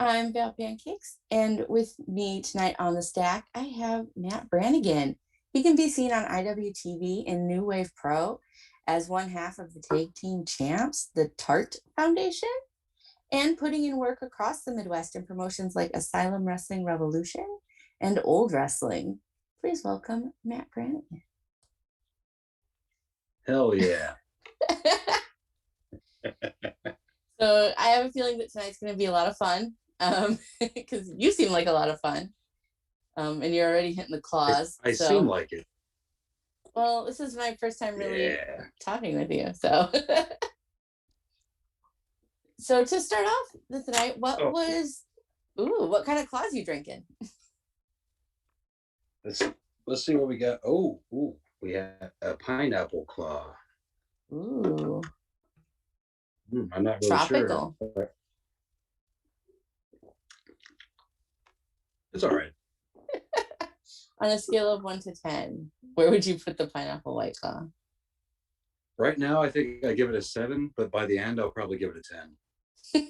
I'm Pancakes, and with me tonight on the stack, I have Matt Brannigan. He can be seen on IWTV and New Wave Pro as one half of the tag team champs, the Tart Foundation, and putting in work across the Midwest in promotions like Asylum Wrestling Revolution and Old Wrestling. Please welcome Matt Brannigan. Hell yeah. So I have a feeling that tonight's going to be a lot of fun because you seem like a lot of fun and you're already hitting the claws. I seem like it. Well, this is my first time really talking with you. So so to start off tonight, what kind of claws you drinking? Let's see what we got. We have a pineapple claw. Ooh. I'm not really tropical. Sure. It's all right. On a scale of 1 to 10, where would you put the pineapple White Claw? Right now, I think I give it a 7, but by the end, I'll probably give it a 10.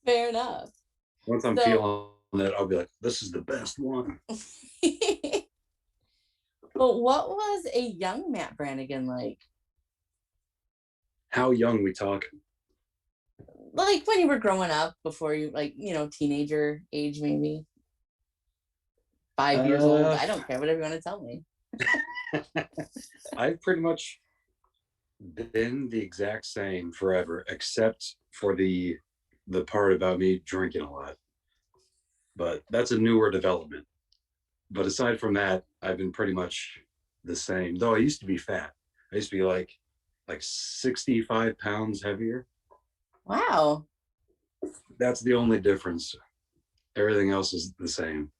Fair enough. Once I'm feeling it, I'll be like, this is the best one. But what was a young Matt Brannigan like? How young we talking? Like when you were growing up, before you, teenager age, maybe 5 years old. I don't care, whatever you want to tell me. I've pretty much been the exact same forever, except for the part about me drinking a lot. But that's a newer development. But aside from that, I've been pretty much the same. Though I used to be fat. I used to be like 65 pounds heavier. Wow. That's the only difference. Everything else is the same.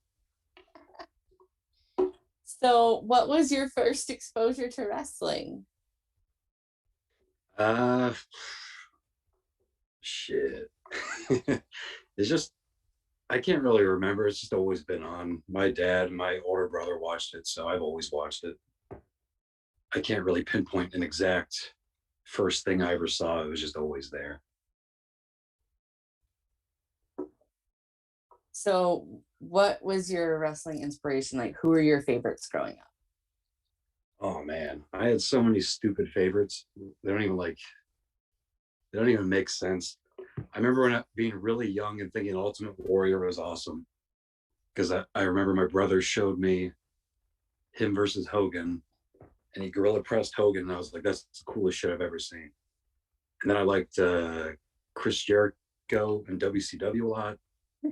So what was your first exposure to wrestling? Shit. It's just, I can't really remember. It's just always been on. My dad and my older brother watched it, so I've always watched it. I can't really pinpoint an exact first thing I ever saw. It was just always there. So what was your wrestling inspiration? Like, who were your favorites growing up? Oh man, I had so many stupid favorites. They don't even make sense. I remember when being really young and thinking Ultimate Warrior was awesome, because I remember my brother showed me him versus Hogan, and he gorilla pressed Hogan, and I was like, that's the coolest shit I've ever seen. And then I liked Chris Jericho and WCW a lot.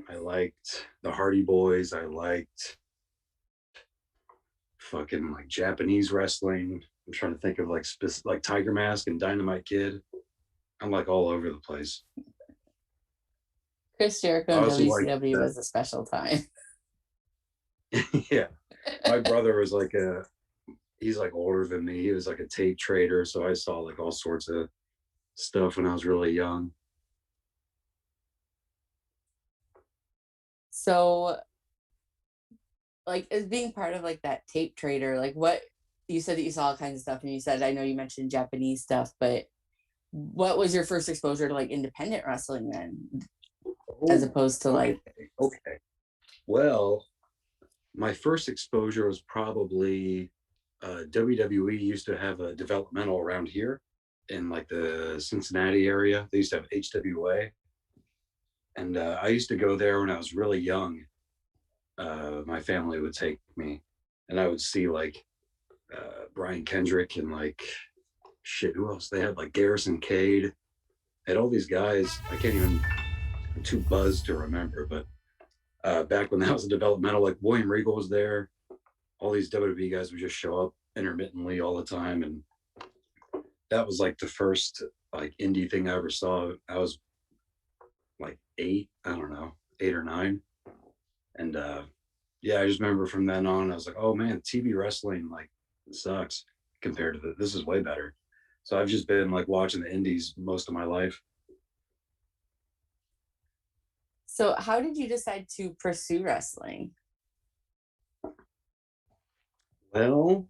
I liked the Hardy Boys. I liked fucking like Japanese wrestling. I'm trying to think of like Tiger Mask and Dynamite Kid. I'm like all over the place. Chris Jericho and WCW was a special time. Yeah. My brother was he's like older than me. He was like a tape trader. So I saw like all sorts of stuff when I was really young. So like as being part of like that tape trader, like what you said that you saw all kinds of stuff, and you said, I know you mentioned Japanese stuff, but what was your first exposure to like independent wrestling then, as opposed to like? Okay. Well, my first exposure was probably WWE used to have a developmental around here in like the Cincinnati area. They used to have HWA. And I used to go there when I was really young. My family would take me, and I would see like Brian Kendrick and like shit. Who else? They had like Garrison Cade. They had all these guys. I'm too buzzed to remember, but back when that was a developmental, like William Regal was there. All these WWE guys would just show up intermittently all the time, and that was like the first like indie thing I ever saw. I was like 8 or 9, and I just remember from then on I was like, oh man, TV wrestling like sucks compared to this is way better. So I've just been like watching the indies most of my life. So how did you decide to pursue wrestling? Well,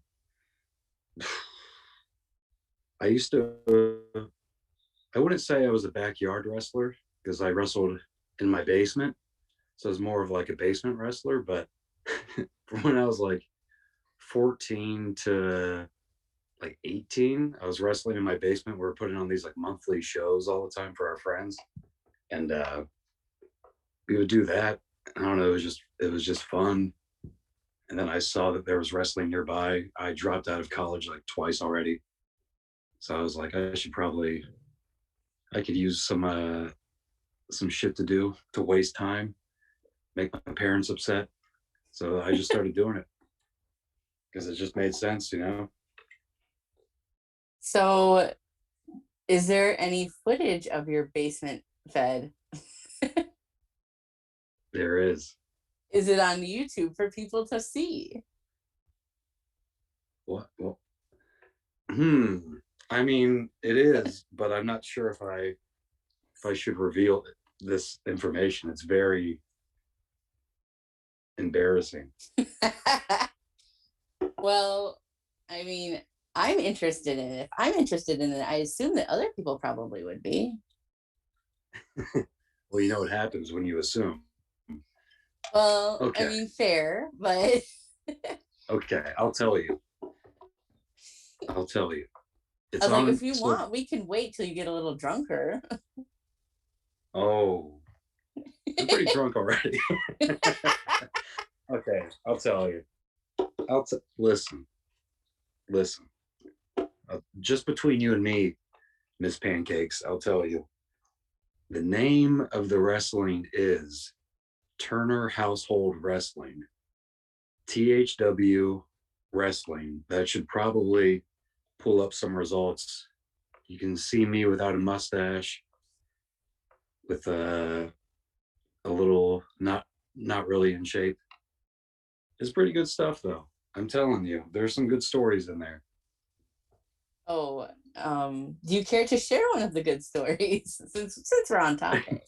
I wouldn't say I was a backyard wrestler, because I wrestled in my basement. So I was more of like a basement wrestler. But from when I was like 14 to like 18, I was wrestling in my basement. We were putting on these like monthly shows all the time for our friends. And we would do that. I don't know, it was just fun. And then I saw that there was wrestling nearby. I dropped out of college like twice already. So I was like, I could use some shit to do to waste time, make my parents upset. So I just started doing it because it just made sense. So, is there any footage of your basement fed? There is. Is it on YouTube for people to see? What? Well, I mean, it is, but I'm not sure if I should reveal this information. It's very embarrassing. Well, I mean, I'm interested in it. If I'm interested in it, I assume that other people probably would be. Well, you know what happens when you assume. Well, I Okay. mean, fair, but Okay, I'll tell you. I'll tell you. I It's was like, if on. you So, want, we can wait till you get a little drunker. oh, I'm pretty drunk already. Okay, I'll tell you. Listen, listen. Just between you and me, Miss Pancakes, I'll tell you. The name of the wrestling is Turner Household Wrestling. THW Wrestling. That should probably pull up some results. You can see me without a mustache, with a little not really in shape. It's pretty good stuff though. I'm telling you, there's some good stories in there. Oh, do you care to share one of the good stories since we're on topic?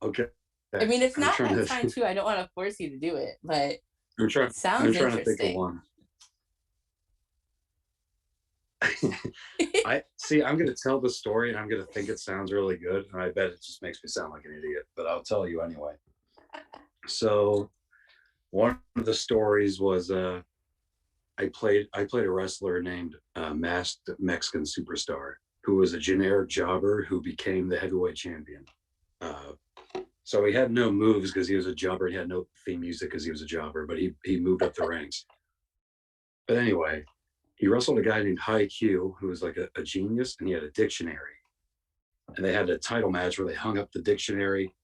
Okay. I mean, if I'm not, trying that's to fine too. I don't want to force you to do it, but I'm trying it I'm sounds trying to think of interesting. one. I see. I'm going to tell the story, and I'm going to think it sounds really good, and I bet it just makes me sound like an idiot. But I'll tell you anyway. So one of the stories was I played a wrestler named Masked Mexican Superstar, who was a generic jobber who became the heavyweight champion. Uh, so he had no moves because he was a jobber. He had no theme music because he was a jobber, but he moved up the ranks. But anyway, he wrestled a guy named High Q, who was like a genius, and he had a dictionary. And they had a title match where they hung up the dictionary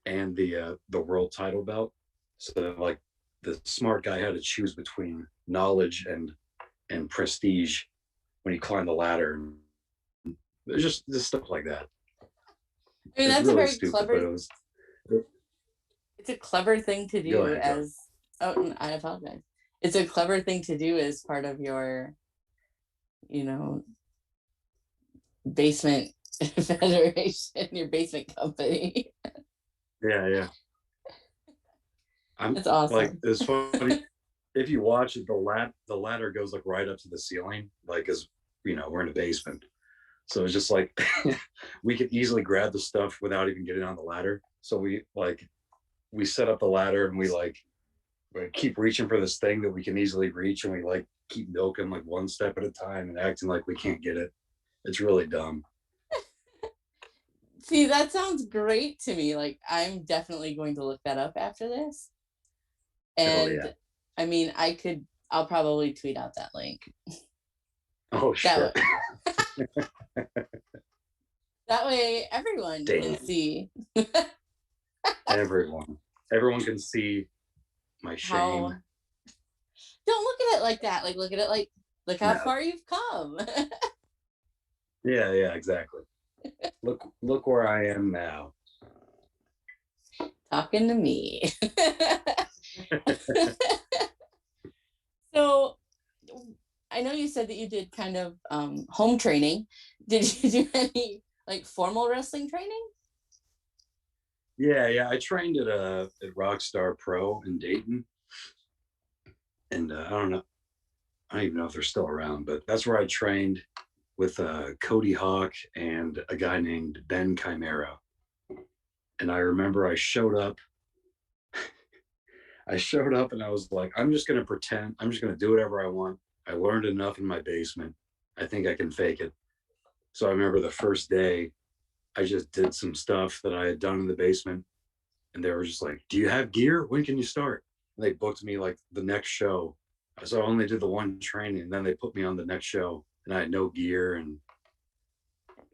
and the world title belt. So like the smart guy had to choose between knowledge and prestige when he climbed the ladder. And there's just stuff like that. I mean, It's that's a really very stupid, but clever. it was. It's a clever thing to Go do ahead, go. as. Oh, I apologize. It's a clever thing to do as part of your, you know, basement federation, your basement company. Yeah, yeah. I'm That's like, awesome. it's funny if you watch it. The ladder goes like right up to the ceiling, like as we're in a basement. So it's just like we could easily grab the stuff without even getting on the ladder. So we set up the ladder and we keep reaching for this thing that we can easily reach, and we like keep milking like one step at a time and acting like we can't get it. It's really dumb. See, that sounds great to me. Like, I'm definitely going to look that up after this. Hell yeah. And I mean, I'll probably tweet out that link. Oh That sure. way, that way everyone can Damn. see Everyone can see my how. shame. Don't look at it like that. Like, look at it like, look how No. far you've come. Yeah, exactly. Look where I am now. Talking to me. So, I know you said that you did kind of home training. Did you do any like formal wrestling training? Yeah. I trained at Rockstar Pro in Dayton, and I don't know. I don't even know if they're still around, but that's where I trained with Cody Hawk and a guy named Ben Chimera. And I remember I showed up and I was like, I'm just going to pretend, I'm just going to do whatever I want. I learned enough in my basement. I think I can fake it. So I remember the first day, I just did some stuff that I had done in the basement. And they were just like, do you have gear? When can you start? And they booked me like the next show. So I only did the one training, and then they put me on the next show, and I had no gear and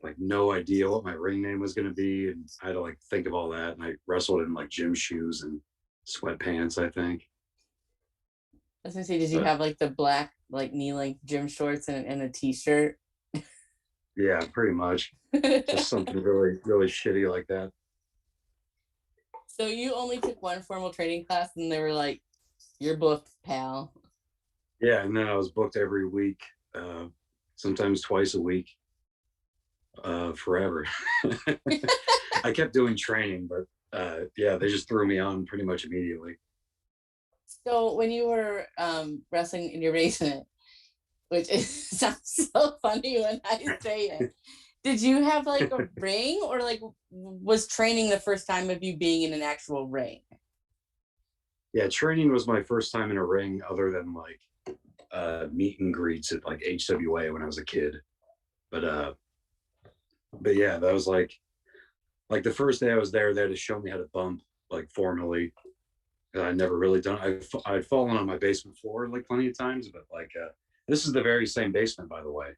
like no idea what my ring name was going to be. And I had to like think of all that. And I wrestled in like gym shoes and sweatpants, I think. I was gonna say, did you But have like the black, like knee length gym shorts and a t-shirt? yeah, pretty much just something really, really shitty like that. So you only took one formal training class and they were like, you're booked, pal. Yeah. And then I was booked every week, sometimes twice a week, forever. I kept doing training, but yeah, they just threw me on pretty much immediately. So when you were wrestling in your basement, which is, sounds so funny when I say it, did you have like a ring, or like was training the first time of you being in an actual ring? Yeah, training was my first time in a ring, other than like meet and greets at like HWA when I was a kid. But but yeah, that was like the first day I was there, they had to show me how to bump like formally. I never really done. I'd fallen on my basement floor like plenty of times, but like this is the very same basement, by the way,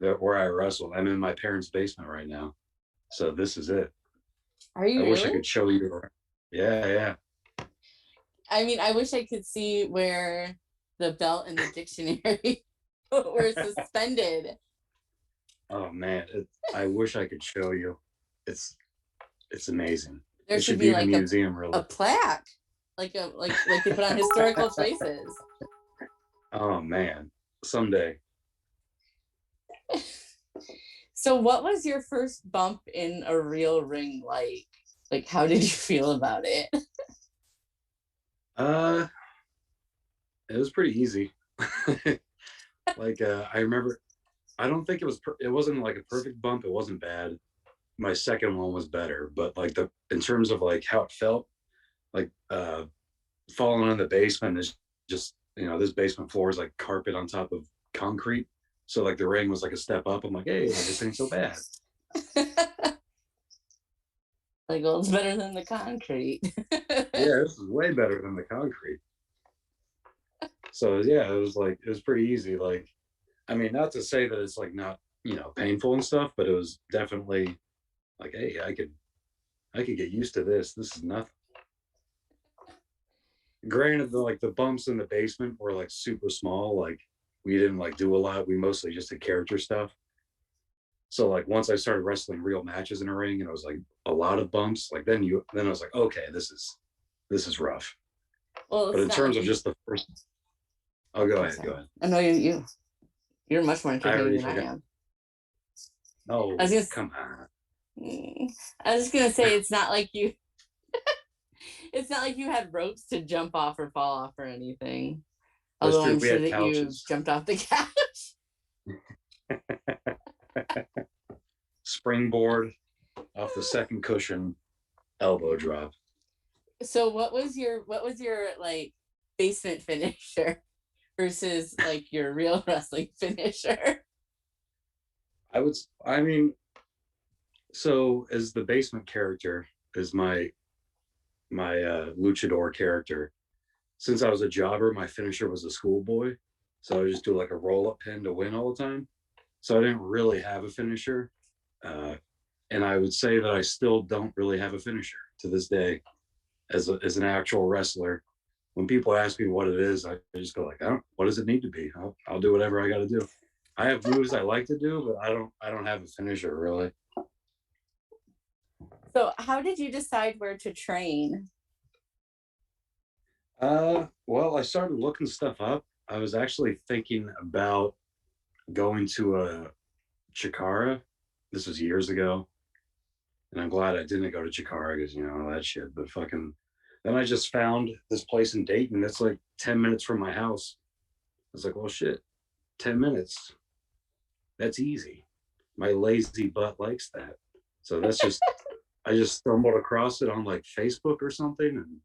where I wrestled. I'm in my parents' basement right now, so this is it. Are you I wish I really? could show you around. Yeah, yeah. I mean, I wish I could see where the belt and the dictionary were suspended. Oh man, I wish I could show you. It's it's amazing. There It should should be be in a like museum, a really. plaque, like a like they put on historical places. Oh man, someday. So what was your first bump in a real ring like? Like how did you feel about it? Uh, it was pretty easy. Like I remember, I don't think it wasn't like a perfect bump. It wasn't bad. My second one was better, but like the in terms of like how it felt, like falling in the basement is just, this basement floor is like carpet on top of concrete. So like the ring was like a step up. I'm like, hey, this ain't so bad. Like, well, it's better than the concrete. Yeah, this is way better than the concrete. So yeah, it was pretty easy. Like, I mean, not to say that it's like not, painful and stuff, but it was definitely like, hey, I could get used to this. This is nothing. Granted, the bumps in the basement were like super small. Like we didn't like do a lot. We mostly just did character stuff. So like once I started wrestling real matches in a ring and it was like a lot of bumps, like then I was like, okay, this is rough. Well, But it's in not terms like of you. just the first, oh, go I'm ahead, go sorry. ahead. I know you're much more I entertaining already than I forgot. am. I was Oh, just come on. I was just gonna say it's not like you. It's not like you had ropes to jump off or fall off or anything. That's Although true. I'm We sure had that you couches, jumped off the couch. springboard off the second cushion, elbow drop. So what was your like basement finisher versus like your real wrestling finisher? I mean, so as the basement character is my luchador character. Since I was a jobber, my finisher was a schoolboy. So I would just do like a roll up pin to win all the time. So I didn't really have a finisher. Uh, and I would say that I still don't really have a finisher to this day as an actual wrestler. When people ask me what it is, I just go like, I don't. What does it need to be? I'll do whatever I got to do. I have moves I like to do, but I don't have a finisher really. So how did you decide where to train? Well, I started looking stuff up. I was actually thinking about going to a Chikara. This was years ago, and I'm glad I didn't go to Chikara because all that shit. But fucking, then I just found this place in Dayton that's like 10 minutes from my house. I was like, well, shit, 10 minutes. That's easy. My lazy butt likes that. So that's just I just stumbled across it on like Facebook or something and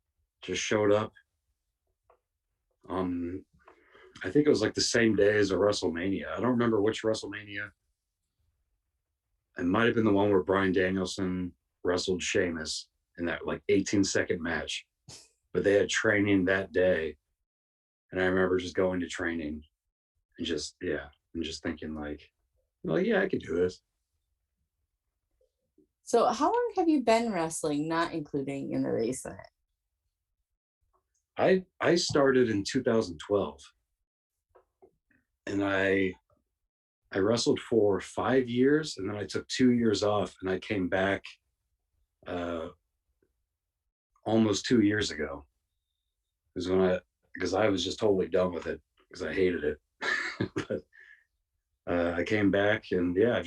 just showed up. I think it was like the same day as a WrestleMania. I don't remember which WrestleMania. It might have been the one where Bryan Danielson wrestled Sheamus in that like 18-second match. But they had training that day. And I remember just going to training and just, yeah, and just thinking like, well, yeah, I could do this. So how long have you been wrestling, not including in the recent? I started in 2012 and I wrestled for 5 years and then I took 2 years off and I came back uh, almost 2 years ago. Is when because I was just totally done with it because I hated it. But I came back and yeah,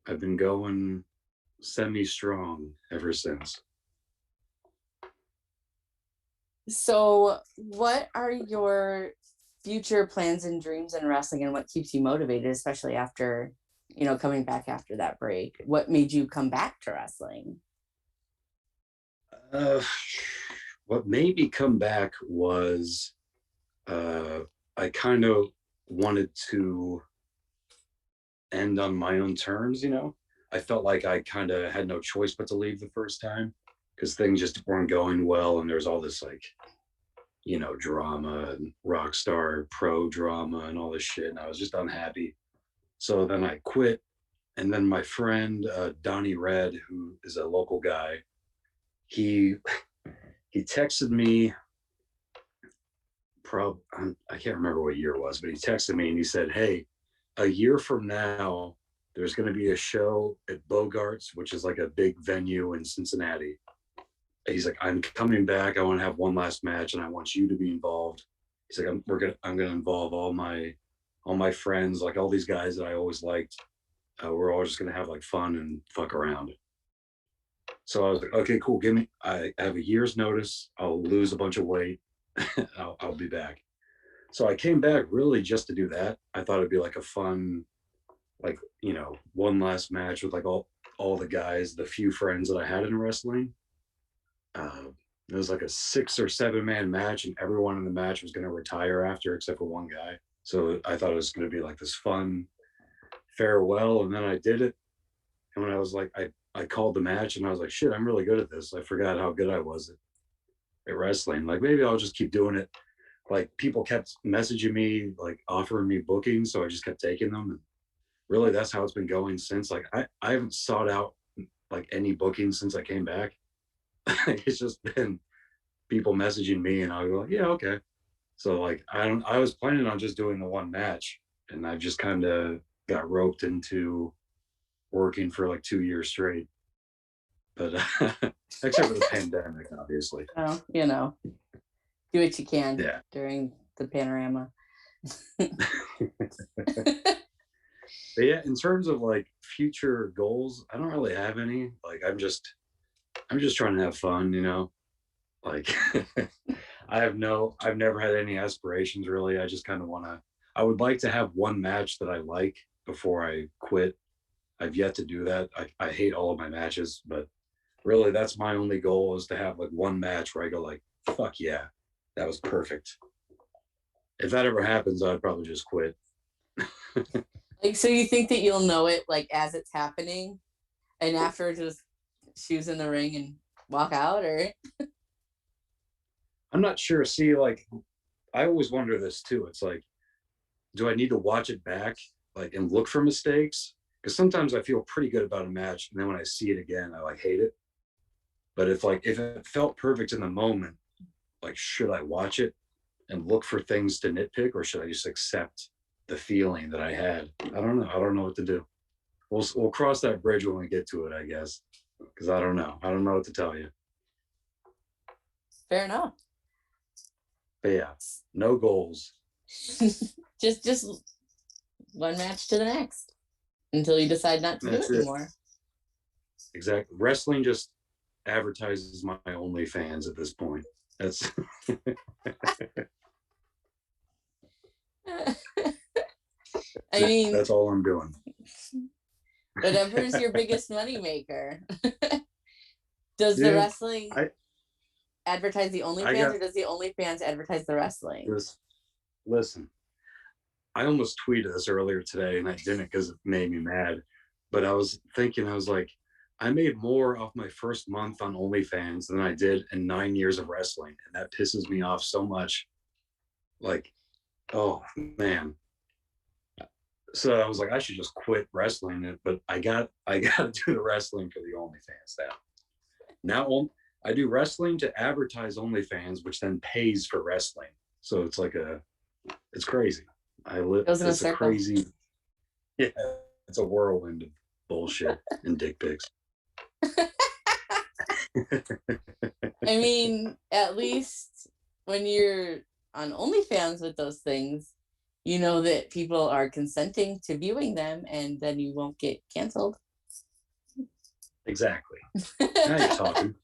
I've been going semi-strong ever since. So what are your future plans and dreams in wrestling, and what keeps you motivated, especially after, coming back after that break? What made you come back to wrestling? Uh, what made me come back was I kind of wanted to end on my own terms, you know. I felt like I kind of had no choice but to leave the first time because things just weren't going well and there's all this like, you know, drama and rock star pro drama and all this shit and I was just unhappy. So then I quit, and then my friend Donnie Red, who is a local guy, he he texted me I can't remember what year it was, but he texted me and he said, "Hey, a year from now, there's going to be a show at Bogart's, which is like a big venue in Cincinnati." He's like, "I'm coming back. I want to have one last match, and I want you to be involved." He's like, I'm gonna involve all my friends, like all these guys that I always liked. We're all just gonna have like fun and fuck around." So I was like, "Okay, cool. I have a year's notice. I'll lose a bunch of weight. I'll be back." So I came back really just to do that. I thought it'd be like a fun, like, you know, one last match with like all the guys, the few friends that I had in wrestling. It was like a 6 or 7 man match, and everyone in the match was going to retire after, except for one guy. So I thought it was going to be like this fun farewell, and then I did it. And when I was like, I called the match, and I was like, shit, I'm really good at this. I forgot how good I was at wrestling. Like maybe I'll just keep doing it. Like people kept messaging me, like offering me bookings, so I just kept taking them. And really, that's how it's been going since. Like I haven't sought out like any bookings since I came back. It's just been people messaging me, and I go, like, yeah, okay. So like I was planning on just doing the one match, and I just kind of got roped into working for like 2 years straight. But except for the pandemic, obviously. Well, do what you can Yeah. during the panorama. But yeah, in terms of like future goals, I don't really have any. Like I'm just trying to have fun, you know. Like I've never had any aspirations really. I just kind of want to I would like to have one match that I like before I quit. I've yet to do that. I hate all of my matches, but really that's my only goal is to have like one match where I go like, fuck yeah, that was perfect. If that ever happens, I'd probably just quit. Like, so you think that you'll know it like as it's happening, and after just shoes in the ring and walk out, or? I'm not sure. See, like I always wonder this too. It's like, do I need to watch it back like and look for mistakes? Because sometimes I feel pretty good about a match, and then when I see it again, I like hate it. But if it felt perfect in the moment, like should I watch it and look for things to nitpick, or should I just accept the feeling that I had? I don't know. I don't know what to do. We'll cross that bridge when we get to it, I guess. Because I don't know. I don't know what to tell you. Fair enough. But yeah, no goals. just one match to the next until you decide not to That's do it it. anymore. Exactly. Wrestling just advertises my OnlyFans at this point. That's I mean, that's all I'm doing. whatever is your biggest money maker. Does the Dude, wrestling I advertise the I OnlyFans, or got does the OnlyFans advertise the wrestling? this. Listen, I almost tweeted this earlier today and I didn't because it made me mad. But I was thinking, I was like, I made more off my first month on OnlyFans than I did in 9 years of wrestling. And that pisses me off so much. Like, oh man. So I was like, I should just quit wrestling. But I got to do the wrestling for the OnlyFans now. Now I do wrestling to advertise OnlyFans, which then pays for wrestling. So it's like it's crazy. Goes in a It's a circle. crazy, yeah, it's a whirlwind of bullshit and dick pics. I mean, at least when you're on OnlyFans with those things, you know that people are consenting to viewing them, and then you won't get canceled. Exactly. Now you're talking.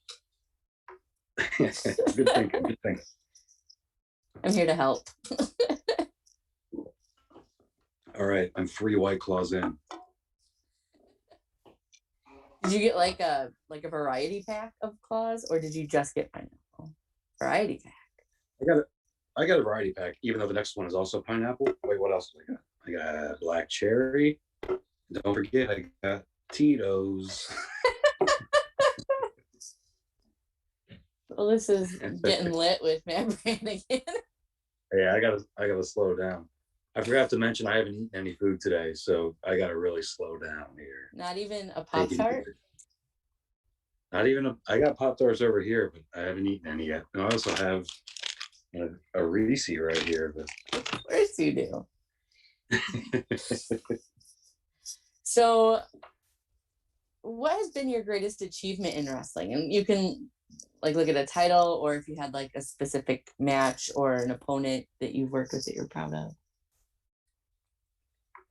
Good thinking. Good thinking. I'm here to help. All right, I'm 3 White Claws in. Did you get like a variety pack of claws, or did you just get pineapple? Variety pack. I got a variety pack, even though the next one is also pineapple. Wait, what else do I got? I got black cherry. Don't forget, I got Tito's. Well, this is getting lit with Matt Brannigan. Yeah, I gotta slow down. I forgot to mention I haven't eaten any food today, so I gotta really slow down here. Not even a Pop-Tart? Not even I got Pop-Tarts over here, but I haven't eaten any yet. And I also have a Reese right here, but of course you do. So what has been your greatest achievement in wrestling? And you can like look at a title, or if you had like a specific match or an opponent that you've worked with that you're proud of,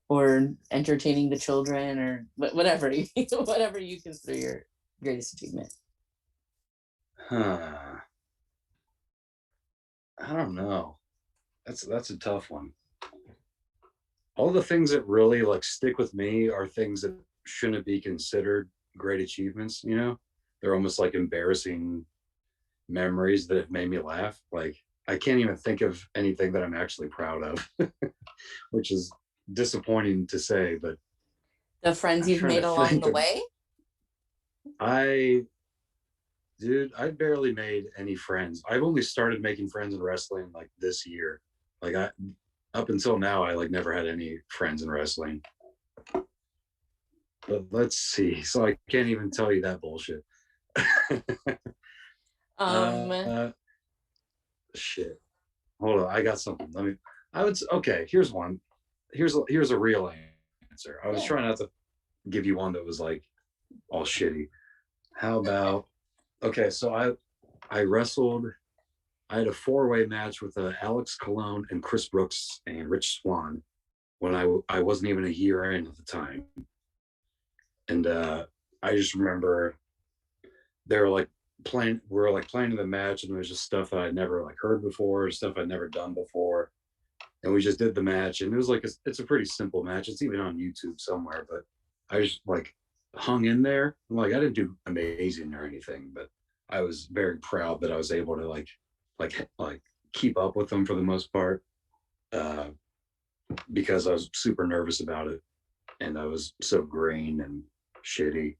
or entertaining the children, or whatever whatever you consider your greatest achievement. I don't know. That's a tough one. All the things that really like stick with me are things that shouldn't be considered great achievements, you know? They're almost like embarrassing memories that have made me laugh. Like I can't even think of anything that I'm actually proud of, which is disappointing to say, but the friends you've made along the way. I barely made any friends. I've only started making friends in wrestling like this year. Like up until now, I like never had any friends in wrestling. But let's see. So I can't even tell you that bullshit. Shit. Hold on. I got something. Okay. Here's one. Here's a real answer. I was trying not to give you one that was like all shitty. How about, okay. So I wrestled, I had a 4-way match with Alex Colon and Chris Brooks and Rich Swann when I wasn't even a year in at the time. And I just remember they were like we were like playing the match, and it was just stuff that I'd never like heard before, stuff I'd never done before. And we just did the match, and it was like it's a pretty simple match. It's even on YouTube somewhere, but I just like hung in there. I'm like, I didn't do amazing or anything, but I was very proud that I was able to like keep up with them for the most part, because I was super nervous about it, and I was so green and shitty.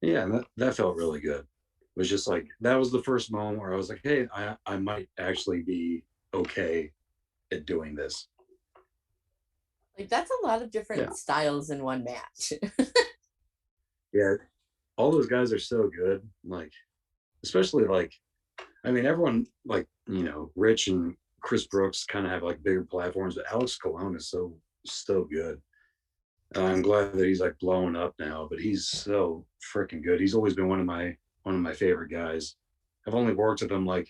Yeah, and that felt really good. It was just like that was the first moment where I was like, hey, I might actually be okay at doing this. Like that's a lot of different styles in one match. Yeah, all those guys are so good. Like, especially like, I mean, everyone like Rich and Chris Brooks kind of have like bigger platforms, but Alex Colon is so good. I'm glad that he's like blowing up now, but he's so freaking good. He's always been one of my favorite guys. I've only worked with him like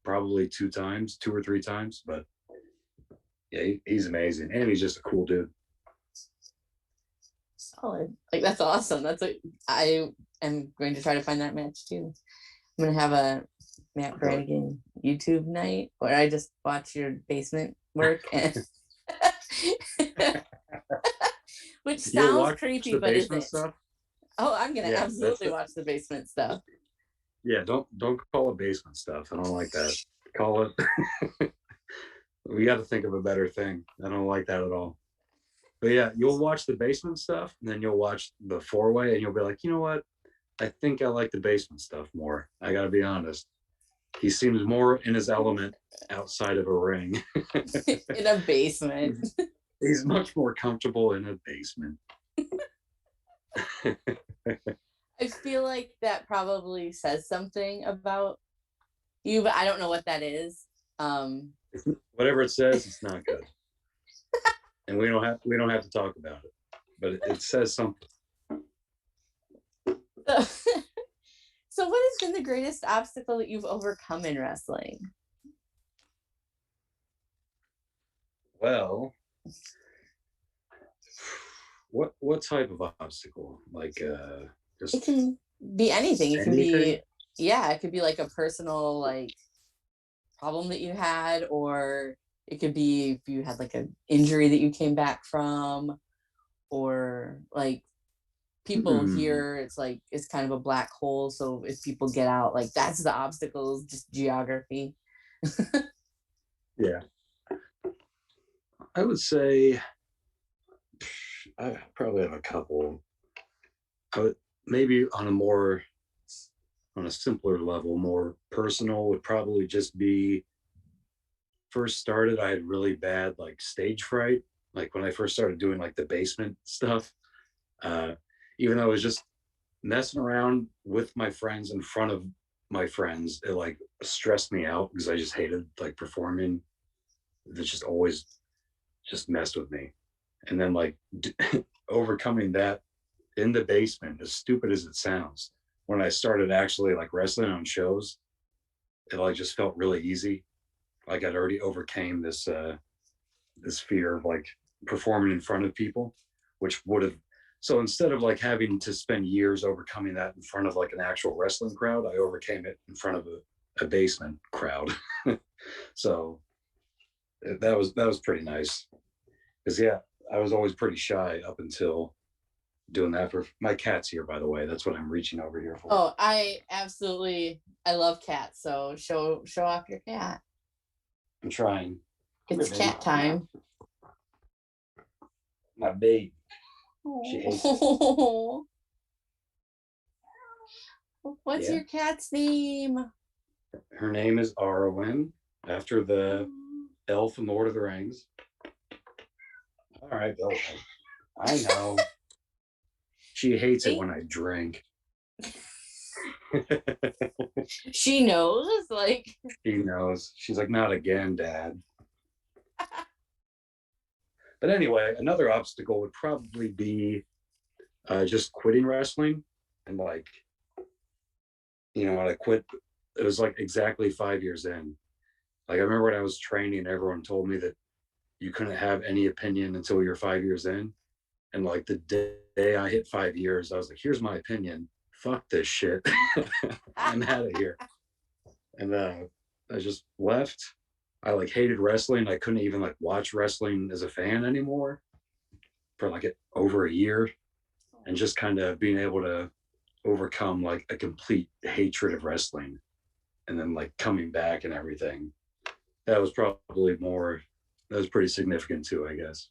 probably 2 or 3 times, but yeah, he's amazing, and he's just a cool dude. Solid. Like that's awesome. I am going to try to find that match too. I'm gonna have a Matt Brannigan YouTube night where I just watch your basement work and which sounds creepy, but isn't. Stuff? Oh, I'm gonna absolutely watch the basement stuff. Yeah, don't call it basement stuff. I don't like that. Call it. We got to think of a better thing. I don't like that at all. But yeah, you'll watch the basement stuff, and then you'll watch the four way, and you'll be like, you know what? I think I like the basement stuff more. I got to be honest. He seems more in his element outside of a ring. In a basement. He's much more comfortable in a basement. I feel like that probably says something about you, but I don't know what that is. Whatever it says, it's not good, and we don't have to talk about it. But it says something. So, what has been the greatest obstacle that you've overcome in wrestling? Well, what type of obstacle? Like It just can be anything. It can anything? be, yeah, it could be like a personal like problem that you had, or it could be if you had like an injury that you came back from, or like people Hmm. here, it's like it's kind of a black hole. So if people get out, like that's the obstacles, just geography. Yeah, I would say I probably have a couple. I would, maybe on a simpler level, more personal would probably just be first started. I had really bad like stage fright. Like when I first started doing like the basement stuff, uh, even though I was just messing around with my friends in front of my friends, it like stressed me out because I just hated like performing. It just always just messed with me. And then like overcoming that in the basement, as stupid as it sounds, when I started actually like wrestling on shows, it like just felt really easy. Like I'd already overcame this fear of like performing in front of people, which would have, so instead of like having to spend years overcoming that in front of like an actual wrestling crowd, I overcame it in front of a basement crowd. So that was pretty nice. Because yeah, I was always pretty shy up until doing that. For my cat's here, by the way. That's what I'm reaching over here for. Oh, I love cats. So show off your cat. I'm trying. Come It's here, baby. cat time. My baby. She hates it. Oh, what's Yeah. your cat's name? Her name is Arwen, after the elf in Lord of the Rings. All right, Bill. I know. She hates it when I drink. She knows, like, She knows. She's like, not again, Dad. But anyway, another obstacle would probably be just quitting wrestling. And like, when I quit, it was like exactly 5 years in. Like, I remember when I was training, everyone told me that you couldn't have any opinion until you're 5 years in. And like the day I hit 5 years, I was like, here's my opinion. Fuck this shit. I'm out of here. And I just left. I like hated wrestling. I couldn't even like watch wrestling as a fan anymore for like over a year. And just kind of being able to overcome like a complete hatred of wrestling and then like coming back and everything. That was probably more, that was pretty significant too, I guess.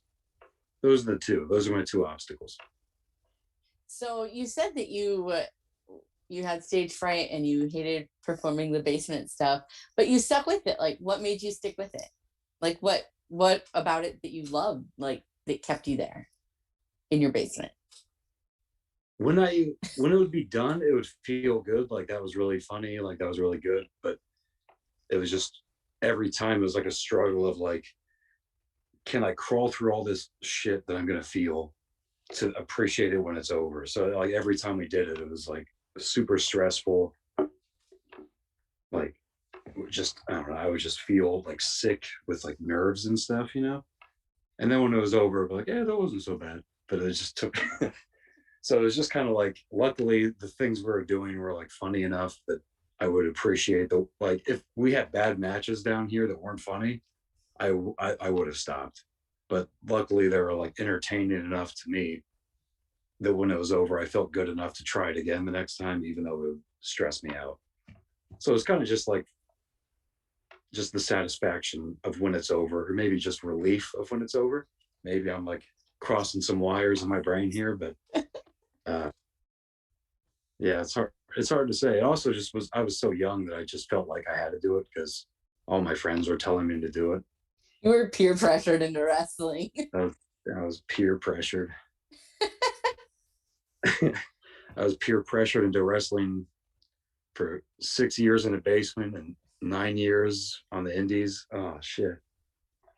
Those are the two. Those are my two obstacles. so you said that you had stage fright and you hated performing the basement stuff, but you stuck with it. Like, what made you stick with it? Like, what about it that you loved, like that kept you there in your basement? When it would be done, it would feel good. Like that was really funny. Like that was really good. But it was just every time it was like a struggle of like, can I crawl through all this shit that I'm gonna feel to appreciate it when it's over? So like every time we did it, it was like super stressful. Like just I don't know, I would just feel like sick with like nerves and stuff. And then when it was over, I'd be like, yeah, that wasn't so bad. But it just took so it was just kind of like luckily the things we were doing were like funny enough that I would appreciate the like if we had bad matches down here that weren't funny, I would have stopped. But luckily they were like entertaining enough to me that when it was over, I felt good enough to try it again the next time, even though it would stress me out. So it's kind of just like just the satisfaction of when it's over, or maybe just relief of when it's over. Maybe I'm like crossing some wires in my brain here, but uh, yeah, It's hard to say. It also just was. I was so young that I just felt like I had to do it because all my friends were telling me to do it. You were peer pressured into wrestling. I was peer pressured. I was peer pressured into wrestling for 6 years in a basement and 9 years on the indies. Oh shit.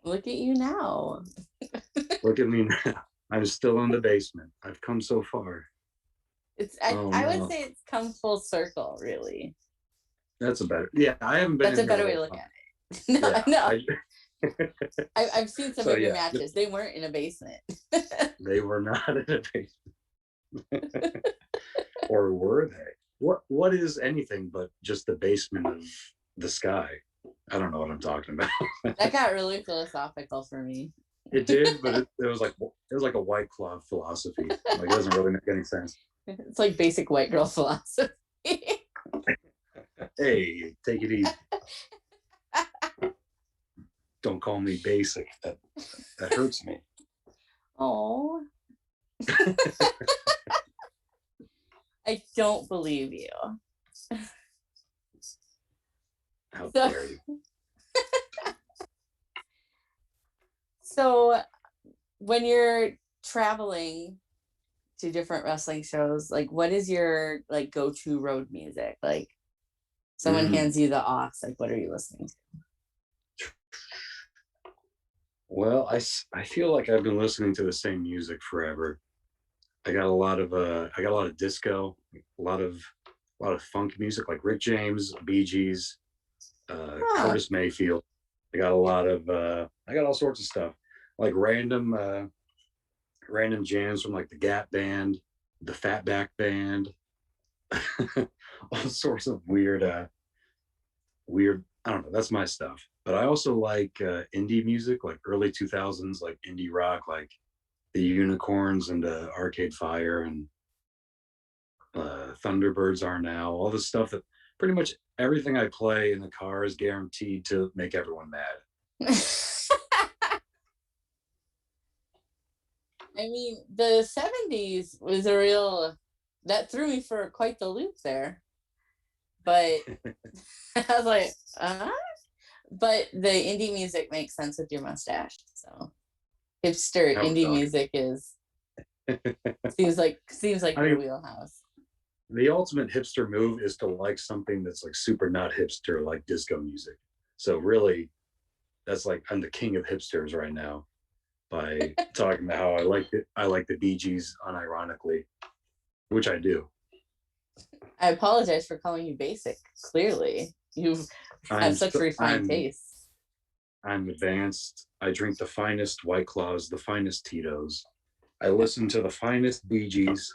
Look at you now. Look at me now. I'm still in the basement. I've come so far. I would say it's come full circle, really. That's a better. Yeah, I haven't been. That's a better way to look at it. No, yeah, no. I've seen some of your matches. They weren't in a basement. They were not in a basement. Or were they? What is anything but just the basement of the sky? I don't know what I'm talking about. That got really philosophical for me. It did, but it was like a White Claw philosophy. Like it doesn't really make any sense. It's like basic white girl philosophy. Hey, take it easy. Don't call me basic. That hurts me. Oh. I don't believe you. How dare you? So when you're traveling to different wrestling shows, like what is your like go-to road music? Like someone hands you the aux, like what are you listening to? Well, I feel like I've been listening to the same music forever. I got a lot of disco, a lot of funk music like Rick James, Bee Gees, Curtis Mayfield. I got all sorts of stuff, like random jams from like the Gap Band, the Fatback Band, all sorts of weird. I don't know. That's my stuff. But I also like indie music, like early 2000s, like indie rock, like the Unicorns and Arcade Fire and Thunderbirds Are Now. All the stuff that pretty much everything I play in the car is guaranteed to make everyone mad. I mean, the 70s was a real, that threw me for quite the loop there. But I was like, but the indie music makes sense with your mustache. So hipster indie music is seems like your wheelhouse. The ultimate hipster move is to like something that's like super not hipster, like disco music. So really, that's like I'm the king of hipsters right now by talking about how I like the Bee Gees unironically, which I do. I apologize for calling you basic. Clearly, you have such refined taste. I'm advanced. I drink the finest White Claws, the finest Tito's. I listen to the finest Bee Gees.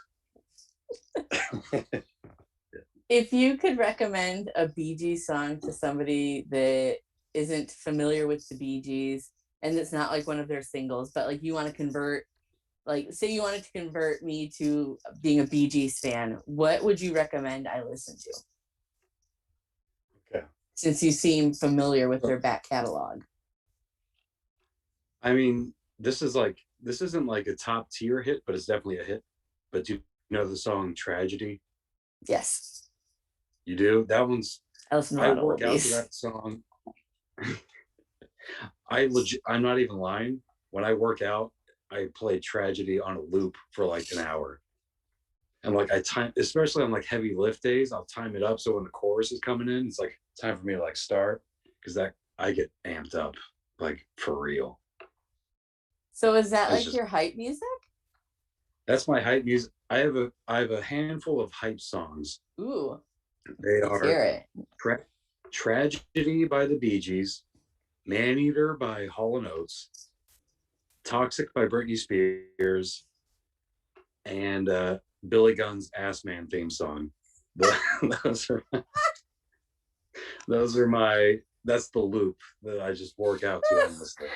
If you could recommend a Bee Gees song to somebody that isn't familiar with the Bee Gees, and it's not like one of their singles, but like you want to convert, like say you wanted to convert me to being a Bee Gees fan, what would you recommend I listen to? Okay. Since you seem familiar with their back catalog. I mean, this isn't like a top tier hit, but it's definitely a hit. But do you know the song Tragedy? Yes. You do? That one's I work out to that song. I'm not even lying. When I work out, I play Tragedy on a loop for like an hour. And like I time, especially on like heavy lift days, I'll time it up so when the chorus is coming in, it's like time for me to like start, because that I get amped up like for real. So is that like your hype music? That's my hype music. I have a handful of hype songs. Ooh. They are Tragedy by the Bee Gees, Maneater by Hall & Oates, Toxic by Britney Spears, and Billy Gunn's Ass Man theme song. Those are my, that's the loop that I just work out to endlessly.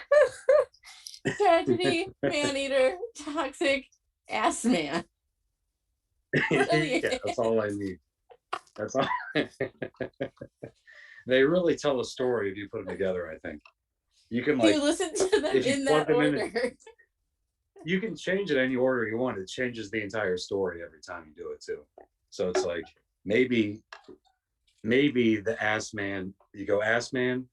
Tragedy, Maneater, Toxic, Ass Man. Yeah, that's all I need. That's all. They really tell a story if you put them together. I think you can Do you like listen to them if you in plug that them in, order? you can change it any order you want. It changes the entire story every time you do it too. So it's like maybe the ass man. You go ass man,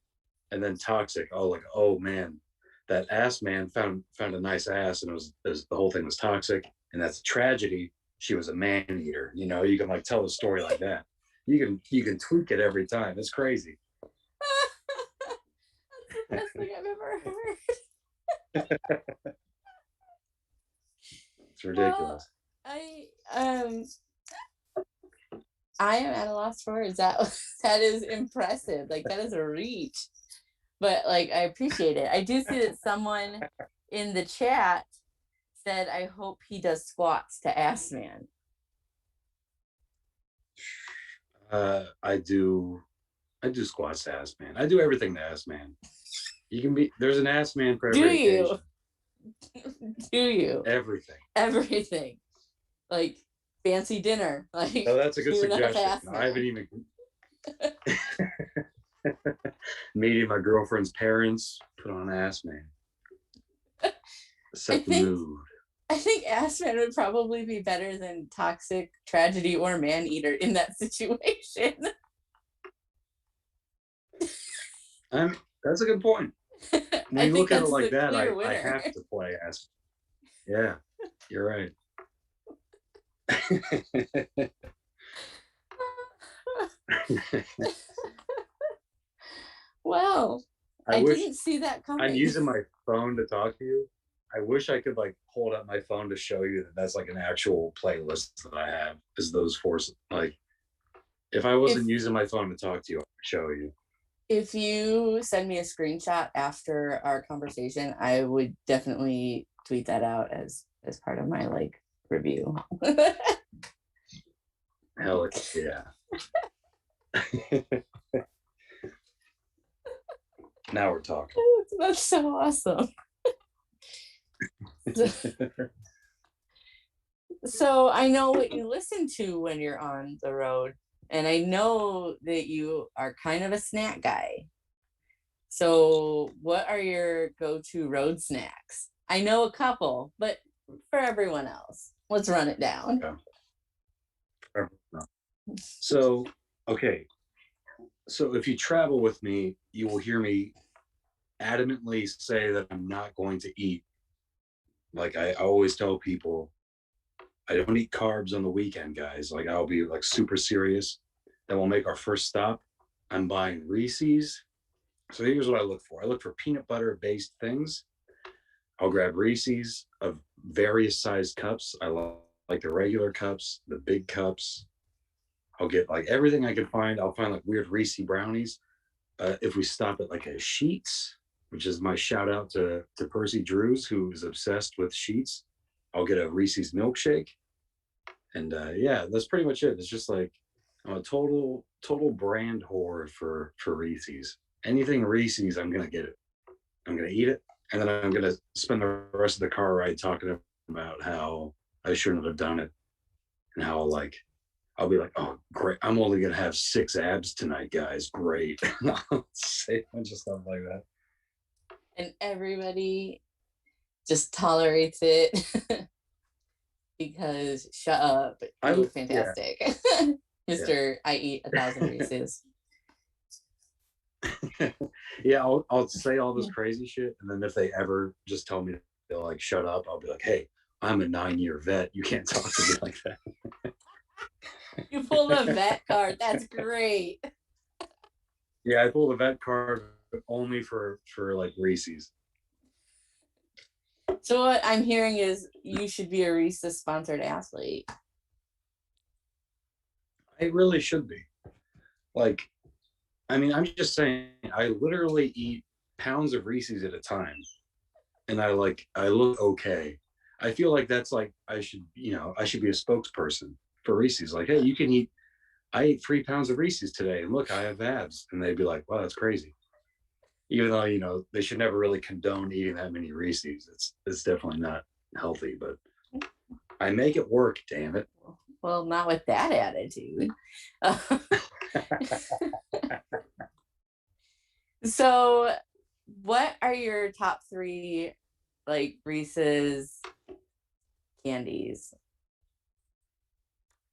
and then toxic. Oh, like oh man, that ass man found a nice ass, and it was the whole thing was toxic, and that's a tragedy. She was a man eater. You know, you can like tell a story like that. You can tweak it every time. It's crazy. That's the best thing I've ever heard. It's Well, ridiculous. I I am at a loss for words. That is impressive. Like that is a reach. But like I appreciate it. I do see that someone in the chat said, I hope he does squats to ass man. I do squats to ass man. I do everything to ass man. You can be there's an ass man for Do every you? occasion. Do you? Everything. Everything. Like fancy dinner. Like So that's a good 2.5 suggestion. ass I haven't man. even meeting my girlfriend's parents, put on ass man. I Set the think mood. I think ass man would probably be better than toxic, tragedy, or man eater in that situation. That's a good point. When I you think look at it that's like the that, clear I winner. have to play ass. Yeah, you're right. Well, I I wish didn't see that I'm coming. using my phone to talk to you. I wish I could like hold up my phone to show you that that's like an actual playlist that I have. Is those four like if I If wasn't using my phone to talk to you, I'd show you. if you send me a screenshot after our conversation, I would definitely tweet that out as part of my like review. Hell yeah. Now we're talking. That's so awesome. So I know what you listen to when you're on the road, and I know that you are kind of a snack guy. So what are your go-to road snacks? I know a couple, but for everyone else, let's run it down. Yeah. So, okay. So if you travel with me, you will hear me adamantly say that I'm not going to eat. Like I always tell people, I don't eat carbs on the weekend, guys. Like I'll be like super serious. Then we'll make our first stop. I'm buying Reese's. So here's what I look for. I look for peanut butter based things. I'll grab Reese's of various sized cups. I like the regular cups, the big cups. I'll get like everything I can find. I'll find like weird Reese brownies. If we stop at like a Sheets, which is my shout out to Percy Drews, who is obsessed with Sheets, I'll get a Reese's milkshake. And yeah, that's pretty much it. It's just like I'm a total brand whore for Reese's. Anything Reese's, I'm gonna get it. I'm gonna eat it, and then I'm gonna spend the rest of the car ride talking about how I shouldn't have done it, and how like I'll be like, oh great, I'm only gonna have 6 abs tonight, guys. Great. I'll say a bunch of stuff like that. And everybody just tolerates it because shut up, you look fantastic. Yeah. Mr. Yeah. I eat 1,000 Reese's. Yeah, I'll say all this crazy shit, and then if they ever just tell me to like shut up, I'll be like, hey, I'm a 9-year vet. You can't talk to me like that. You pull the vet card. That's great. Yeah, I pull the vet card only for like Reese's. So what I'm hearing is you should be a Reese's sponsored athlete. I really should be. Like, I mean, I'm just saying, I literally eat pounds of Reese's at a time, and I look okay. I feel like that's like I should be a spokesperson for Reese's. Like, hey, you can eat. I ate 3 pounds of Reese's today, and look, I have abs. And they'd be like, wow, that's crazy. Even though they should never really condone eating that many Reese's. It's definitely not healthy, but I make it work. Damn it. Well, not with that attitude. So, what are your top three like Reese's candies?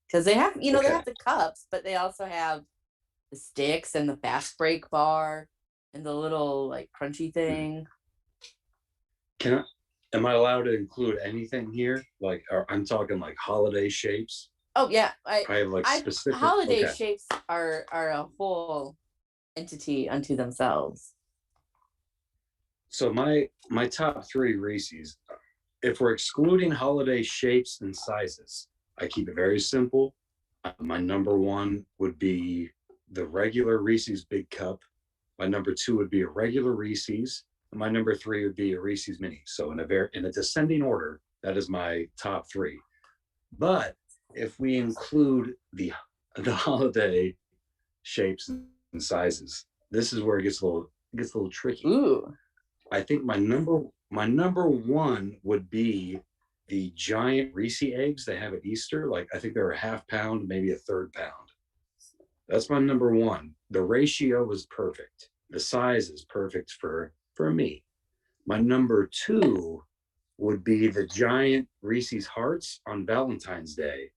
Because they have, they Okay. have the cups, but they also have the sticks and the fast break bar and the little like crunchy thing. Can I, am I allowed to include anything here? Like, I'm talking like holiday shapes. Oh yeah, I have like I specific. holiday Okay. shapes are a whole entity unto themselves. So my top three Reese's, if we're excluding holiday shapes and sizes, I keep it very simple. My number one would be the regular Reese's Big Cup. My number two would be a regular Reese's. And my number three would be a Reese's Mini. So in a descending order, that is my top three. But if we include the holiday shapes and sizes, this is where it gets a little tricky. Ooh, I think my number one would be the giant Reese eggs they have at Easter. Like I think they're a half pound, maybe a third pound. That's my number one. The ratio is perfect. The size is perfect for me. My number two would be the giant Reese's Hearts on Valentine's Day.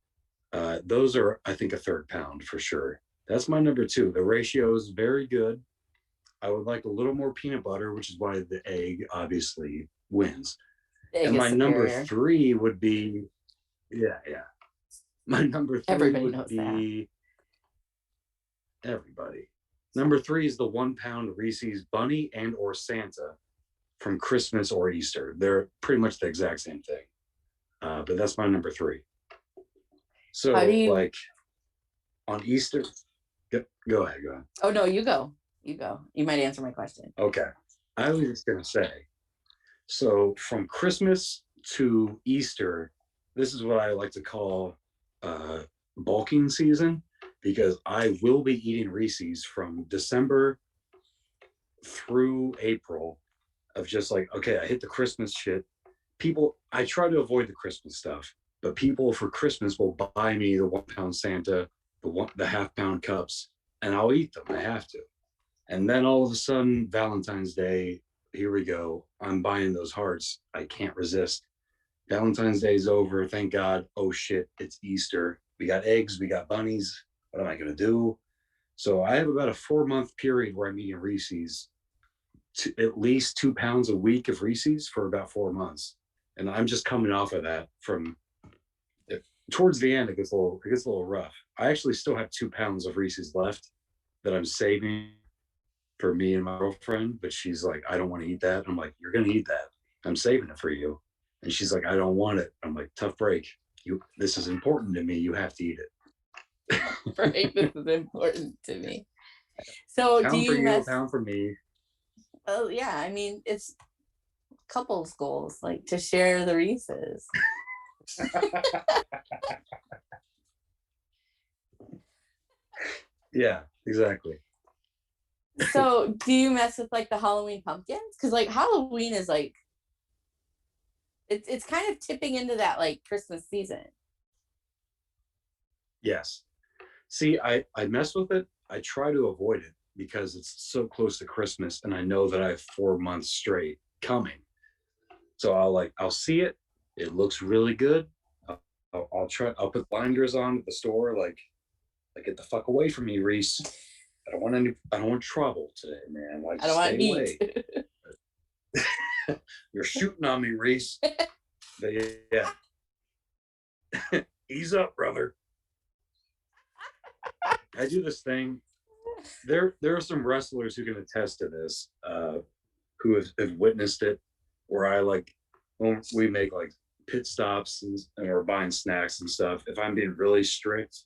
Those are, I think, a third pound for sure. That's my number two. The ratio is very good. I would like a little more peanut butter, which is why the egg obviously wins. the egg And is my number superior. three would be, yeah, yeah. My number three Everybody would knows that. be everybody. Number three is the 1 pound Reese's Bunny and or Santa from Christmas or Easter. They're pretty much the exact same thing. But that's my number three. How do So you? like on Easter, go ahead, go ahead. Oh no, you go. You go. You might answer my question. Okay. I was just gonna say, so from Christmas to Easter, this is what I like to call uh, bulking season because I will be eating Reese's from December through April of just like, okay, I hit the Christmas shit. People, I try to avoid the Christmas stuff, but people for Christmas will buy me the 1 pound Santa, the half pound cups, and I'll eat them. I have to. And then all of a sudden, Valentine's Day, here we go. I'm buying those hearts. I can't resist. Valentine's Day is over. Thank God. Oh shit, it's Easter. We got eggs, we got bunnies. What am I going to do? So I have about a 4 month period where I'm eating Reese's, at least 2 pounds a week of Reese's for about 4 months. And I'm just coming off of that from towards the end, it gets a little rough. I actually still have 2 pounds of Reese's left that I'm saving for me and my girlfriend, but she's like, I don't want to eat that. I'm like, you're gonna eat that. I'm saving it for you. And she's like, I don't want it. I'm like, tough break. This is important to me. You have to eat it. Right, this is important to me. So, do Pound for you you, mess? pound for me. Oh yeah, I mean it's couples goals, like to share the Reese's. Yeah, exactly. So, do you mess with like the Halloween pumpkins? Because like Halloween is like it's kind of tipping into that like Christmas season. Yes. See, I mess with it. I try to avoid it because it's so close to Christmas and I know that I have 4 months straight coming. So I'll see it. It looks really good. I'll put blinders on at the store. Like get the fuck away from me, Reese. I don't want trouble today, man. Like I don't want stay heat. away. You're shooting on me, Reese. But yeah. Ease up, brother. I do this thing. There are some wrestlers who can attest to this, who have witnessed it, where I like when we make like pit stops and we're buying snacks and stuff. If I'm being really strict,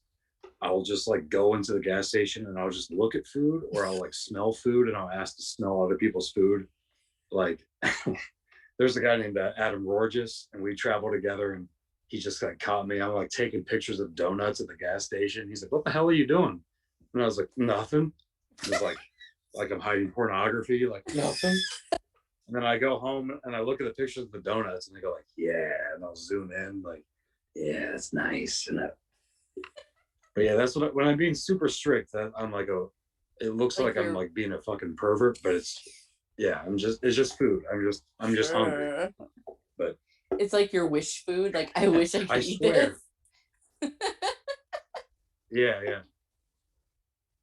I'll just like go into the gas station and I'll just look at food, or I'll like smell food and I'll ask to smell other people's food. Like there's a guy named Adam Rorgis, and we travel together, and he just like caught me. I'm like taking pictures of donuts at the gas station. He's like, "What the hell are you doing?" And I was like, "Nothing." It was like I'm hiding pornography, like nothing. And then I go home and I look at the pictures of the donuts, and I go like, "Yeah," and I'll zoom in, like, "Yeah, that's nice." And But yeah, that's when I'm being super strict. I'm like, oh, it looks Like like I'm like being a fucking pervert, but it's just food. I'm just hungry. But it's like your wish food. Like, I wish I could I eat swear, this. yeah. Like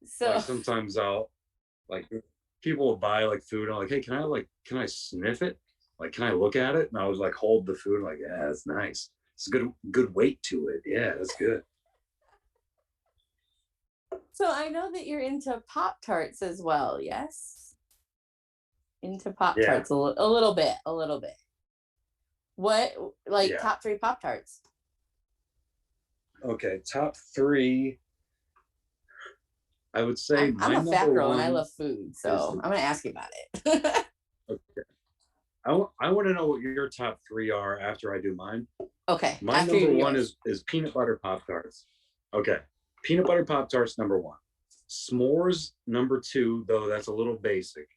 So, sometimes I'll like people will buy like food. I'm like, hey, can I sniff it? Like, can I look at it? And I was like, hold the food. Like, yeah, that's nice. It's a good weight to it. Yeah, that's good. so I know that you're into Pop Tarts as well. Yes, into Pop Yeah, Tarts a little bit, a little bit. What, like, yeah. top three Pop Tarts? Okay, top three. I would say I'm my a fat number girl and I one love food, is so I'm gonna ask you about it. okay. I want to know what your top three are after I do mine. Okay, My after you number do one yours. is peanut butter Pop Tarts. Okay, peanut butter Pop Tarts number one. S'mores number two, though that's a little basic.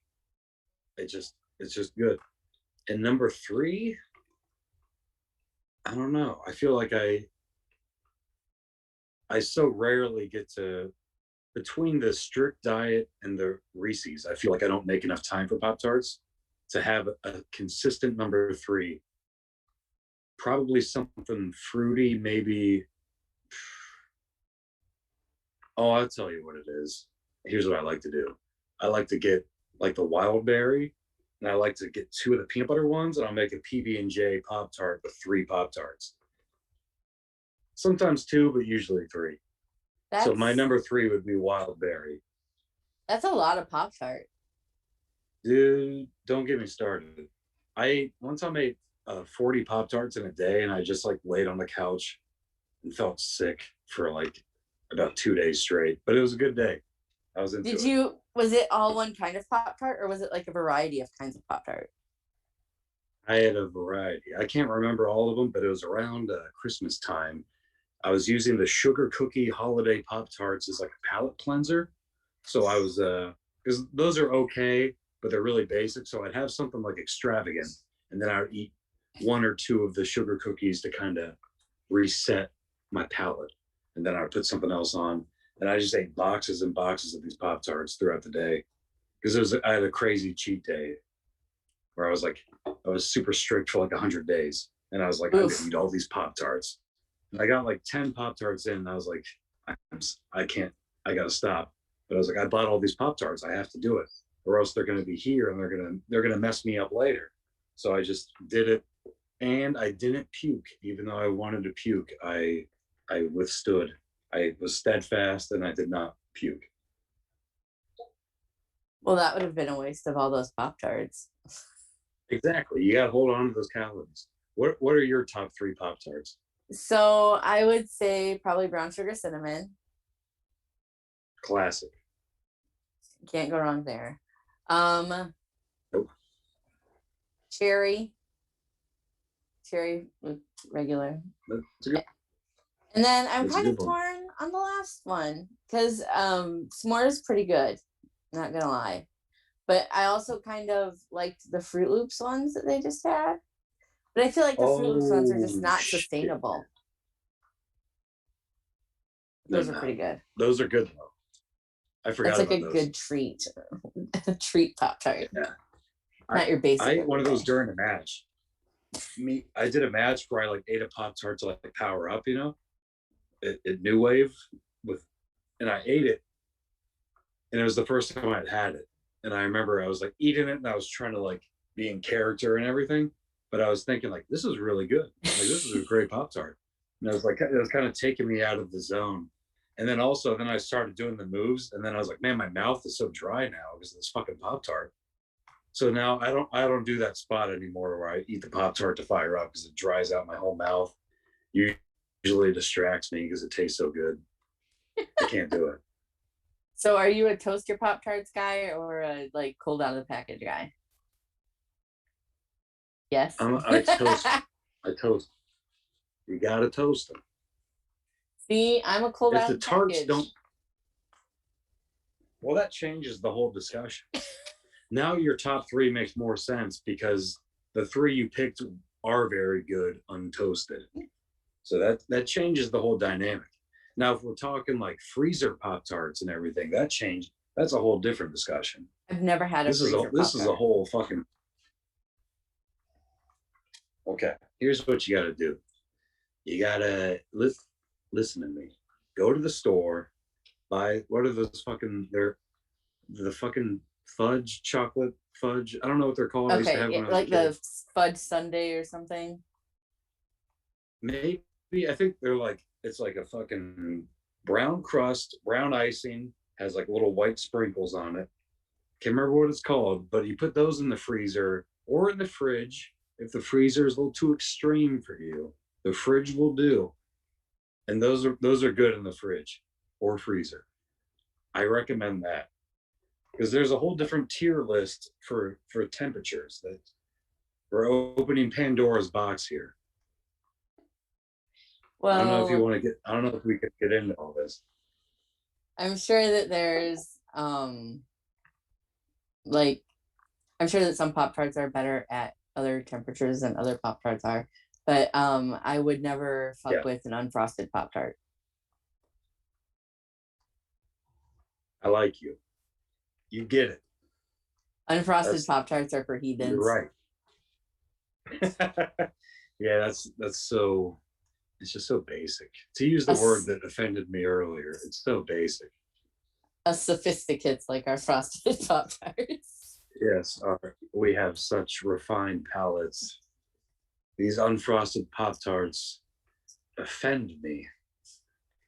It's just good. And number three, I don't know. I feel like I so rarely get to between the strict diet and the Reese's. I feel like I don't make enough time for Pop Tarts to have a consistent number three. Probably something fruity, maybe. Oh, I'll tell you what it is. Here's what I like to do. I like to get like the wild berry, and I like to get two of the peanut butter ones, and I'll make a PB&J Pop Tart with three Pop Tarts. Sometimes two, but usually three. So my That's number three would be wild berry. that's a lot of Pop Tart. Dude, don't get me started. One time I ate 40 Pop Tarts in a day, and I just like laid on the couch and felt sick for like about 2 days straight. But it was a good day. I was into it. Was it all one kind of Pop Tart or was it like a variety of kinds of Pop Tart? I had a variety. I can't remember all of them, but it was around Christmas time. I was using the sugar cookie holiday Pop Tarts as like a palate cleanser. So I was because those are okay, but they're really basic. So I'd have something like extravagant, and then I would eat one or two of the sugar cookies to kind of reset my palate, and then I would put something else on. And I just ate boxes and boxes of these Pop Tarts throughout the day because I had a crazy cheat day where I was super strict for like 100 days, and I was like, I'm gonna Oof. eat all these Pop Tarts. And I got like 10 Pop Tarts in, and I was like, I can't, I gotta stop. But I was like, I bought all these Pop Tarts, I have to do it, or else they're gonna be here and they're gonna mess me up later. So I just did it, and I didn't puke, even though I wanted to puke. I withstood. I was steadfast, and I did not puke. Well, that would have been a waste of all those Pop Tarts. Exactly. You gotta hold on to those calories. What are your top three Pop Tarts? So I would say probably brown sugar cinnamon. Classic. Can't go wrong there. Um, Nope. cherry, cherry regular. That's a good. And then I'm That's a kind of good one. torn on the last one because s'more is pretty good, not gonna lie. But I also kind of liked the Fruit Loops ones that they just had. But I feel like the Fruit Loops ones are just Oh not shit! sustainable. No, Those are no, pretty good. those are good though. I That's forgot like about a those. good treat, a treat Pop Tart, Yeah, I not your basic I ate one of those everyday. during a match. I did a match where I like ate a Pop Tart to like power up, at New Wave with, and I ate it, and it was the first time I'd had it, and I remember I was like eating it, and I was trying to like be in character and everything, but I was thinking like this is really good, like this is a great Pop Tart, and I was like it was kind of taking me out of the zone, and then also then I started doing the moves, and then I was like, man, my mouth is so dry now because of this fucking Pop Tart. So now I don't do that spot anymore where I eat the Pop Tart to fire up because it dries out my whole mouth. Usually distracts me because it tastes so good. I can't do it. So are you a toast your Pop Tarts guy or a like cold out of the package guy? Yes. I toast. I toast. You gotta toast them. See, I'm a cold If out the of the tarts package. don't, well, that changes the whole discussion. Now your top three makes more sense because the three you picked are very good untoasted. So that changes the whole dynamic. Now, if we're talking like freezer Pop Tarts and everything, that changed. That's a whole different discussion. I've never had a freezer This is a Pop-Tart. whole fucking. Okay, here's what you got to do. You gotta listen to me. Go to the store, buy what are those fucking they're the fucking fudge chocolate fudge. I don't know what they're called. I used to have when I was a Like kid. the fudge sundae or something. Maybe I think they're like it's like a fucking brown crust, brown icing, has like little white sprinkles on it. Can't remember what it's called, but you put those in the freezer or in the fridge. If the freezer is a little too extreme for you, the fridge will do. And those are good in the fridge or freezer. I recommend that because there's a whole different tier list for temperatures that we're opening Pandora's box here. I don't know if you Well, want to get. I don't know if we could get into all this. I'm sure that there's like I'm sure that some Pop Tarts are better at other temperatures than other Pop Tarts are, but I would never fuck Yeah, with an unfrosted Pop Tart. I like you. You get it. Unfrosted That's Pop Tarts are for you're heathens. right. Yeah, that's so. It's just so basic. To use the word Us, that offended me earlier, it's so basic. us sophisticates like our frosted Pop Tarts. Yes, we have such refined palates. These unfrosted Pop Tarts offend me.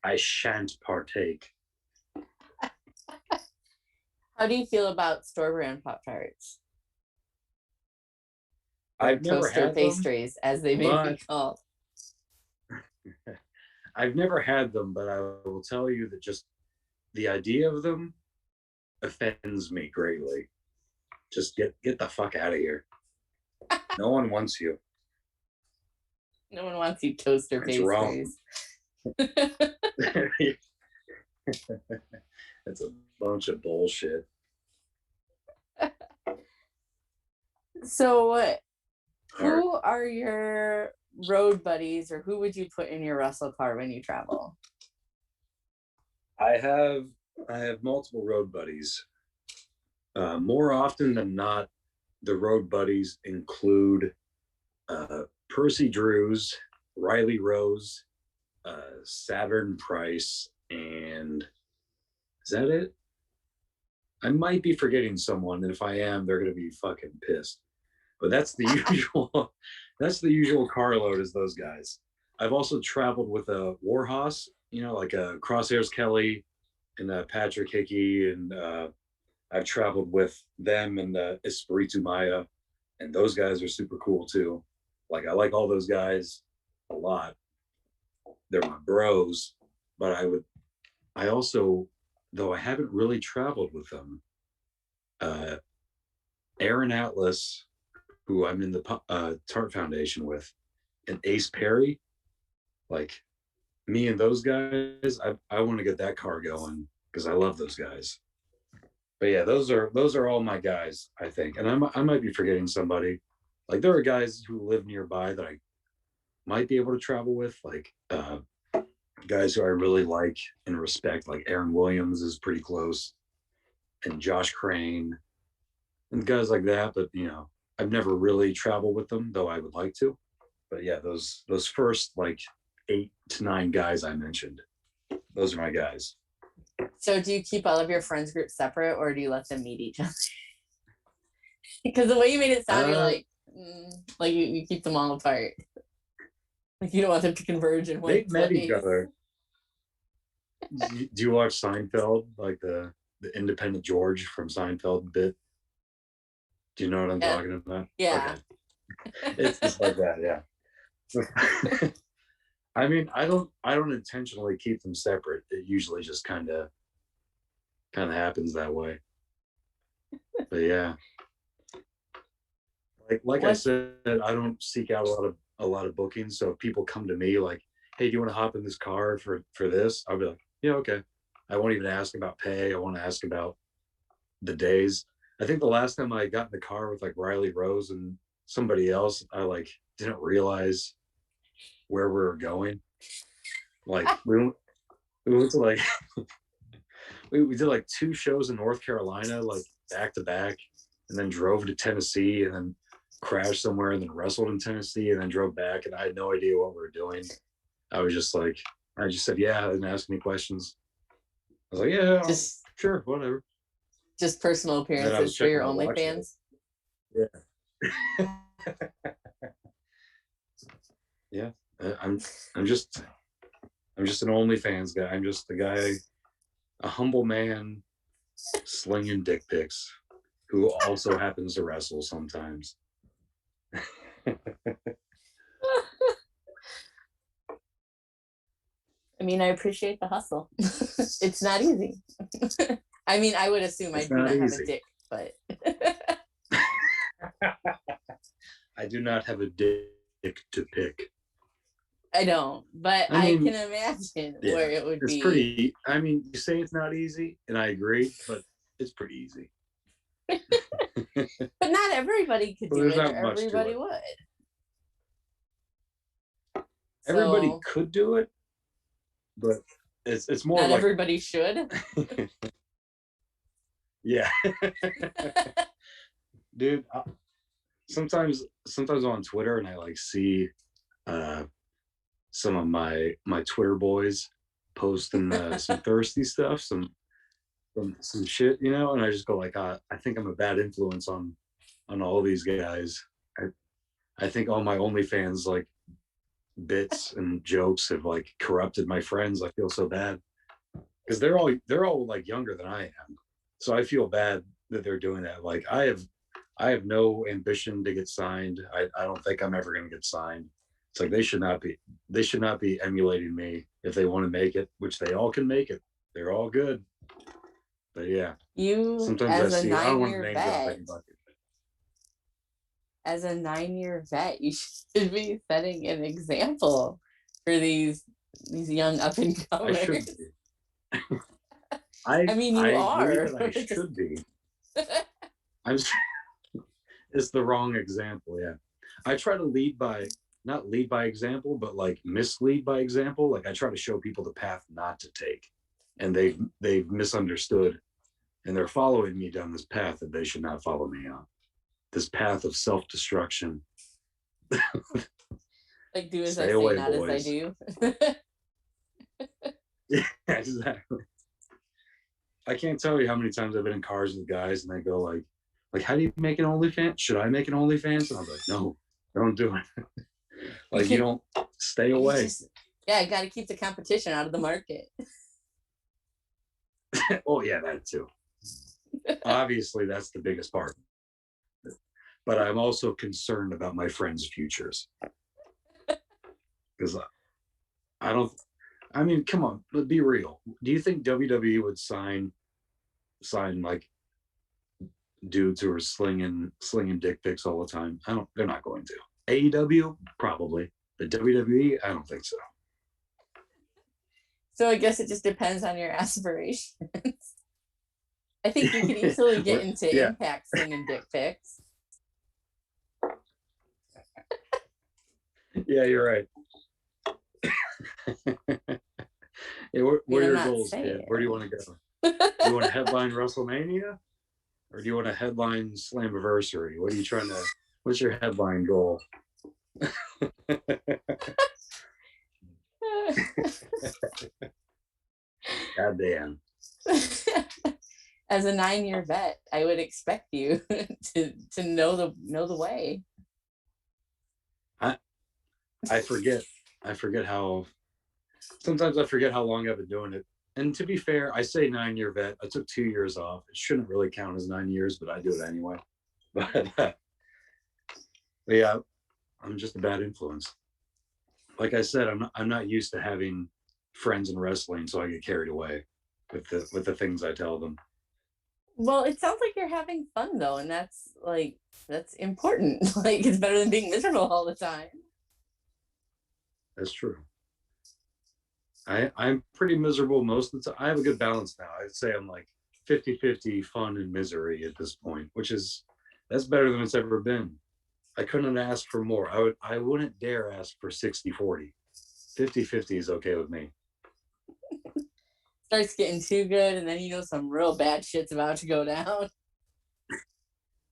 I shan't partake. How do you feel about store brand Pop Tarts or I've never toaster had them, pastries, as they may be but called? I've never had them, but I will tell you that just the idea of them offends me greatly. Just get the fuck out of here. No one wants you. No one wants you toaster It's wrong. pastries. It's a bunch of bullshit. So, who are your road buddies, or who would you put in your Russell car when you travel? I have multiple road buddies. More often than not, the road buddies include Percy Drews, Riley Rose, Saturn Price, and is that it? I might be forgetting someone, and if I am, they're gonna be fucking pissed. But that's the usual. That's the usual carload is those guys. I've also traveled with a Warhorse, like a Crosshairs Kelly and Patrick Hickey, and I've traveled with them and Espiritu Maya, and those guys are super cool too. Like I like all those guys a lot. They're my bros, but I also, though I haven't really traveled with them, uh, Aaron Atlas, who I'm in the Tart Foundation with, and Ace Perry, like me and those guys, I want to get that car going because I love those guys. But yeah, those are all my guys, I think, and I might be forgetting somebody. Like there are guys who live nearby that I might be able to travel with, like guys who I really like and respect, like Aaron Williams is pretty close, and Josh Crane, and guys like that. But I've never really traveled with them, though I would like to. But yeah, those first like 8 to 9 guys I mentioned, those are my guys. So, do you keep all of your friends groups separate, or do you let them meet each other? Because the way you made it sound, you're like you keep them all apart. Like you don't want them to converge in one They've place. met each other. Do you watch Seinfeld, like the independent George from Seinfeld bit? Do you know what I'm talking about? Yeah. Okay. It's just like that, yeah. I mean, I don't intentionally keep them separate. It usually just kind of happens that way. But yeah, like I said, I don't seek out a lot of bookings. So if people come to me like, "Hey, do you want to hop in this car for this?" I'll be like, "Yeah, okay." I won't even ask about pay. I won't ask about the days. I think the last time I got in the car with like Riley Rose and somebody else, I like didn't realize where we were going. Like we don't. We went to like we did like 2 shows in North Carolina, like back to back, and then drove to Tennessee and then crashed somewhere and then wrestled in Tennessee and then drove back. And I had no idea what we were doing. I was just like, I just said, yeah, and asked me questions. I was like, yeah, Just sure, whatever. just personal And then I was appearances for checking your my watch. OnlyFans. Yeah. Yeah. I'm just an OnlyFans guy. I'm just a guy, a humble man slinging dick pics who also happens to wrestle sometimes. I mean, I appreciate the hustle. It's not easy. I mean, I would assume I do not have a dick, but I do not have a dick to pick. I don't, but I mean, I can imagine where it would be. It's pretty, I mean, you say it's not easy, and I agree, but it's pretty easy. But not everybody could do it, or everybody would. Everybody could do it, but it's more not like everybody should. Yeah. Dude, sometimes on Twitter, and I like see some of my Twitter boys posting some thirsty stuff, some shit, you know, and I just go like, I think I'm a bad influence on all these guys. I think all my OnlyFans like bits and jokes have like corrupted my friends. I feel so bad because they're all like younger than I am, so I feel bad that they're doing that. Like I have no ambition to get signed. I don't think I'm ever going to get signed. It's like they should not be emulating me if they want to make it, which they all can make it. They're all good. But yeah, sometimes I see, I don't want to name drop anybody. As a 9-year vet, you should be setting an example for these young up and comers. I should be. I mean, you are. I should be. It's the wrong example. Yeah, I try to not lead by example, but like mislead by example. Like I try to show people the path not to take, and they've misunderstood, and they're following me down this path that they should not follow me on. This path of self-destruction. Like do as I say, away, not boys. As I do. Yeah, exactly. I can't tell you how many times I've been in cars with guys and they go like, how do you make an OnlyFans? Should I make an OnlyFans? And I'm like, no, don't do it. Like you don't, stay away. Yeah, I got to keep the competition out of the market. Oh yeah, that too. Obviously, that's the biggest part. But I'm also concerned about my friends' futures. Because I mean, come on, but be real. Do you think WWE would sign like dudes who are slinging dick pics all the time? They're not going to. AEW, probably. But WWE, I don't think so. So I guess it just depends on your aspirations. I think you could easily get into Impact slinging dick pics. Yeah, you're right. Yeah, what are your goals, kid? Where do you want to go? Do you want to headline WrestleMania? Or do you want to headline Slammiversary? What's your headline goal? God damn. As a 9-year vet, I would expect you to know the way. I forget how. Sometimes I forget how long I've been doing it. And to be fair, I say 9-year vet. I took 2 years off. It shouldn't really count as 9 years, but I do it anyway. But yeah, I'm just a bad influence. Like I said, I'm not used to having friends in wrestling, so I get carried away with the things I tell them. Well, it sounds like you're having fun though, and that's important. Like it's better than being miserable all the time. That's true. I'm pretty miserable most of the time. I have a good balance now. I'd say I'm like 50-50 fun and misery at this point, that's better than it's ever been. I couldn't ask for more. I wouldn't dare ask for 60-40. 50-50 is okay with me. starts getting too good, and then you know some real bad shit's about to go down.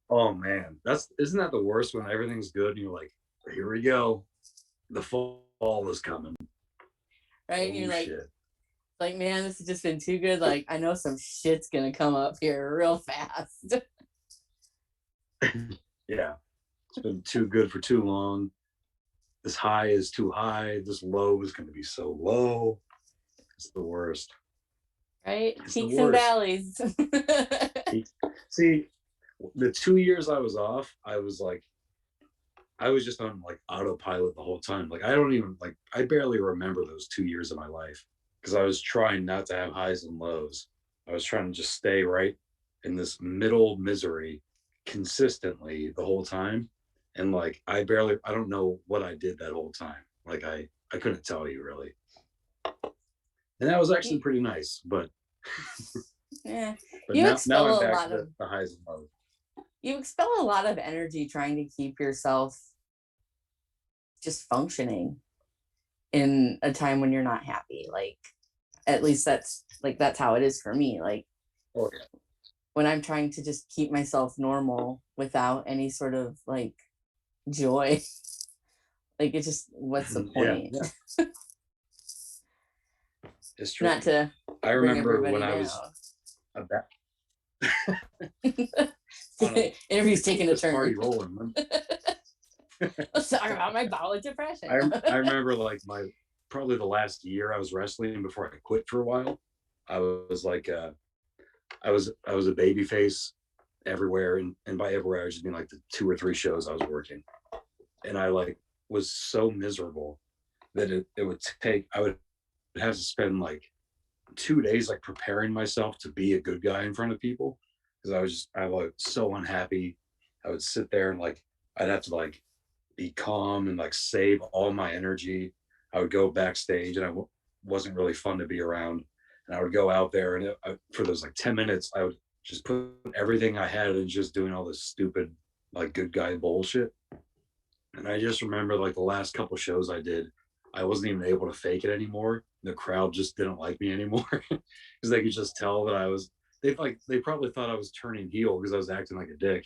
Oh man, isn't that the worst when everything's good and you're like, here we go, the fall is coming. Right? And Oh you're shit. like, man, this has just been too good. Like, I know some shit's gonna come up here real fast. Yeah, it's been too good for too long. This high is too high. This low is going to be so low. It's the worst. Right? It's the Peaks and worst. valleys. See, the 2 years I was off, I was just on like autopilot the whole time. Like, I don't even like, I barely remember those 2 years of my life because I was trying not to have highs and lows. I was trying to just stay right in this middle misery consistently the whole time. And like, I don't know what I did that whole time. Like, I couldn't tell you really. And that was actually pretty nice, Yeah. but You now expel I'm a back to lot of the highs and lows. you expel a lot of energy trying to keep yourself just functioning in a time when you're not happy. Like, at least that's how it is for me. Like, Oh yeah. when I'm trying to just keep myself normal without any sort of like joy, like, it's just, what's the Yeah, point? yeah. It's true. Not to I bring remember when everybody I down. was about Interview's taking a this party turn. rolling. Let's talk about my bout of depression. I remember like probably the last year I was wrestling before I quit for a while. I was like I was a baby face everywhere, and by everywhere I just mean like the 2 or 3 shows I was working. And I like was so miserable that it would take I would have to spend like 2 days like preparing myself to be a good guy in front of people because I was so unhappy. I would sit there and like I'd have to like be calm and like save all my energy. I would go backstage and wasn't really fun to be around. And I would go out there and for those like 10 minutes, I would just put everything I had and just doing all this stupid like good guy bullshit. And I just remember like the last couple shows I did, I wasn't even able to fake it anymore. The crowd just didn't like me anymore because they could just tell that they probably thought I was turning heel because I was acting like a dick,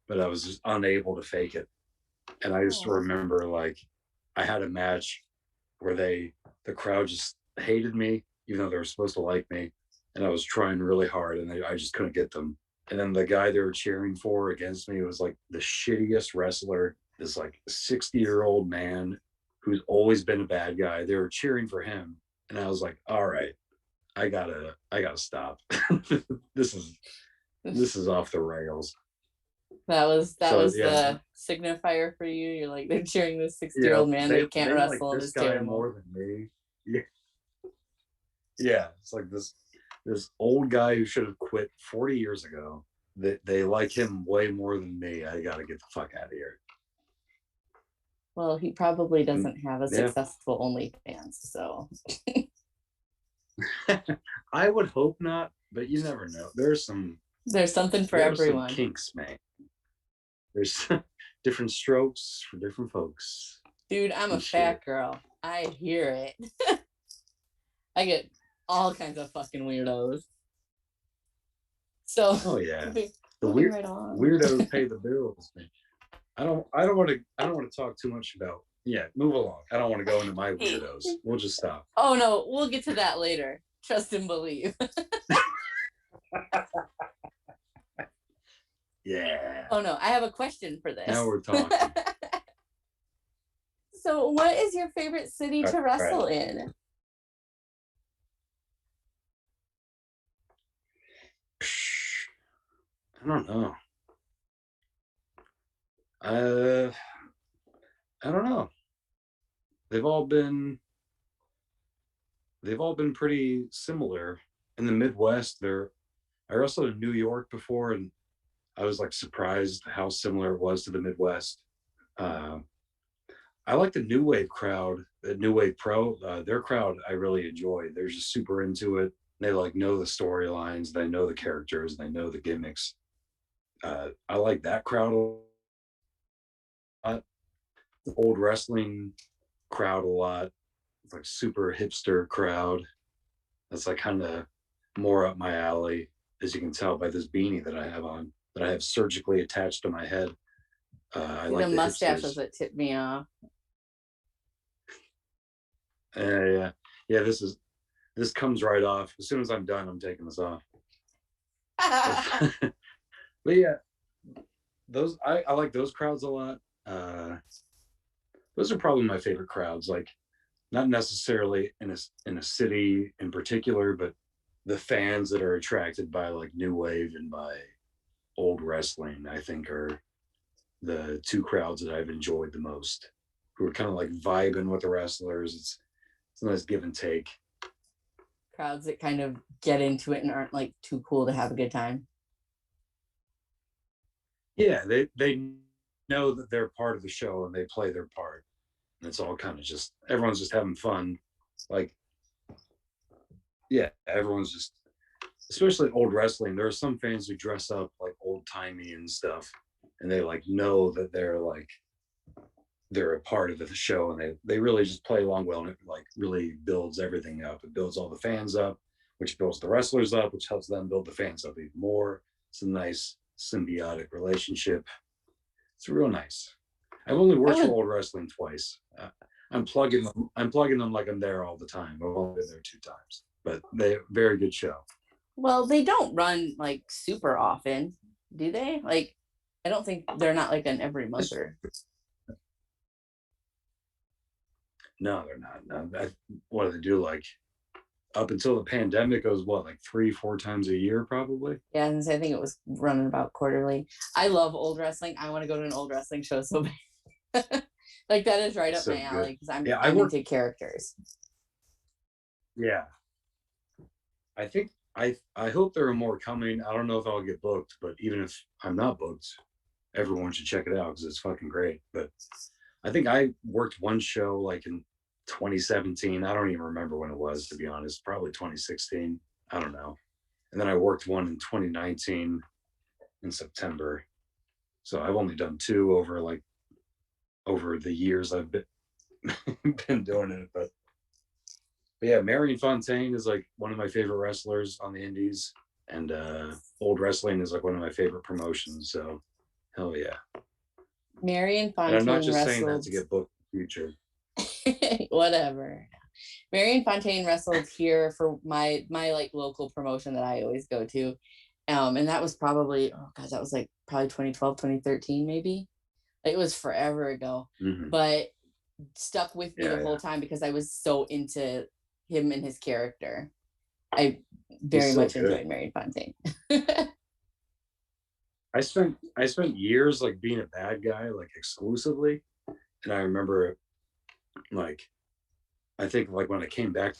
but I was just unable to fake it. And I just remember like I had a match where the crowd just hated me even though they were supposed to like me, and I was trying really hard and I just couldn't get them. And then the guy they were cheering for against me was like the shittiest wrestler, this like 60-year-old man who's always been a bad guy. They were cheering for him, and I was like, all right, I gotta stop. this is off the rails. That was So yeah, the signifier for you. You're like, they're cheering this 60-year-old yeah, old man that can't they like wrestle and this is guy terrible. more than me. Yeah, yeah, it's like this old guy who should have quit 40 years ago. They like him way more than me. I gotta get the fuck out of here. Well, he probably And doesn't have a yeah, successful OnlyFans, so I would hope not, but you never know. there's something for There's some everyone. kinks, man. There's different strokes for different folks. Dude, I'm a fat girl. I hear it. I get all kinds of fucking weirdos. So, oh yeah, the right on. weirdos pay the bills. Man. I don't want to talk too much about. Yeah, move along. I don't want to go into my weirdos. We'll just stop. Oh no, we'll get to that later. Trust and believe. Yeah. Oh no, I have a question for this. Now we're talking. So, what is your favorite city to wrestle in? I don't know. I don't know. They've all been pretty similar. In the Midwest, I wrestled in New York before, and I was like surprised how similar it was to the Midwest. Uh, I like the New Wave crowd, the New Wave Pro. Their crowd, I really enjoy. They're just super into it. They like know the storylines, they know the characters, they know the gimmicks. I like that crowd a lot. The old wrestling crowd a lot. It's like super hipster crowd. That's like kind of more up my alley, as you can tell by this beanie that I have on, that I have surgically attached to my head. I See, the like the mustache was hipsters. what tipped me off. Yeah, yeah. This comes right off. As soon as I'm done, I'm taking this off. But, but yeah, those I like those crowds a lot. Those are probably my favorite crowds. Like not necessarily in a city in particular, but the fans that are attracted by like new wave and by old wrestling, I think are the two crowds that I've enjoyed the most. Who are kind of like vibing with the wrestlers. It's a nice give and take. Crowds that kind of get into it and aren't like too cool to have a good time. Yeah, they know that they're part of the show and they play their part. And it's all kind of just everyone's just having fun. Like, yeah, everyone's just especially old wrestling. There are some fans who dress up like old timey and stuff, and they like know that they're a part of the show, and they really just play along well, and it like really builds everything up. It builds all the fans up, which builds the wrestlers up, which helps them build the fans up even more. It's a nice symbiotic relationship. It's real nice. I've only I worked for would, old wrestling twice. I'm plugging them. I'm plugging them like I'm there all the time. I've only been there 2 times, but they very good show. well, they don't run like super often, do they? Like, I don't think they're not like an every month or. No, they're not. No, what do they do? Like up until the pandemic, it was what, like 3, 4 times a year, probably. Yeah, and I think it was running about quarterly. I love old wrestling. I want to go to an old wrestling show so bad. Like that is right It's up so my good. alley because I'm Yeah, I I'm work. into characters. Yeah, I think I hope there are more coming. I don't know if I'll get booked, but even if I'm not booked, everyone should check it out because it's fucking great. But I think I worked one show like in 2017. I don't even remember when it was, to be honest. Probably 2016. I don't know. And then I worked one in 2019 in September. So I've only done two over the years I've been been doing it. But yeah, Marion Fontaine is like one of my favorite wrestlers on the indies, and old wrestling is like one of my favorite promotions. So hell yeah. Marion And I'm not Fontaine just saying that wrestled. to get booked in the future. Whatever. Marion Fontaine wrestled here for my like local promotion that I always go to. And that was probably, oh god, that was like probably 2012, 2013, maybe. Like, it was forever ago. Mm-hmm. But stuck with me the Yeah, whole yeah. time because I was so into him and his character. I He's very so much good. enjoyed Marion Fontaine. I spent years like being a bad guy, like exclusively. And I remember like I think like when I came back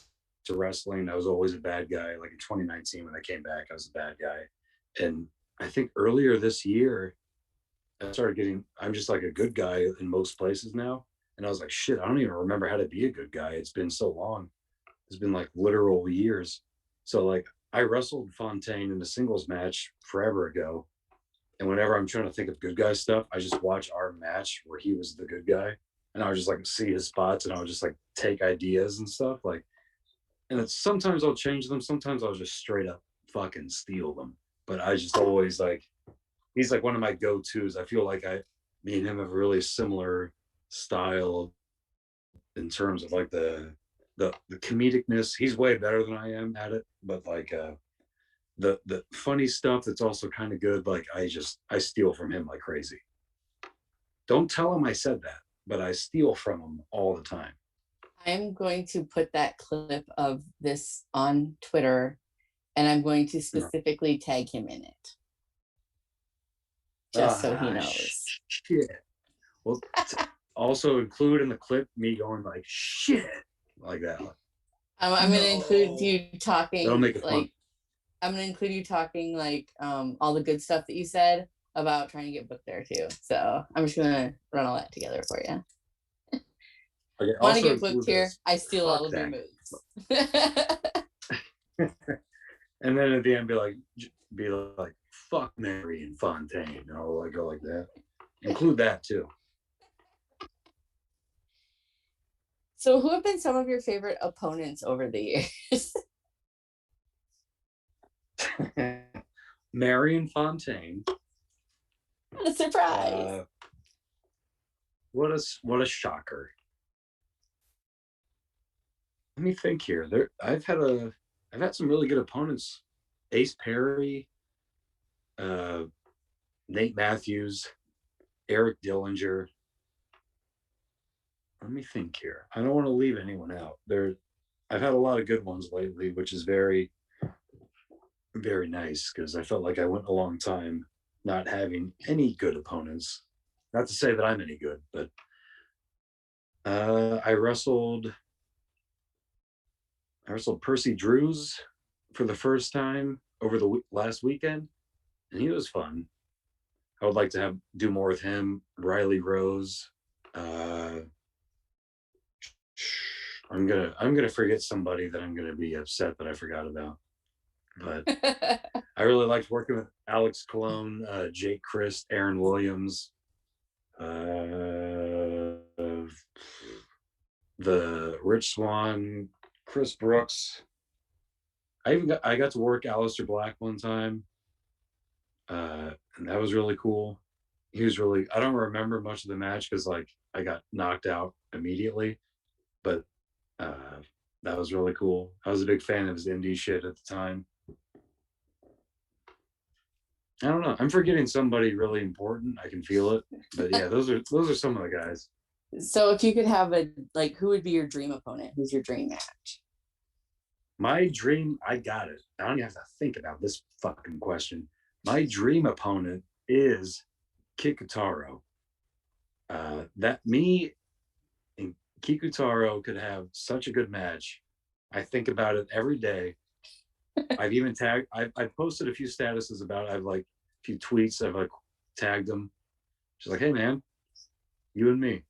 to wrestling, I was always a bad guy. Like in 2019, when I came back, I was a bad guy. And I think earlier this year, I'm just like a good guy in most places now. And I was like, shit, I don't even remember how to be a good guy. It's been so long. It's been like literal years. So like I wrestled Fontaine in a singles match forever ago. And whenever I'm trying to think of good guy stuff, I just watch our match where he was the good guy. And I would just like see his spots and I would just like take ideas and stuff. Like, and it's sometimes I'll change them, sometimes I'll just straight up fucking steal them. But I just always like he's like one of my go-tos. I feel like me and him have a really similar style in terms of like the comedicness. He's way better than I am at it, but like the funny stuff that's also kind of good. Like I steal from him like crazy. Don't tell him I said that, but I steal from him all the time. I'm going to put that clip of this on Twitter and I'm going to No. specifically tag him in it just so he Ah, knows. shit. Well, also include in the clip me going like shit like that. Like, I'm going to include no. you That'll talking make it fun. like I'm going to include you talking like all the good stuff that you said about trying to get booked there too. So I'm just going to run all that together for you. Okay, Want to also get booked include here? this. I steal all Fuck of your that. moves. And then at the end be like fuck Marion Fontaine. Or like go like that. Include that too. So who have been some of your favorite opponents over the years? Marion Fontaine. What a surprise. What a shocker. Let me think here. I've had some really good opponents. Ace Perry, uh, Nate Matthews, Eric Dillinger. Let me think here. I don't want to leave anyone out. I've had a lot of good ones lately, which is very, very nice because I felt like I went a long time not having any good opponents. Not to say that I'm any good, but I wrestled Percy Drews for the first time over the last weekend, and he was fun. I would like to do more with him. Riley Rose. I'm gonna forget somebody that I'm gonna be upset that I forgot about. But I really liked working with Alex Colon, Jake Christ, Aaron Williams, the Rich Swan, Chris Brooks. I got to work Aleister Black one time, and that was really cool. He was really. I don't remember much of the match because like I got knocked out immediately, but that was really cool. I was a big fan of his indie shit at the time. I don't know. I'm forgetting somebody really important. I can feel it, but yeah, those are some of the guys. So if you could have who would be your dream opponent? Who's your dream match? My dream, I got it. I don't even have to think about this fucking question. My dream opponent is Kikutaro. That me and Kikutaro could have such a good match. I think about it every day. I've even I've posted a few statuses about it. I've like a few tweets. I've like tagged them. She's like, hey man, you and me.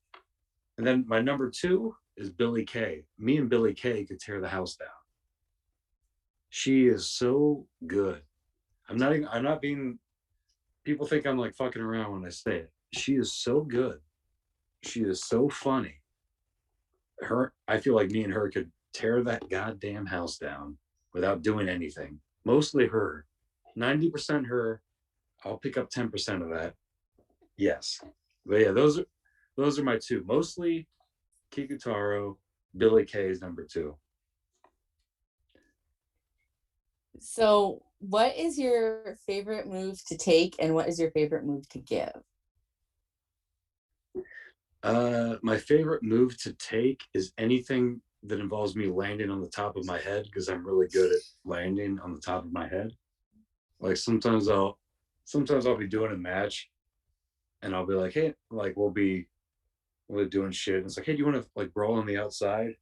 And then my number 2 is Billie Kay. Me and Billie Kay could tear the house down. She is so good. I'm not being, people think I'm like fucking around when I say it. She is so good. She is so funny. I feel like me and her could tear that goddamn house down without doing anything. Mostly her. 90% her. I'll pick up 10% of that. Yes. But yeah, those are my 2. Mostly Kikutaro, Billie Kay is number 2. So what is your favorite move to take and what is your favorite move to give? My favorite move to take is anything that involves me landing on the top of my head because I'm really good at landing on the top of my head. Like sometimes I'll be doing a match and I'll be like, hey, like we'll be doing shit. And it's like, hey, do you want to like brawl on the outside?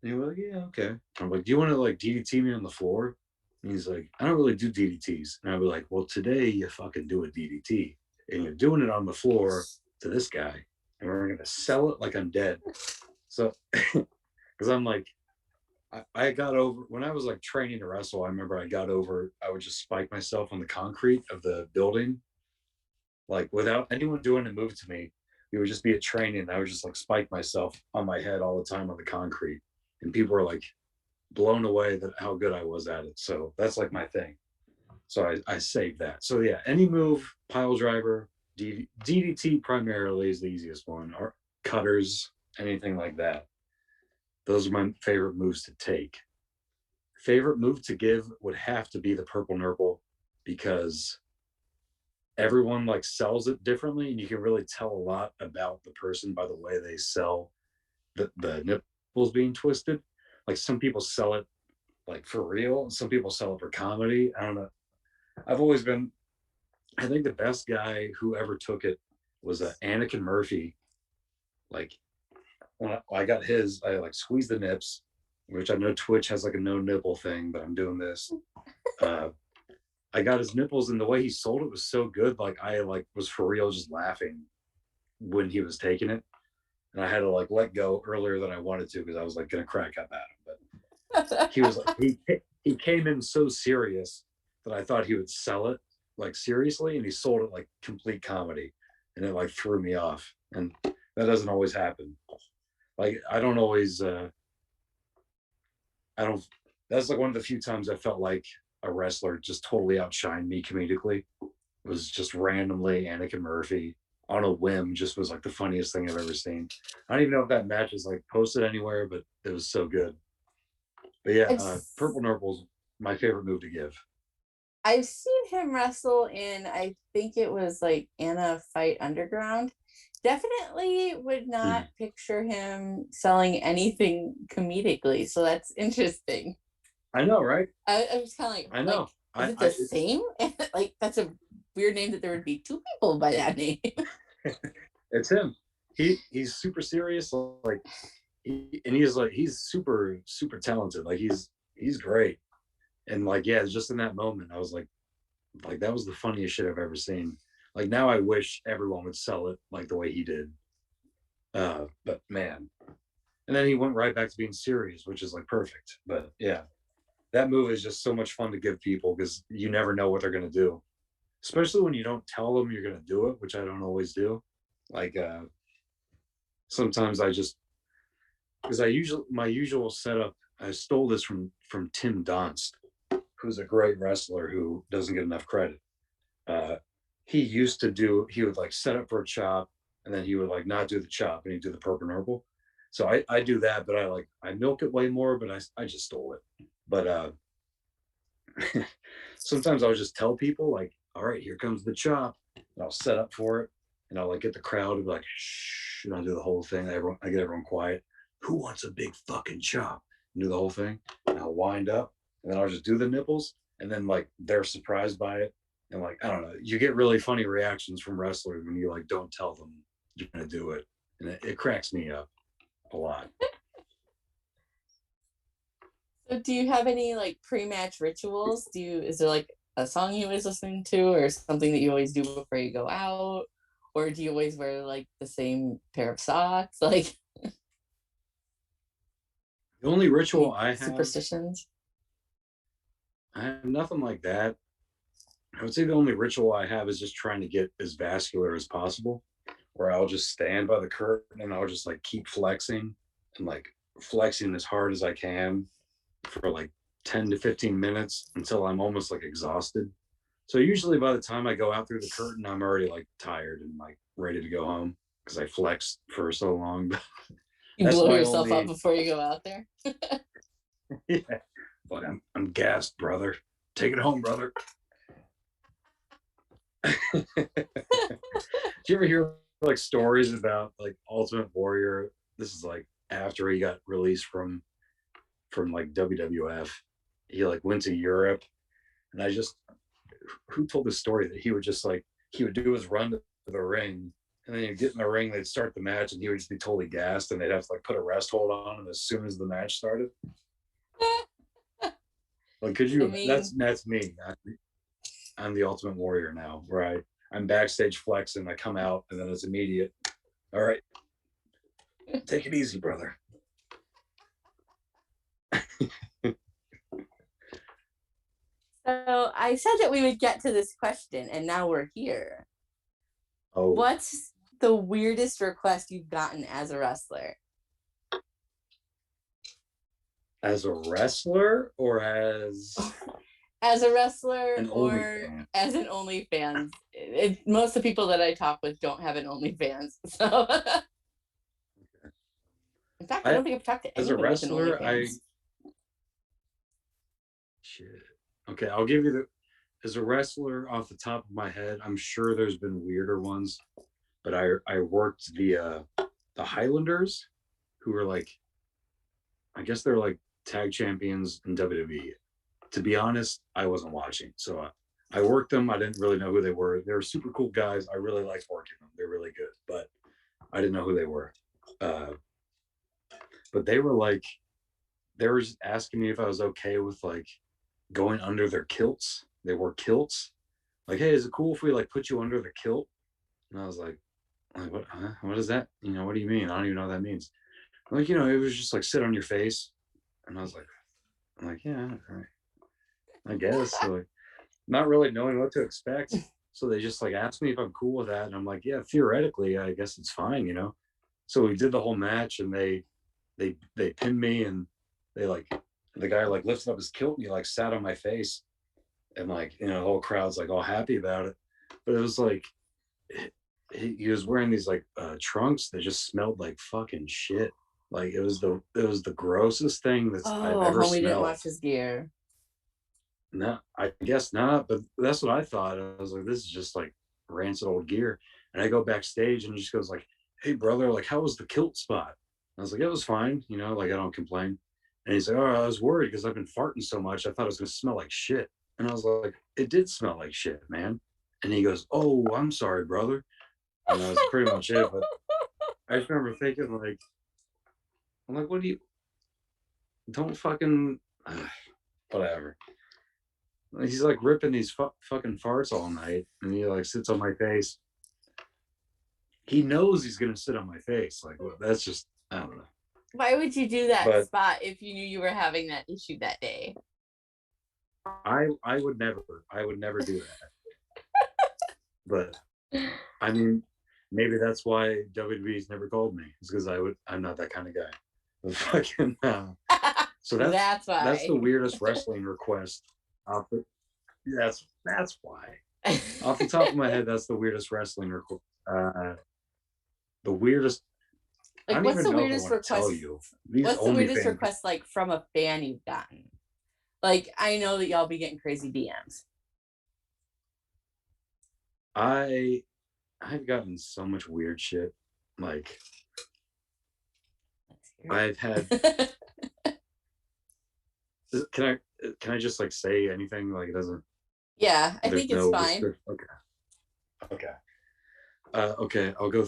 And you're like, yeah, okay. I'm like, do you want to like DDT me on the floor? And he's like, I don't really do DDTs. And I'll be like, well, today you fucking do a DDT. And you're doing it on the floor to this guy. And we're going to sell it like I'm dead. So, because I'm like, I got over, when I was like training to wrestle, I remember I would just spike myself on the concrete of the building. Like without anyone doing a move to me, we would just be at training. And I would just like spike myself on my head all the time on the concrete. And people were like blown away that how good I was at it. So that's like my thing. So I saved that. So yeah, any move, pile driver, DDT primarily is the easiest one, or cutters, anything like that. Those are my favorite moves to take. Favorite move to give would have to be the purple nurple because everyone like sells it differently and you can really tell a lot about the person by the way they sell the nipples being twisted. Like some people sell it like for real and some people sell it for comedy. I don't know. I think the best guy who ever took it was Anakin Murphy. Like when I got his, I like squeezed the nips, which I know Twitch has like a no nipple thing, but I'm doing this. I got his nipples and the way he sold it was so good. Like I like was for real just laughing when he was taking it. And I had to like let go earlier than I wanted to because I was like gonna crack up at him. But he was like he came in so serious that I thought he would sell it like seriously, and he sold it like complete comedy, and it like threw me off. And that doesn't always happen. Like I don't. That's like one of the few times I felt like a wrestler just totally outshined me comedically. It was just randomly Anakin Murphy on a whim. Just was like the funniest thing I've ever seen. I don't even know if that match is like posted anywhere, but it was so good. But yeah, I've Purple Nurple's my favorite move to give. I've seen him wrestle in, I think it was like Anna Fight Underground. Definitely would not Mm. picture him selling anything comedically. So that's interesting. I know, right? I was kind of I like, know. is it I the it's same? Like, that's a weird name that there would be two people by that name. it's him. He's super serious. Like and he's like he's super talented. Like he's great. And like yeah, just in that moment, I was like that was the funniest shit I've ever seen. Like now, I wish everyone would sell it like the way he did. But man, and then he went right back to being serious, which is like perfect. But yeah, that move is just so much fun to give people because you never know what they're gonna do, especially when you don't tell them you're gonna do it, which I don't always do. Like sometimes I just because I usually my usual setup. I stole this from Tim Donst, who's a great wrestler who doesn't get enough credit. Uh, he used to do. He would like set up for a chop, and then he would like not do the chop, and he'd do the purple nurple. So I do that, but I milk it way more. But I just stole it. But sometimes I'll just tell people like, all right, here comes the chop, and I'll set up for it, and I'll like get the crowd to be like, shh, and I'll do the whole thing. I get everyone quiet. Who wants a big fucking chop? And do the whole thing, and I'll wind up, and then I'll just do the nipples, and then like they're surprised by it, and like I don't know, you get really funny reactions from wrestlers when you like don't tell them you're gonna do it, and it cracks me up a lot. So do you have any like pre-match rituals? Is there like a song you always listen to or something that you always do before you go out? Or do you always wear like the same pair of socks? Like The only ritual any I have, superstitions? I have nothing like that. I would say the only ritual I have is just trying to get as vascular as possible, where I'll just stand by the curtain and I'll just like keep flexing and like flexing as hard as I can for like 10 to 15 minutes until I'm almost like exhausted. So usually by the time I go out through the curtain, I'm already like tired and like ready to go home because I flexed for so long. You That's blow my yourself up only, before you go out there? yeah. But I'm gassed, brother. Take it home, brother. Do you ever hear like stories about like Ultimate Warrior? This is like after he got released from like WWF. He like went to Europe, and I just who told the story that he would just like he would do his run to the ring, and then he'd get in the ring, they'd start the match, and he would just be totally gassed, and they'd have to like put a rest hold on him as soon as the match started. Like, could I you? mean, That's me. I'm the Ultimate Warrior now, where I'm backstage flexing, I come out, and then it's immediate. All right, take it easy, brother. so I said that we would get to this question, and now we're here. Oh, What's the weirdest request you've gotten as a wrestler? as a wrestler or as As a wrestler an or OnlyFans? as an OnlyFans? Most of the people that I talk with don't have an OnlyFans. So, in fact, I I don't think I've talked to as a anybody with an wrestler, I OnlyFans. shit. Okay, I'll give you the as a wrestler off the top of my head. I'm sure there's been weirder ones, but I worked the Highlanders, who were like I guess they're like tag champions in WWE. To be honest, I wasn't watching, so I worked them. I didn't really know who they were. They were super cool guys. I really liked working them. They're really good, but I didn't know who they were. Uh, but they were just asking me if I was okay with like going under their kilts. They wore kilts. Like, hey, is it cool if we like put you under the kilt? And I was like what? Huh? What is that? You know, what do you mean? I don't even know what that means. Like, you know, it was just like sit on your face. And I'm like, yeah, all right, I guess. So, like, not really knowing what to expect. So they just like asked me if I'm cool with that, and I'm like, yeah, theoretically, I guess it's fine, you know. So we did the whole match, and they pinned me, and they like the guy like lifted up his kilt and he like sat on my face, and like, the whole crowd's like all happy about it. But it was like he was wearing these like trunks that just smelled like fucking shit. Like it was the grossest thing I've Oh, ever homie didn't smelled. wash his gear. No, I guess not, but that's what I thought. I was like, this is just like rancid old gear. And I go backstage and he just goes like, "Hey brother, like how was the kilt spot?" I was like, "It was fine, like I don't complain." And he's like, "Oh, I was worried because I've been farting so much. I thought it was gonna smell like shit." And I was like, "It did smell like shit, man." And he goes, "Oh, I'm sorry, brother." And that was pretty much it. But I just remember thinking like, I'm like, what do you don't fucking whatever. He's like ripping these fucking farts all night, and he like sits on my face. He knows he's gonna sit on my face. Like, well, that's just I don't know. Why would you do that But spot if you knew you were having that issue that day? I would never do that. But I mean, maybe that's why WWE's never called me. It's because I'm not that kind of guy. But fucking so That's that's the why. weirdest wrestling request. Off the, that's why. Off the top of my head, that's the weirdest wrestling request. The weirdest. I Like, don't what's even the know if I weirdest want to request? tell you. These What's the weirdest OnlyFans. request like from a fan you've gotten? Like, I know that y'all be getting crazy DMs. I've gotten so much weird shit. Like I've had. Can I just like say anything? Like it doesn't. Yeah, I There's think it's no fine. restrict. Okay. Okay. Okay. I'll go.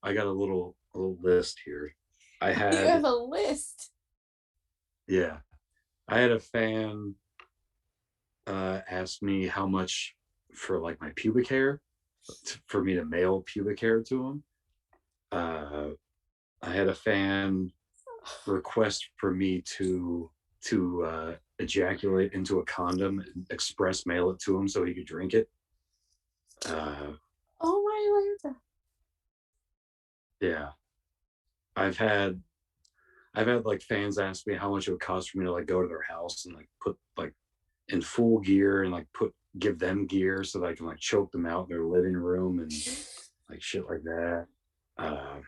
I got a little list here. I You have had. a list. Yeah. I had a fan ask me how much for like my pubic hair for me to mail pubic hair to him. Uh, I had a fan request for me to ejaculate into a condom and express mail it to him so he could drink it. Uh, Oh my Lord. yeah, I've had I've had like fans ask me how much it would cost for me to like go to their house and like put like in full gear and like give them gear so that I can like choke them out in their living room and like shit like that. Uh,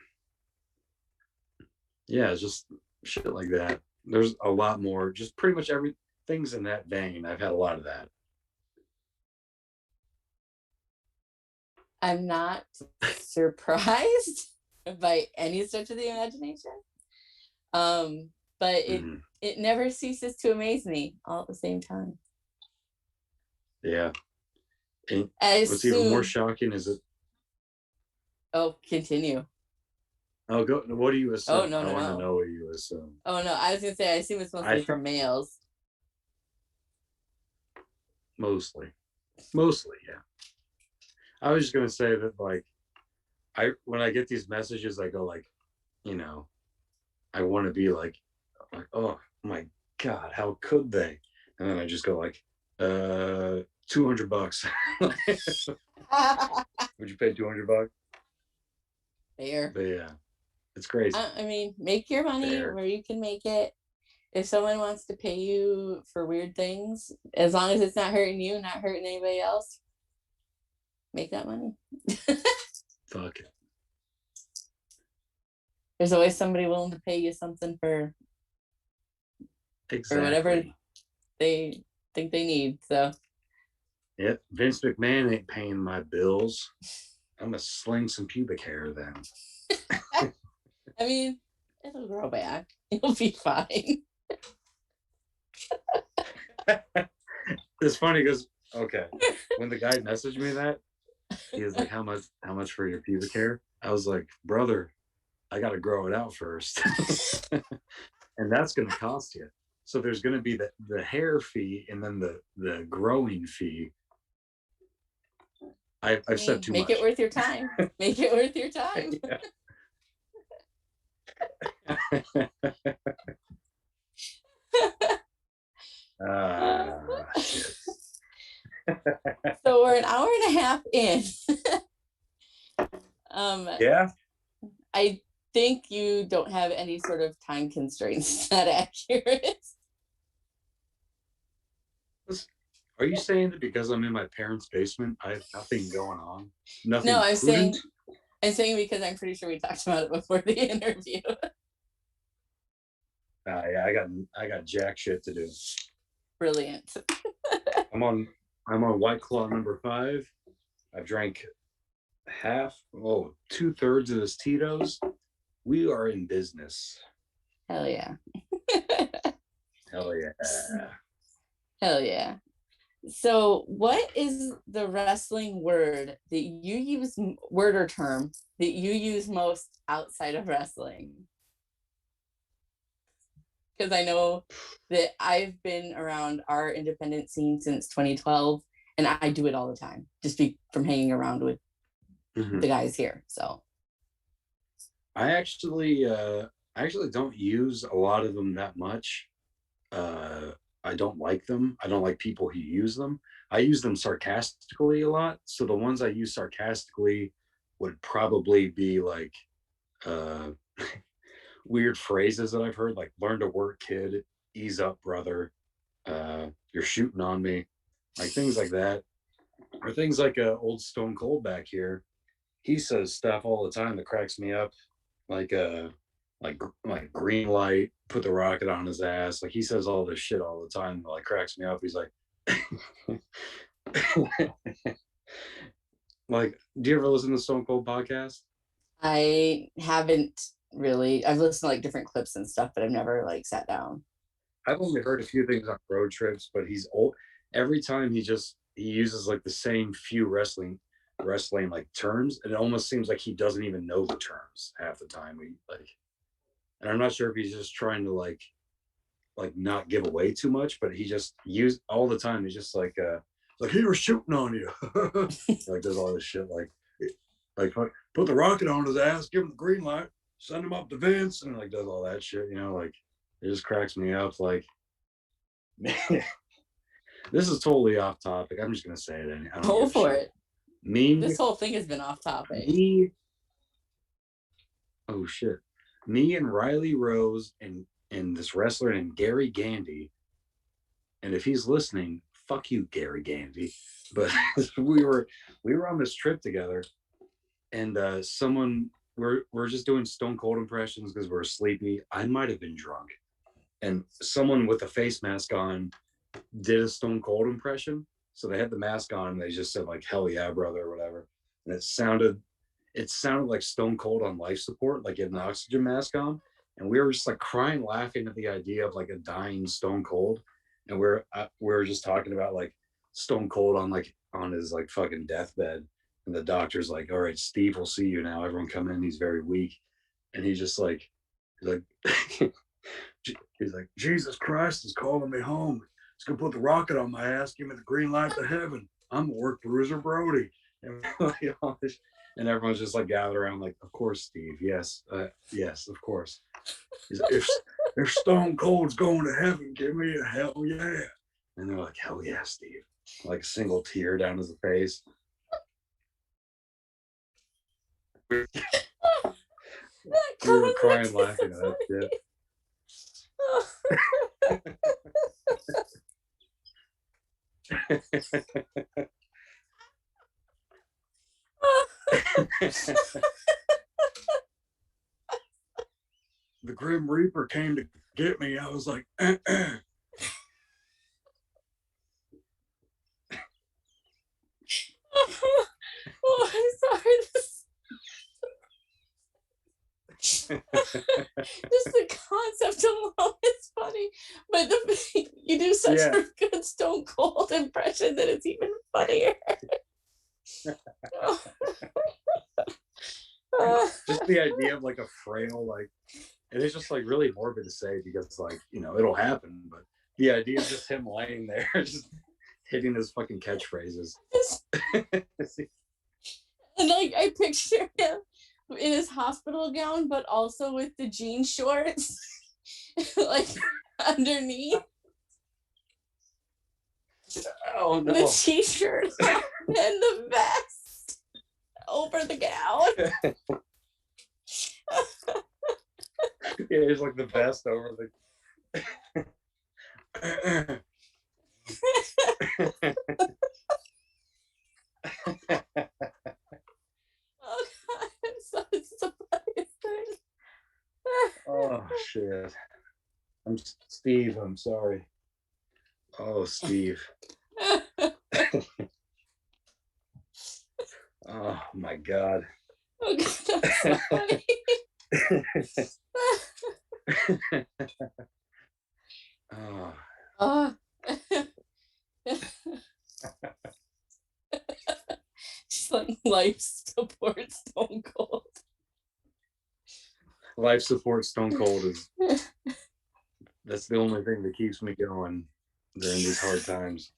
yeah, just shit like that. There's a lot more, just pretty much everything's in that vein. I've had a lot of that. I'm not surprised by any stretch of the imagination. But Mhm. it never ceases to amaze me all at the same time. Yeah. And As what's even more soon, shocking is it. oh, continue. Oh, go. What do you Oh, assume? no, I no, want to no. know what you assume. Oh, no, I was going to say, I assume it's I mostly think from males. mostly, yeah. I was just gonna say that, like, when I get these messages, I go like, you know, I want to be like, oh my god, how could they? And then I just go like, $200. Would you pay $200? Fair. But yeah, it's crazy. I mean, make your money Fair. where you can make it. If someone wants to pay you for weird things, as long as it's not hurting you, not hurting anybody else, make that money. Fuck it. There's always somebody willing to pay you something for whatever Exactly. they think they need. So Yep. Vince McMahon ain't paying my bills. I'm gonna sling some pubic hair then. I mean, it'll grow back. You'll be fine. It's funny because okay, when the guy messaged me that, he was like, how much for your pubic hair? I was like, brother, I gotta grow it out first. And that's gonna cost you. So there's gonna be the hair fee and then the growing fee. I've said too Make it much. worth your time. Make it worth your time. Shit. So we're an hour and a half in. Yeah. I think you don't have any sort of time constraints. Is that accurate? Are you saying that because I'm in my parents' basement, I have nothing going on? No, Nothing prudent? I'm saying because I'm pretty sure we talked about it before the interview. Yeah, I got jack shit to do. Brilliant. I'm on White Claw number 5. I've drank two-thirds of this Tito's. We are in business. Hell yeah. Hell yeah. Hell yeah. So, what is the wrestling word that you use, word or term that you use most outside of wrestling? Because I know that I've been around our independent scene since 2012, and I do it all the time, just from hanging around with the guys here. So, I actually don't use a lot of them that much. I don't like them. I don't like people who use them. I use them sarcastically a lot. So the ones I use sarcastically would probably be like uh, weird phrases that I've heard, like "learn to work, kid," "ease up, brother," "you're shooting on me," like things like that, or things like old Stone Cold back here. He says stuff all the time that cracks me up, like like green light, put the rocket on his ass. Like he says all this shit all the time, like cracks me up. He's like, like, do you ever listen to Stone Cold podcast? I haven't really. I've listened to like different clips and stuff, but I've never like sat down. I've only heard a few things on road trips, but he's old. Every time he uses like the same few wrestling like terms, and it almost seems like he doesn't even know the terms half the time. And I'm not sure if he's just trying to like not give away too much, but he just used all the time. He's just like he was shooting on you, like there's all this shit like put the rocket on his ass, give him the green light, send him up to Vince, and like does all that shit. Like it just cracks me up. Like, man, this is totally off topic. I'm just gonna say it. I don't Go for it. This whole thing has been off topic. Oh shit. Me and Riley Rose and this wrestler named Gary Gandy. And if he's listening, fuck you, Gary Gandy. But we were on this trip together, and we're just doing Stone Cold impressions because we're sleepy. I might have been drunk, and someone with a face mask on did a Stone Cold impression. So they had the mask on, and they just said like "Hell yeah, brother" or whatever, and it sounded like Stone Cold on life support, like he had an oxygen mask on, and we were just like crying, laughing at the idea of like a dying Stone Cold, and we were just talking about like Stone Cold on his like fucking deathbed, and the doctor's like, "All right, Steve, we'll see you now. Everyone come in. He's very weak," and he's just like, he's like, he's like, "Jesus Christ is calling me home. He's gonna put the rocket on my ass, give me the green light to heaven. I'm gonna work Bruiser Brody." And and everyone's just like gathered around, like, "Of course, Steve. Yes, yes, of course." He's like, if Stone Cold's going to heaven, give me a hell yeah. And they're like, "Hell yeah, Steve." Like a single tear down his face. We were crying, laughing at that shit. The Grim Reaper came to get me. I was like, Oh, I'm sorry. Just the concept alone is funny, but you do such a good Stone Cold impression that it's even funnier. Just the idea of like a frail, like, and it's just like really morbid to say because like, it'll happen, but the idea of just him laying there, just hitting his fucking catchphrases. And like I picture him in his hospital gown, but also with the jean shorts, like underneath. Oh no! The t-shirt and the vest over the gown. Yeah, he's like the vest over the. Oh God, I'm so surprised. Oh shit. Steve. I'm sorry. Oh, Steve. Oh my God. Oh God, that's so funny. Oh, Oh. She's like life support Stone Cold. life support Stone Cold is that's the only thing that keeps me going during these hard times.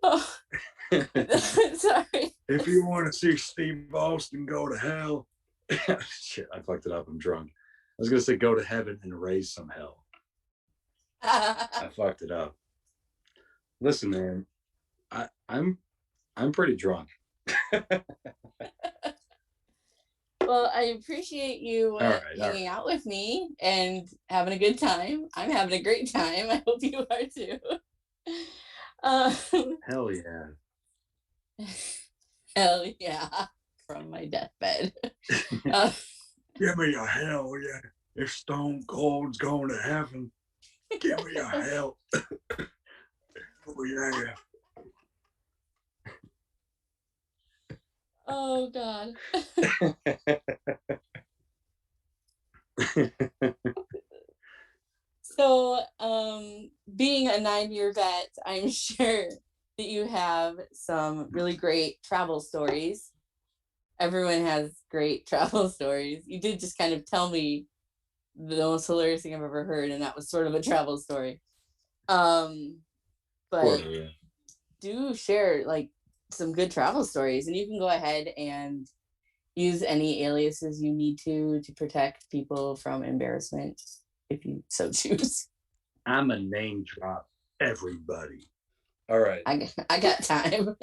Oh, sorry. If you want to see Steve Austin go to hell, shit, I fucked it up. I'm drunk. I was gonna say go to heaven and raise some hell. I fucked it up. Listen, man, I'm pretty drunk. Well, I appreciate you hanging out with me and having a good time. I'm having a great time. I hope you are too. Hell yeah. Hell yeah. From my deathbed. Give me a hell yeah. If Stone Cold's going to heaven, give me a hell. Oh yeah. Oh God. So, being a 9-year vet, I'm sure that you have some really great travel stories. Everyone has great travel stories. You did just kind of tell me the most hilarious thing I've ever heard, and that was sort of a travel story. But do share like some good travel stories, and you can go ahead and use any aliases you need to protect people from embarrassment if you so choose. I'm a name drop everybody. All right. I got time.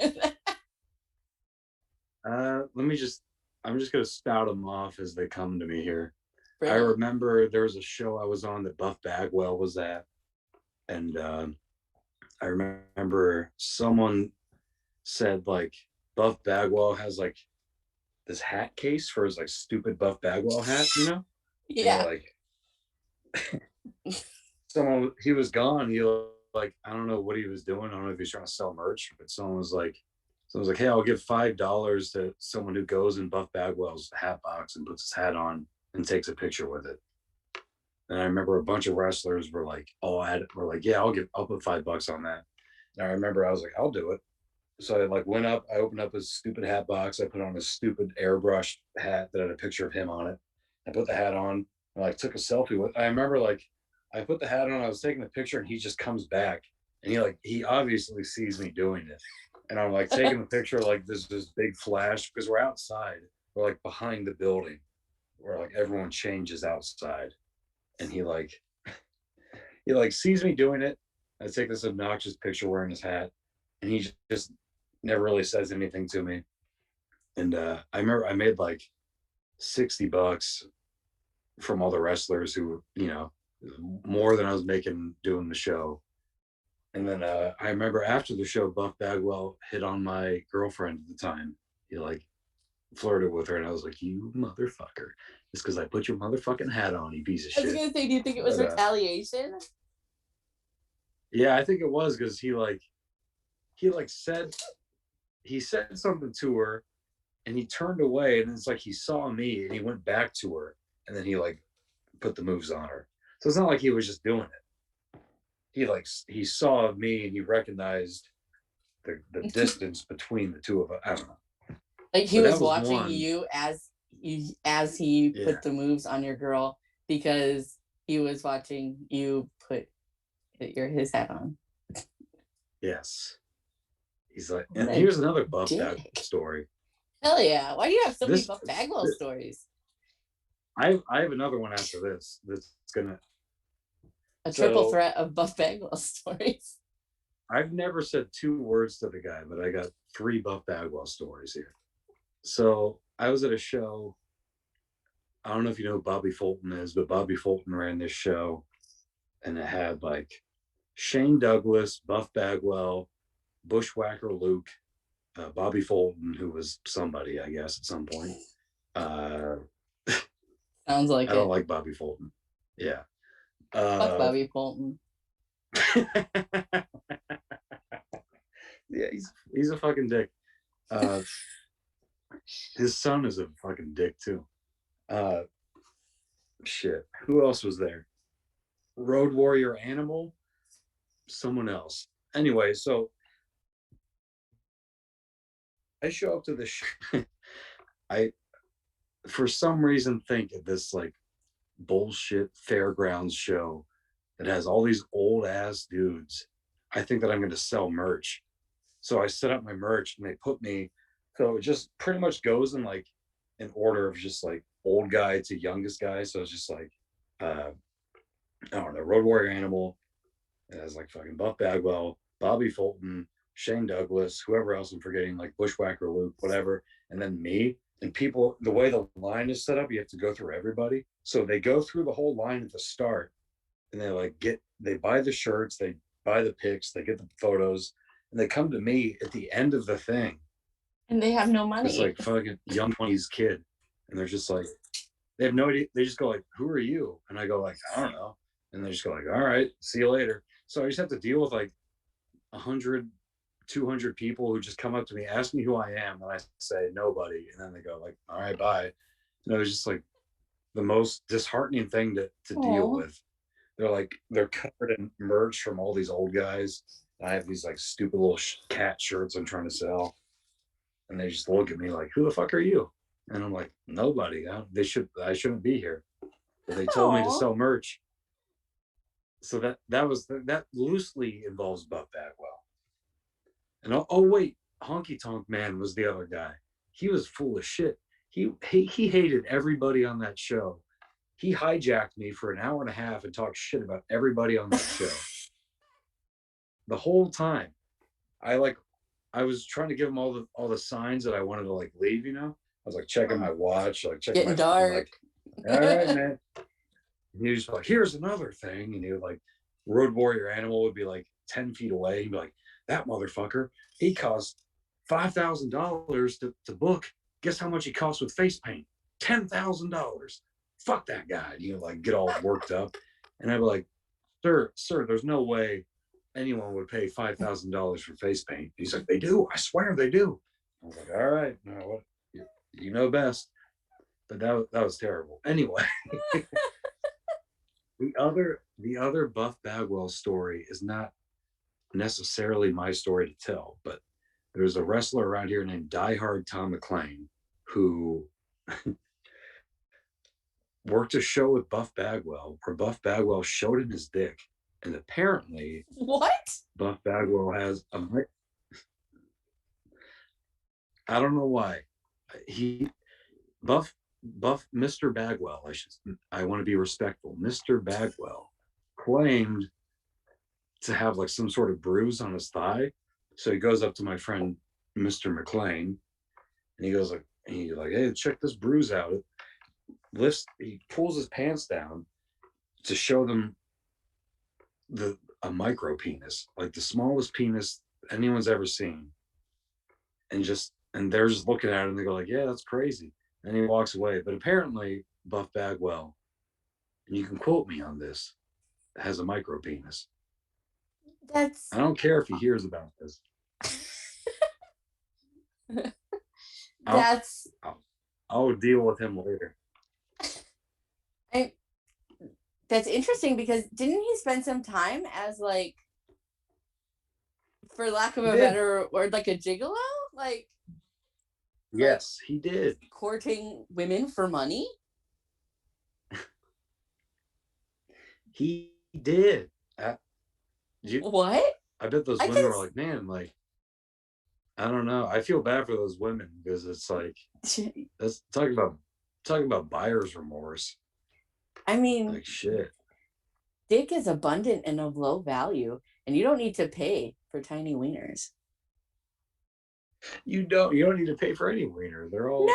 I'm just gonna spout them off as they come to me here. Brilliant. I remember there was a show I was on that Buff Bagwell was at, and I remember someone said like Buff Bagwell has like this hat case for his like stupid Buff Bagwell hat, you know? Yeah. Like someone he was gone. He like I don't know what he was doing. I don't know if he's trying to sell merch, but someone was like, hey, I'll give $5 to someone who goes in Buff Bagwell's hat box and puts his hat on and takes a picture with it. And I remember a bunch of wrestlers were like, yeah, I'll put $5 on that. And I remember I was like, I'll do it. So I like went up, I opened up his stupid hat box. I put on a stupid airbrush hat that had a picture of him on it. I put the hat on and like took a selfie with. I remember like I put the hat on, I was taking the picture, and he just comes back and he obviously sees me doing it. And I'm like taking the picture like this big flash because we're outside. We're like behind the building where like everyone changes outside. And he like sees me doing it. I take this obnoxious picture wearing his hat, and he just never really says anything to me. And I remember I made like $60 from all the wrestlers who, more than I was making doing the show. And then I remember after the show, Buff Bagwell hit on my girlfriend at the time. He like flirted with her, and I was like, "You motherfucker!" Just because I put your motherfucking hat on, you piece of shit. I was gonna say, do you think it was retaliation? Yeah, I think it was because he said something to her, and he turned away, and it's like he saw me, and he went back to her, and then he like put the moves on her. So it's not like he was just doing it. He saw me, and he recognized the distance between the two of us. I don't know. Like he was watching you as he put the moves on your girl because he was watching you put his hat on. Yes. He's like, and here's another Buff Bagwell story. Hell yeah. Why do you have so many Buff Bagwell stories? I have another one after this that's gonna a triple threat of Buff Bagwell stories. I've never said 2 words to the guy, but I got 3 Buff Bagwell stories here. So I was at a show. I don't know if you know who Bobby Fulton is, but Bobby Fulton ran this show and it had like Shane Douglas, Buff Bagwell, Bushwhacker Luke, Bobby Fulton, who was somebody, I guess, at some point. Sounds like I don't it. like Bobby Fulton. Yeah. Fuck Bobby Fulton. Yeah, he's a fucking dick. His son is a fucking dick too. Shit. Who else was there? Road Warrior Animal, someone else. Anyway, so I show up to the I for some reason think of this like bullshit fairgrounds show that has all these old ass dudes. I think that I'm going to sell merch. So I set up my merch and they put me, so it just pretty much goes in like an order of just like old guy to youngest guy. So it's just like, I don't know, Road Warrior Animal. It has like fucking Buff Bagwell, Bobby Fulton, Shane Douglas, whoever else I'm forgetting, like Bushwhacker Luke, whatever. And then me. And people, the way the line is set up, you have to go through everybody. So they go through the whole line at the start and they buy the shirts, they buy the pics, they get the photos, and they come to me at the end of the thing. And they have no money. It's like fucking young 20s kid. And they're just like, they have no idea. They just go like, who are you? And I go like, I don't know. And they just go like, all right, see you later. So I just have to deal with like 100, 200 people who just come up to me, ask me who I am. And I say, nobody. And then they go like, all right, bye. And it was just like the most disheartening thing to deal with. They're covered in merch from all these old guys. I have these like stupid little cat shirts I'm trying to sell. And they just look at me like, who the fuck are you? And I'm like, nobody. I shouldn't be here. But they told me to sell merch. So that loosely involves Buff Bagwell. And oh wait, Honky Tonk Man was the other guy. He was full of shit. He hated everybody on that show. He hijacked me for an hour and a half and talked shit about everybody on that show. The whole time. I was trying to give him all the signs that I wanted to like leave, I was like checking my watch, like checking getting dark. Like, all right, man. And he was like, here's another thing. And he would like, Road Warrior Animal would be like 10 feet away. He'd be like, that motherfucker, he cost $5,000 to book. Guess how much he cost with face paint? $10,000. Fuck that guy. And like get all worked up. And I'd be like, sir, there's no way anyone would pay $5,000 for face paint. He's like, they do. I swear they do. I was like, all right, no, what? You know best. But that was terrible. Anyway, the other Buff Bagwell story is not necessarily my story to tell, but there's a wrestler around here named Die Hard Tom McClain who worked a show with Buff Bagwell where Buff Bagwell showed him his dick. And apparently, what? Buff Bagwell has a. I don't know why. Buff Mr. Bagwell. I want to be respectful. Mr. Bagwell claimed to have like some sort of bruise on his thigh. So he goes up to my friend Mr. McClain, and he's like, hey, check this bruise out. He pulls his pants down to show them a micro penis, like the smallest penis anyone's ever seen. And they're just looking at it and they go like, yeah, that's crazy. And he walks away. But apparently Buff Bagwell, and you can quote me on this, has a micro penis. I don't care if he hears about this. I'll deal with him later. That's interesting because didn't he spend some time as like, for lack of a better word, like a gigolo? Like, yes, he did. Courting women for money? He did. What? I bet those women were like, man, like, I don't know. I feel bad for those women because it's like, that's talking about buyer's remorse. I mean, like shit. Dick is abundant and of low value, and you don't need to pay for tiny wieners. You don't need to pay for any wiener. They're all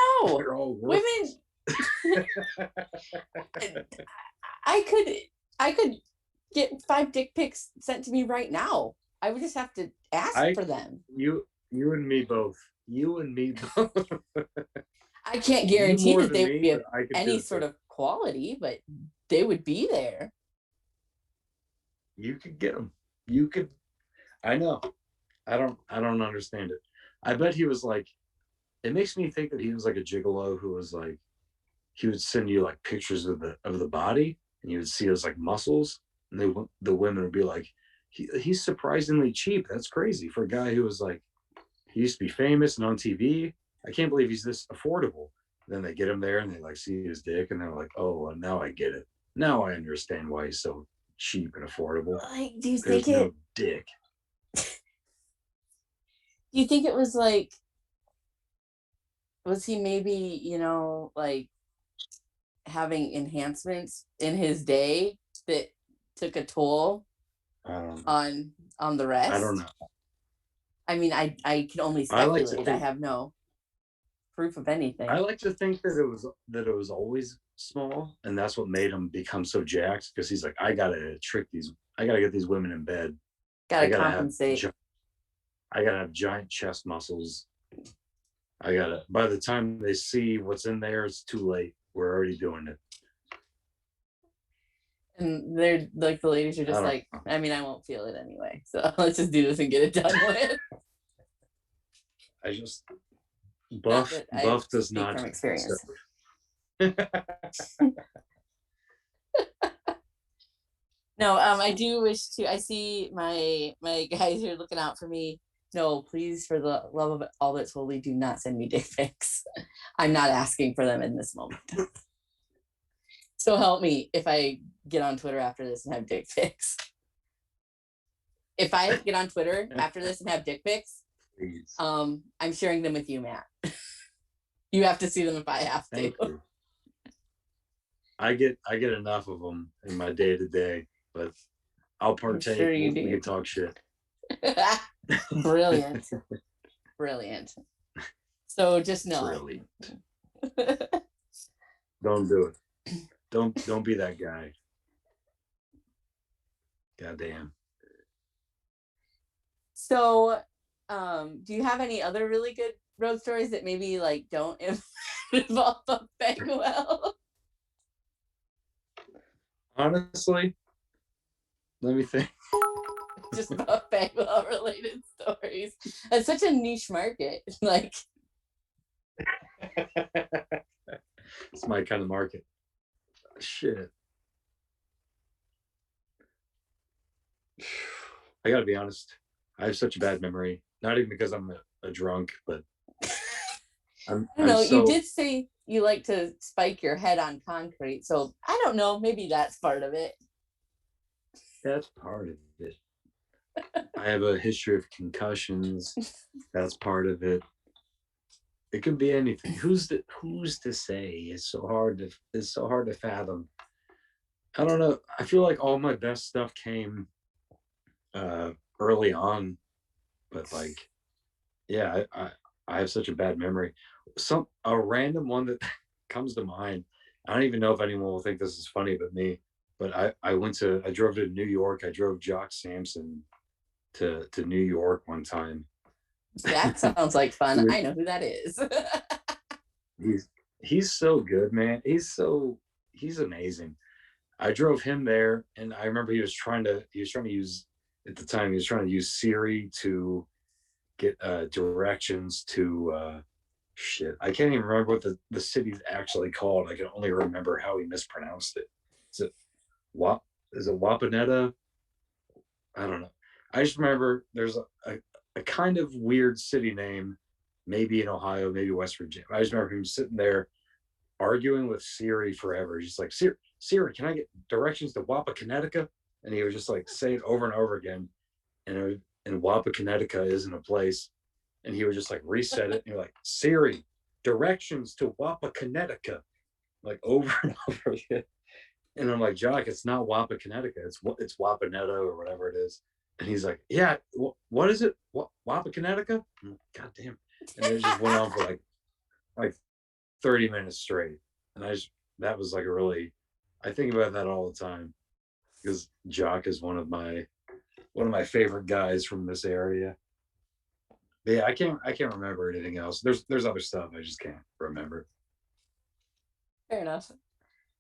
women. I could get 5 dick pics sent to me right now. I would just have to ask for them. You and me both. You and me both. I can't You guarantee more that than they would me, be but of I could do any it sort too. of quality, but they would be there. You could get them. You could. I know. I don't understand it. I bet he was like. It makes me think that he was like a gigolo who was like, he would send you like pictures of the body, and you would see his like muscles, and the women would be like, he's surprisingly cheap. That's crazy for a guy who was like, he used to be famous and on TV. I can't believe he's this affordable. Then they get him there and they like see his dick and they're like, oh, well, now I get it. Now I understand why he's so cheap and affordable. Like, do you There's think no dick. do you think it was like, was he maybe, like having enhancements in his day that took a toll on the rest? I don't know. I mean, I can only speculate. I have no proof of anything. I like to think that it was always small, and that's what made him become so jacked. Because he's like, I gotta get these women in bed. Gotta compensate. I gotta have giant chest muscles. By the time they see what's in there, it's too late. We're already doing it. And they're like, the ladies are just like, I mean, I won't feel it anyway. So let's just do this and get it done with. Buff does not from experience. No, I do wish to. I see my guys here looking out for me. No, please, for the love of all that's holy, do not send me dick pics. I'm not asking for them in this moment. So help me if I get on Twitter after this and have dick pics. If I get on Twitter after this and have dick pics, I'm sharing them with you, Matt. You have to see them if I have to. Thank you. I get enough of them in my day to day, but I'll partake. Sure we can talk shit. Brilliant. So just know. Brilliant. Don't do it. Don't be that guy. Goddamn. So, do you have any other really good road stories that maybe like don't involve a Bagwell? Honestly, let me think. Just about Bagwell related stories. It's such a niche market. Like, it's my kind of market. Shit. I gotta be honest. I have such a bad memory. Not even because I'm a drunk, but I don't know. You did say you like to spike your head on concrete, so I don't know. Maybe that's part of it. That's part of it. I have a history of concussions. That's part of it. It could be anything. Who's to say? It's so hard to fathom. I don't know. I feel like all my best stuff came early on, but like, yeah, I have such a bad memory. A random one that comes to mind. I don't even know if anyone will think this is funny but me. But I drove to New York. I drove Jock Sampson to New York one time. That sounds like fun. I know who that is. He's so good, man. He's amazing. I drove him there, and I remember he was trying to use, at the time, he was trying to use Siri to get directions to shit. I can't even remember what the city's actually called. I can only remember how he mispronounced it. Is it Wapanetta? I don't know. I just remember there's a kind of weird city name, maybe in Ohio, maybe West Virginia. I just remember him sitting there arguing with Siri forever. He's like, Siri, can I get directions to Wapakoneta? And he would just like say it over and over again. And Wapakoneta isn't a place. And he would just like reset it. And you're like, Siri, directions to Wapakoneta, like over and over again. And I'm like, Jock, it's not Wapakoneta. It's Wapanetta or whatever it is. And he's like, yeah, what is it? Wapakoneta? God damn. And it just went on for like 30 minutes straight. And that was like I think about that all the time. because Jock is one of my favorite guys from this area. But yeah, I can't remember anything else. There's other stuff I just can't remember. Fair enough.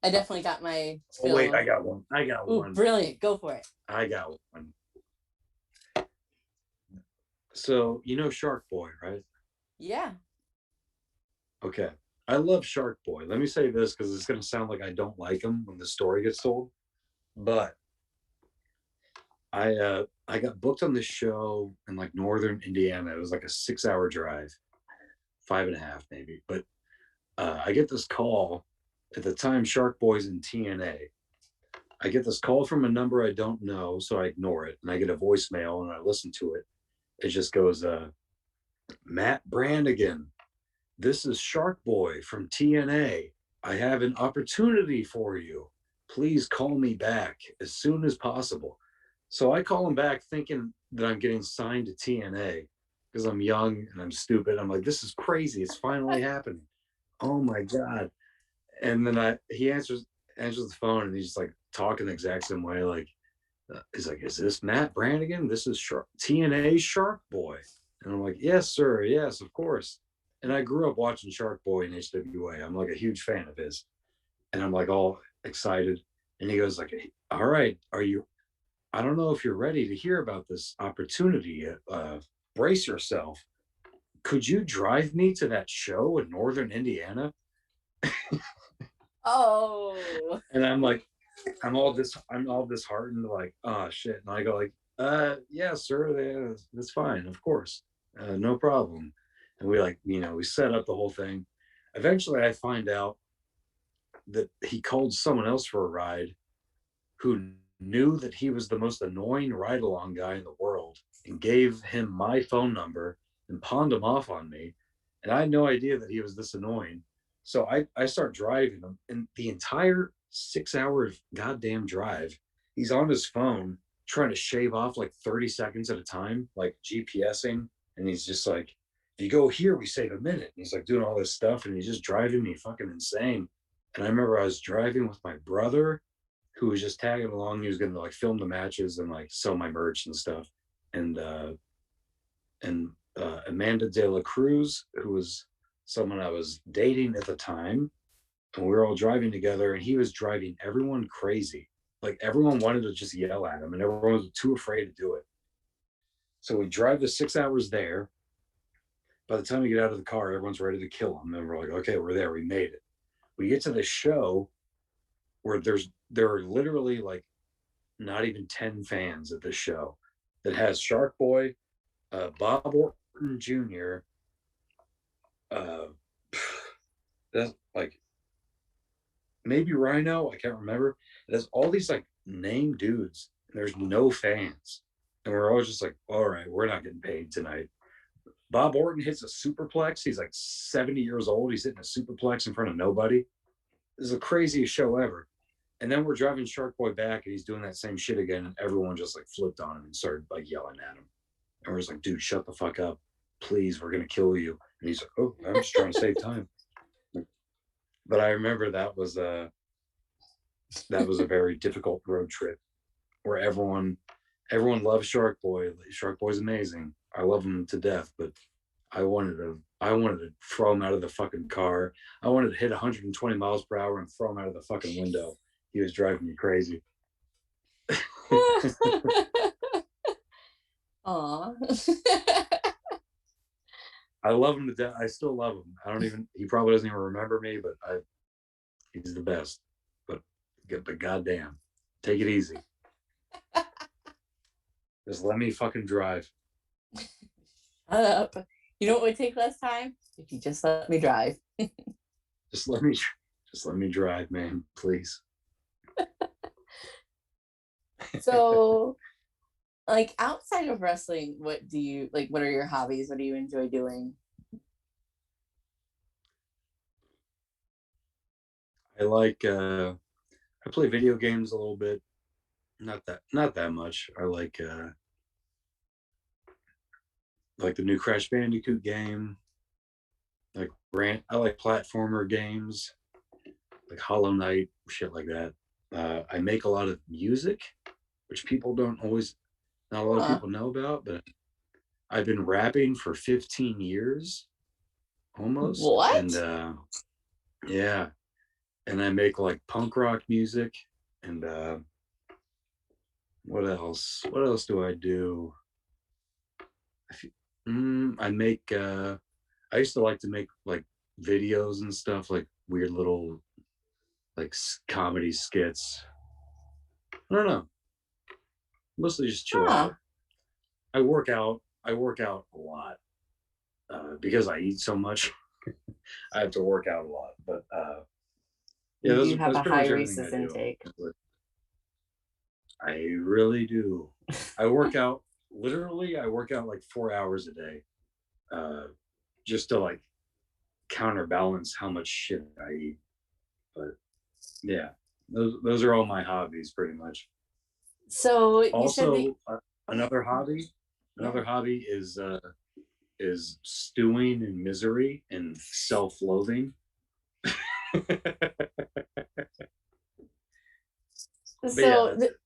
I definitely got my Oh wait, I got one. Ooh, brilliant. Go for it. I got one. So you know Shark Boy, right? Yeah. Okay. I love Shark Boy. Let me say this because it's gonna sound like I don't like him when the story gets told. But I got booked on this show in like northern Indiana. It was like a 6 hour drive, 5.5 maybe. But I get this call at the time. Shark Boy's in TNA. I get this call from a number I don't know, so I ignore it, and I get a voicemail, and I listen to it. It just goes, "Matt Brannigan, this is Shark Boy from TNA. I have an opportunity for you. Please call me back as soon as possible." So I call him back thinking that I'm getting signed to TNA because I'm young and I'm stupid. I'm like, this is crazy. It's finally happening. Oh my God. And then he answers the phone, and he's just like talking the exact same way. Like, he's like, "Is this Matt Brannigan? This is TNA Shark Boy." And I'm like, "Yes, sir. Yes, of course." And I grew up watching Shark Boy and HWA. I'm like a huge fan of his. And I'm like all excited. And he goes like, "All right, I don't know if you're ready to hear about this opportunity. Brace yourself. Could you drive me to that show in Northern Indiana?" Oh. And I'm like, I'm all disheartened, like, oh shit. And I go like, yeah, sir, that's fine, of course. No problem. And we like, we set up the whole thing. Eventually I find out that he called someone else for a ride who knew that he was the most annoying ride along guy in the world and gave him my phone number and pawned him off on me. And I had no idea that he was this annoying. So I start driving him, and the entire 6 hour goddamn drive, he's on his phone trying to shave off like 30 seconds at a time, like GPSing. And he's just like, if you go here, we save a minute. And he's like doing all this stuff, and he's just driving me fucking insane. And I remember I was driving with my brother who was just tagging along. He was going to like film the matches and like sell my merch and stuff. And Amanda De La Cruz, who was someone I was dating at the time, and we were all driving together, and he was driving everyone crazy. Like everyone wanted to just yell at him, and everyone was too afraid to do it. So we drive the 6 hours there. By the time we get out of the car, everyone's ready to kill him, and we're like, okay, we're there, we made it. We get to the show where there are literally like not even 10 fans at this show that has Shark Boy, Bob Orton Jr., that's like maybe Rhino, I can't remember. There's all these like name dudes, and there's no fans. And we're always just like, all right, we're not getting paid tonight. Bob Orton hits a superplex. He's like 70 years old. He's hitting a superplex in front of nobody. This is the craziest show ever. And then we're driving Shark Boy back, and he's doing that same shit again. And everyone just like flipped on him and started like yelling at him. And we're just like, dude, shut the fuck up. Please, we're going to kill you. And he's like, oh, I'm just trying to save time. But I remember that was a very difficult road trip where everyone loves Shark Boy. Shark Boy's amazing. I love him to death, but I wanted to throw him out of the fucking car. I wanted to hit 120 miles per hour and throw him out of the fucking window. He was driving me crazy. Aw. I love him to death. I still love him. He probably doesn't even remember me, but he's the best. But goddamn, take it easy. Just let me fucking drive. Shut up. You know what would take less time? If you just let me drive. just let me drive, man, please. So, like outside of wrestling, what do you like? What are your hobbies? What do you enjoy doing? I play video games a little bit. Not that much. I like the new Crash Bandicoot game. I like platformer games, like Hollow Knight, shit like that. I make a lot of music, which people don't always, not a lot of Huh. people know about, but I've been rapping for 15 years almost. What? And yeah, and I make like punk rock music. And what else? What else do I do? I, fe- I make, I used to like to make like videos and stuff, like weird little like comedy skits. I don't know. Mostly just chill Huh. out. I work out. I work out a lot because I eat so much. I have to work out a lot. But yeah, You do have that's a pretty high much everything I Reese's do. intake. I really do. I work out literally. I work out like 4 hours a day, uh, just to like counterbalance how much shit I eat. But yeah, those are all my hobbies pretty much. So you said that. Also, Okay. another hobby, Yeah. another hobby is stewing in misery and self-loathing. But yeah, So that's it.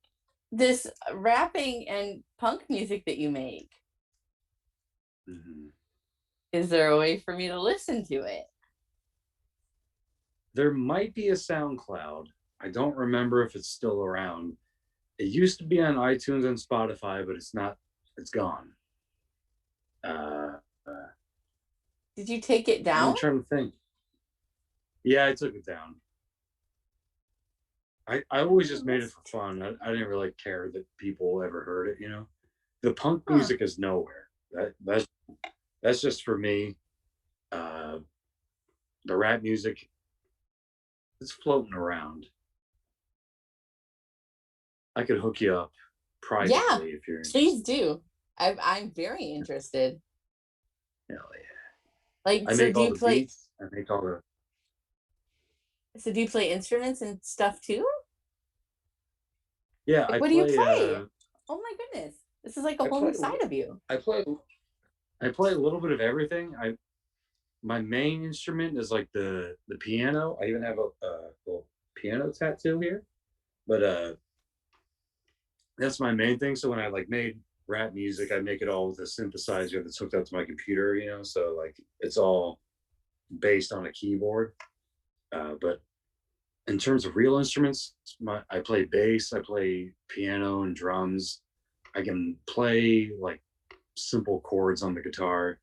this rapping and punk music that you make, Mhm. is there a way for me to listen to it? There might be a SoundCloud. I don't remember if it's still around. It used to be on iTunes and Spotify, but it's not. It's gone. Uh, uh, Did you take it down? I'm trying to think. Yeah, I took it down. I always just made it for fun. I didn't really care that people ever heard it. The punk Huh. music is nowhere. That's just for me. Uh, the rap music is floating around. I could hook you up Yeah, privately if you're please interested. do. I'm very interested. Hell yeah. Like, I so make do all you the play? beats. I make all the. So do you play instruments and stuff too? Yeah, Like, I what do you play. play? Oh my goodness, this is like a I whole new play. side of you. I play. I play a little bit of everything. My main instrument is like the piano. I even have a little piano tattoo here. But that's my main thing. So when I like made rap music, I make it all with a synthesizer that's hooked up to my computer. So like it's all based on a keyboard. But in terms of real instruments, I play bass, I play piano and drums. I can play like simple chords on the guitar.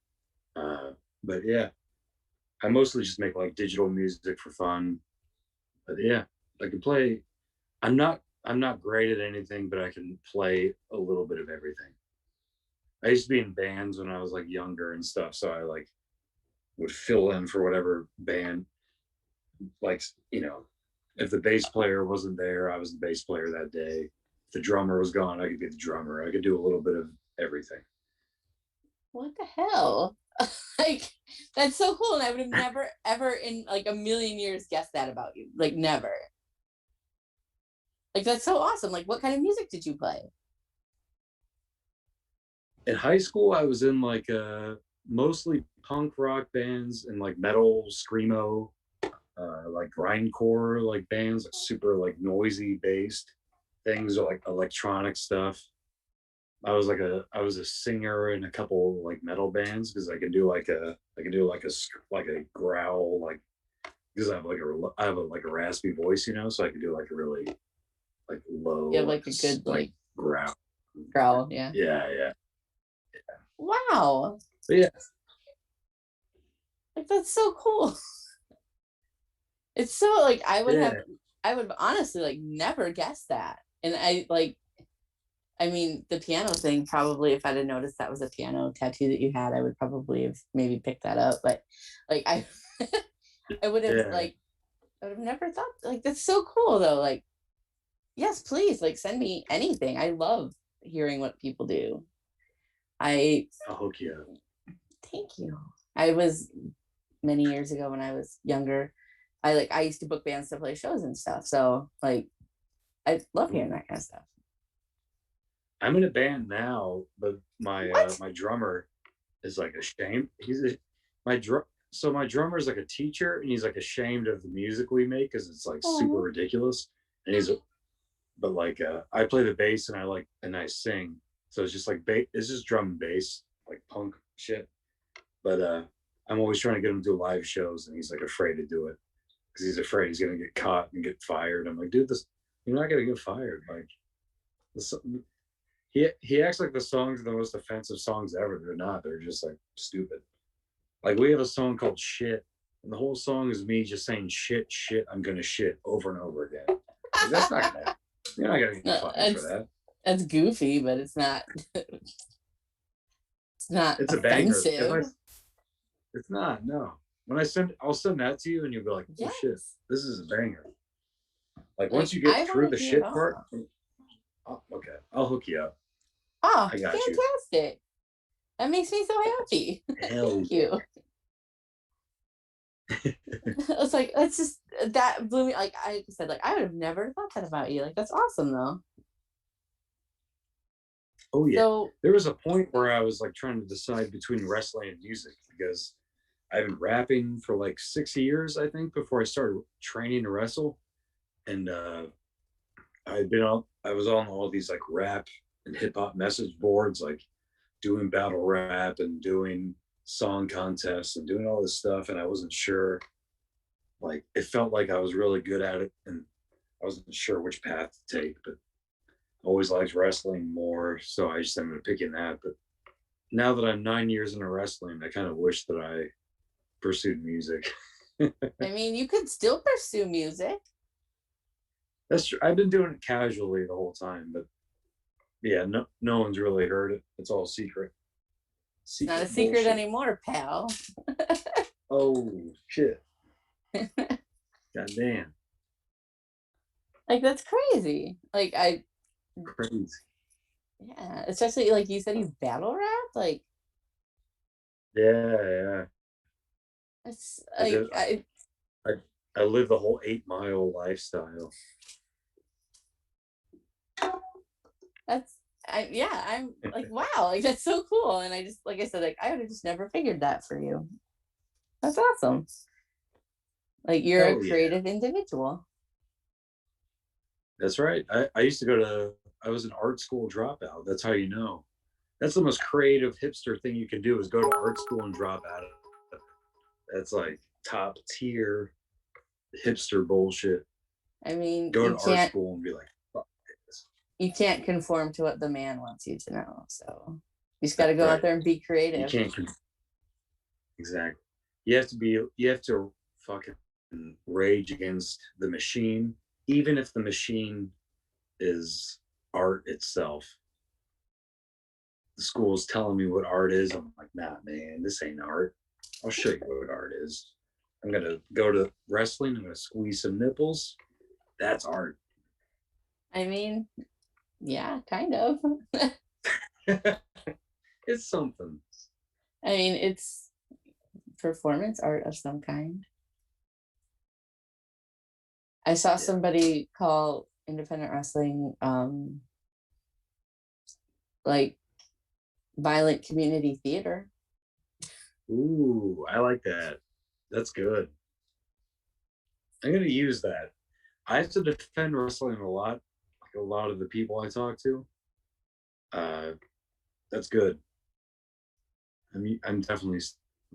Uh, but yeah, I mostly just make like digital music for fun. But yeah, I can play. I'm not great at anything, but I can play a little bit of everything. I used to be in bands when I was like younger and stuff, so I like would fill in for whatever band. Like if the bass player wasn't there, I was the bass player that day. If the drummer was gone, I could be the drummer. I could do a little bit of everything. What the hell? Like, that's so cool, and I would have never, ever in like a million years guessed that about you. Like, never. Like, that's so awesome. Like, what kind of music did you play? In high school, I was in like mostly punk rock bands and like metal screamo, like grindcore like bands, like super like noisy based things or like electronic stuff. I was a singer in a couple like metal bands because I can do like a growl like because I have a raspy voice, so I can do like a really like You have low like a good like like growl. growl, yeah. Yeah, yeah. Wow, But yeah, like that's so cool. It's so like yeah. I would honestly like never guess that. And I mean, the piano thing, probably if I'd have noticed that was a piano tattoo that you had, I would probably have maybe picked that up. But like I would have Yeah. like I would have never thought, like, that's so cool though. Like, yes, please, like, send me anything. I love hearing what people do. I I'll hook you up. Thank you. I was many years ago when I was younger. I used to book bands to play shows and stuff. So like I love hearing Ooh. that kind of stuff. I'm in a band now, but my What? my drummer is like ashamed. My drum. So my drummer is like a teacher, and he's like ashamed of the music we make because it's like super Oh, ridiculous. and but like I play the bass and I sing, so it's just like it's just drum and bass, like punk shit. But I'm always trying to get him to do live shows, and he's like afraid to do it because he's afraid he's gonna get caught and get fired. I'm like, dude, you're not gonna get fired. Like, this, he acts like the songs are the most offensive songs ever. They're not. They're just like stupid. Like we have a song called "Shit," and the whole song is me just saying "shit, shit, I'm gonna shit" over and over again. Like, that's not gonna. You're not gonna get fired for that. That's goofy, but it's not. It's not It's a banger. offensive. It's not. No. I'll send that to you, and you'll be like, "Oh Yes. shit, this is a banger." Like once you get through the shit part, oh, okay, I'll hook you up. Oh, I got fantastic! You. That makes me so happy. Thank you. It's like that's just that blew me. Like I said, like I would have never thought that about you. Like that's awesome, though. Oh yeah. So, there was a point where I was like trying to decide between wrestling and music because I've been rapping for like 6 years, I think, before I started training to wrestle. And I was on all these like rap and hip hop message boards, like doing battle rap and doing song contests and doing all this stuff. And I wasn't sure, like, it felt like I was really good at it. And I wasn't sure which path to take, but I always liked wrestling more. So I just ended up picking that. But now that I'm 9 years into wrestling, I kind of wish that I pursued music. I mean, you could still pursue music. That's true. I've been doing it casually the whole time, but yeah, no one's really heard it. It's all secret. It's not a secret bullshit anymore, pal. Oh shit. God damn. Like that's crazy. Like crazy. Yeah, especially like you said, he's battle rap. Like, yeah. It's like I live the whole 8 Mile lifestyle. I'm like, wow, like that's so cool. And I just, like I said, like I would have just never figured that for you. That's awesome. Like you're a creative individual. That's right. I used to I was an art school dropout. That's how you know. That's the most creative hipster thing you can do is go to art school and drop out of it. That's like top tier hipster bullshit. I mean, go to art school and be like, fuck this. You can't conform to what the man wants you to know. So you just got to go out there and be creative. You can't. Exactly. You have to fucking rage against the machine, even if the machine is art itself. The school's telling me what art is. I'm like, nah, man, this ain't art. I'll show you what art is. I'm gonna go to wrestling. I'm gonna squeeze some nipples. That's art. I mean, yeah, kind of. It's something. I mean, it's performance art of some kind. I saw somebody call independent wrestling like violent community theater. Ooh, I like that. That's good. I'm gonna use that. I have to defend wrestling a lot, like a lot of the people I talk to. That's good. I'm definitely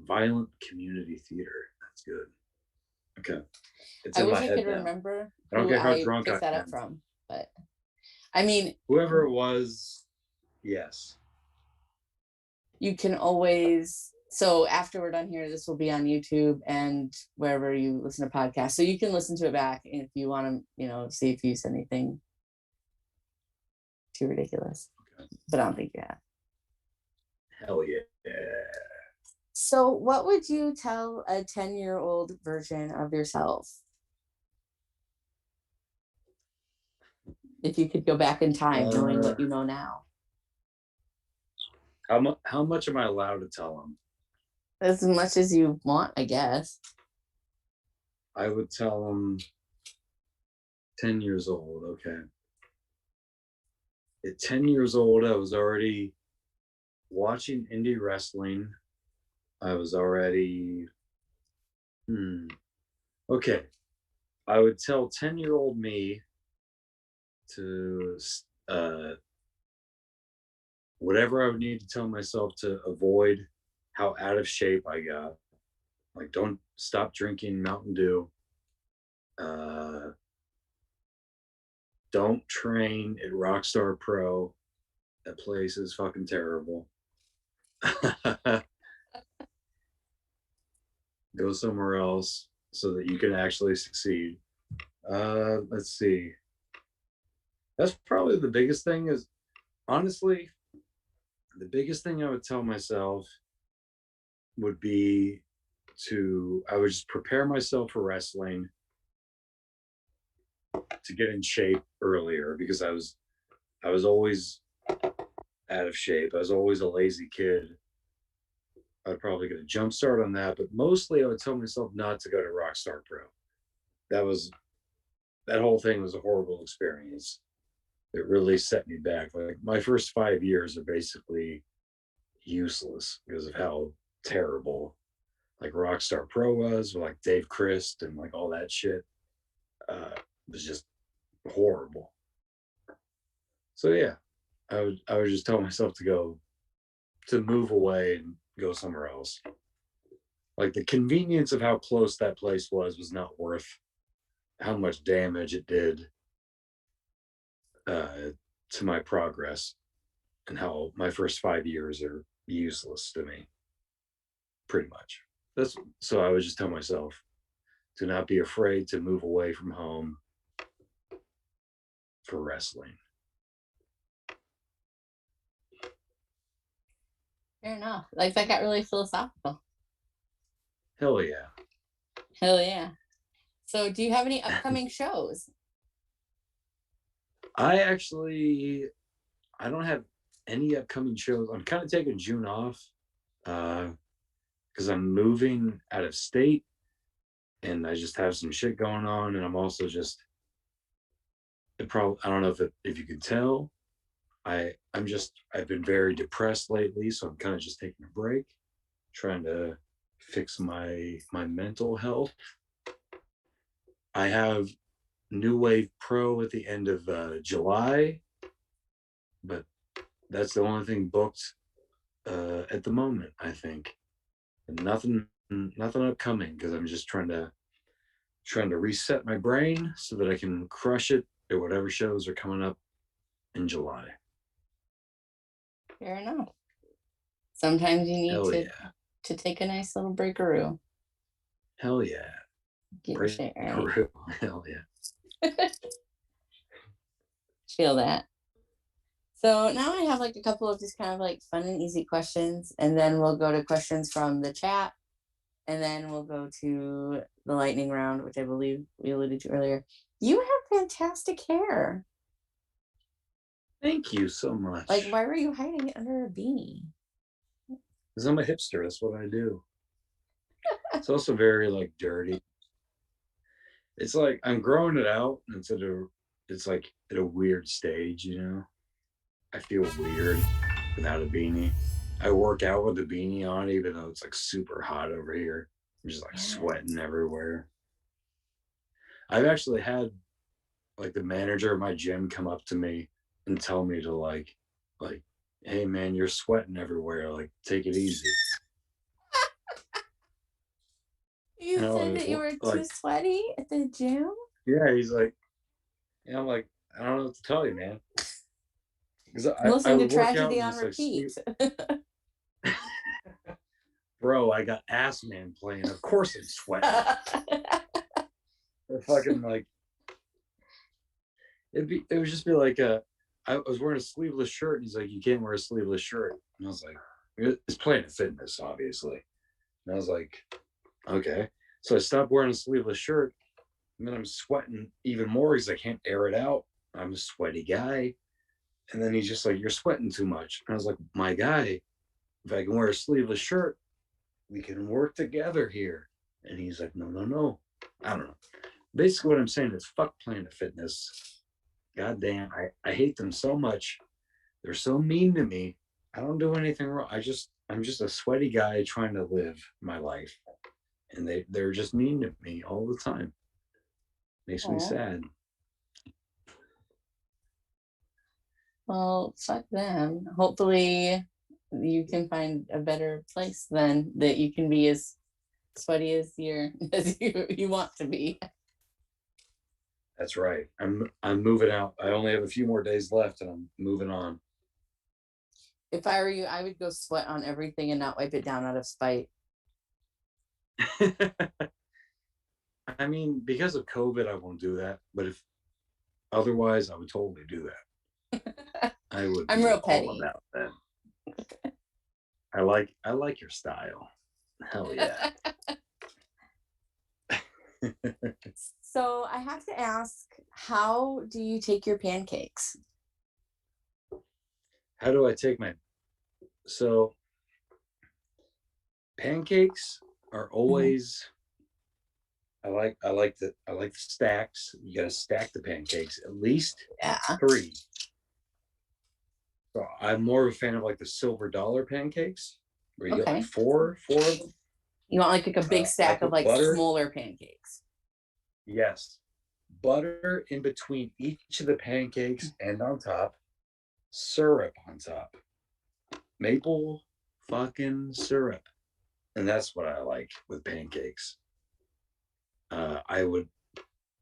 violent community theater. That's good. Okay. It's I wish I could remember who I picked that up from, but I mean, whoever it was, yes. You can always, so after we're done here, this will be on YouTube and wherever you listen to podcasts. So you can listen to it back if you want to, see if you said anything too ridiculous. Okay. But I don't think you have. Hell yeah. So what would you tell a 10-year-old version of yourself? If you could go back in time, knowing what you know now. How much am I allowed to tell them? As much as you want, I guess. I would tell them 10 years old. Okay. At 10 years old, I was already watching indie wrestling. I was already, okay. I would tell 10-year-old me to whatever I would need to tell myself to avoid how out of shape I got. Like, don't stop drinking Mountain Dew. Uh, don't train at Rockstar Pro. That place is fucking terrible. Go somewhere else so that you can actually succeed. Let's see. That's probably the biggest thing is honestly, the biggest thing I would tell myself would be I would just prepare myself for wrestling to get in shape earlier because I was always out of shape. I was always a lazy kid. I'd probably get a jump start on that, but mostly I would tell myself not to go to Rockstar Pro. That was that whole thing was a horrible experience. It really set me back. Like my first 5 years are basically useless because of how terrible like Rockstar Pro was, with like Dave Christ and like all that shit. It was just horrible. So yeah, I would just tell myself to move away and go somewhere else. Like the convenience of how close that place was not worth how much damage it did uh, to my progress and how my first 5 years are useless to me, pretty much. That's so I would just tell myself to not be afraid to move away from home for wrestling. Fair enough. Like that got really philosophical. Hell yeah. Hell yeah. So do you have any upcoming shows? I don't have any upcoming shows. I'm kind of taking June off because I'm moving out of state and I just have some shit going on. And I'm also just, I don't know if you can tell, I've been very depressed lately. So I'm kind of just taking a break, trying to fix my mental health. I have New Wave Pro at the end of July, but that's the only thing booked at the moment, I think. And nothing upcoming because I'm just trying to reset my brain so that I can crush it at whatever shows are coming up in July. Fair enough. Sometimes you need Hell yeah. to take a nice little breakaroo. Hell yeah. Get your shit right. Hell yeah. Feel that. So now I have like a couple of just kind of like fun and easy questions, and then we'll go to questions from the chat, and then we'll go to the lightning round, which I believe we alluded to earlier. You have fantastic hair. Thank you so much. Like, why were you hiding it under a beanie? Because I'm a hipster. That's what I do. It's also very like dirty. It's like I'm growing it out and it's like at a weird stage, you know. I feel weird without a beanie. I work out with a beanie on, even though it's like super hot over here. I'm just like sweating everywhere. I've actually had like the manager of my gym come up to me and tell me to like, hey man, you're sweating everywhere. Like, take it easy. You said that you were too sweaty at the gym? Yeah, he's like, and I'm like, I don't know what to tell you, man. Because Listening to Tragedy on repeat. Bro, I got Ass Man playing. Of course I'm sweating. They're fucking like, it would just be like I was wearing a sleeveless shirt and he's like, you can't wear a sleeveless shirt. And I was like, it's Planet Fitness, obviously. And I was like, okay. So I stopped wearing a sleeveless shirt and then I'm sweating even more because I can't air it out. I'm a sweaty guy. And then he's just like, you're sweating too much. And I was like, my guy, if I can wear a sleeveless shirt, we can work together here. And he's like, no. I don't know. Basically what I'm saying is fuck Planet Fitness. God damn, I hate them so much. They're so mean to me. I don't do anything wrong. I'm just a sweaty guy trying to live my life. And they're just mean to me all the time. Makes me sad. Well, fuck them. Hopefully you can find a better place then that you can be as sweaty as you want to be. That's right. I'm moving out. I only have a few more days left, and I'm moving on. If I were you, I would go sweat on everything and not wipe it down out of spite. I mean, because of COVID, I won't do that. But if otherwise, I would totally do that. I would I'm be real all petty. about that. I like your style. Hell yeah. So I have to ask, how do you take your pancakes? How do I take my so pancakes are always I like the stacks. You gotta stack the pancakes, at least Yeah. 3. So I'm more of a fan of like the silver dollar pancakes, where you get like four of them. You want like a big stack of like butter. smaller pancakes. Yes. Butter in between each of the pancakes and on top, syrup on top. Maple fucking syrup. And that's what I like with pancakes.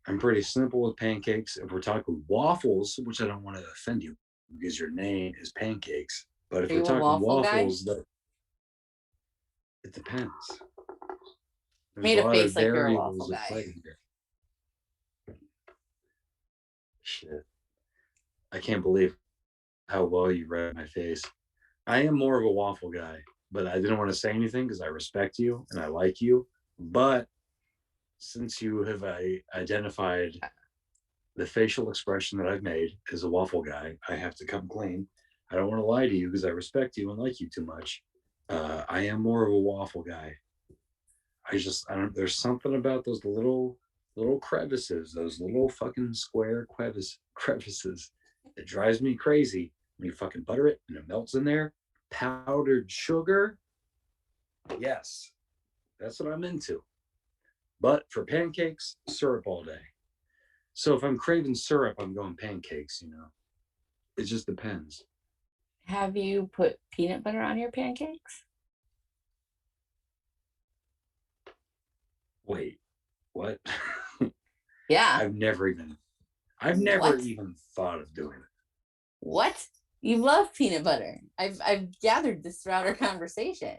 I'm pretty simple with pancakes. If we're talking waffles, which I don't want to offend you because your name is Pancakes, but if Are we're you a talking waffle guy? waffles, it depends. There's Made a a lot face of like you're a waffle variables at guy. play here. Shit. I can't believe how well you read my face. I am more of a waffle guy, but I didn't want to say anything because I respect you and I like you. But since you have identified the facial expression that I've made as a waffle guy, I have to come clean. I don't want to lie to you because I respect you and like you too much. I am more of a waffle guy. I don't. There's something about those little crevices, those little fucking square crevices, that drives me crazy. When you fucking butter it and it melts in there, powdered sugar. Yes, that's what I'm into. But for pancakes, syrup all day. So if I'm craving syrup, I'm going pancakes, you know. It just depends. Have you put peanut butter on your pancakes? Wait, what? Yeah. I've never even thought of doing it. What? You love peanut butter. I've gathered this throughout our conversation.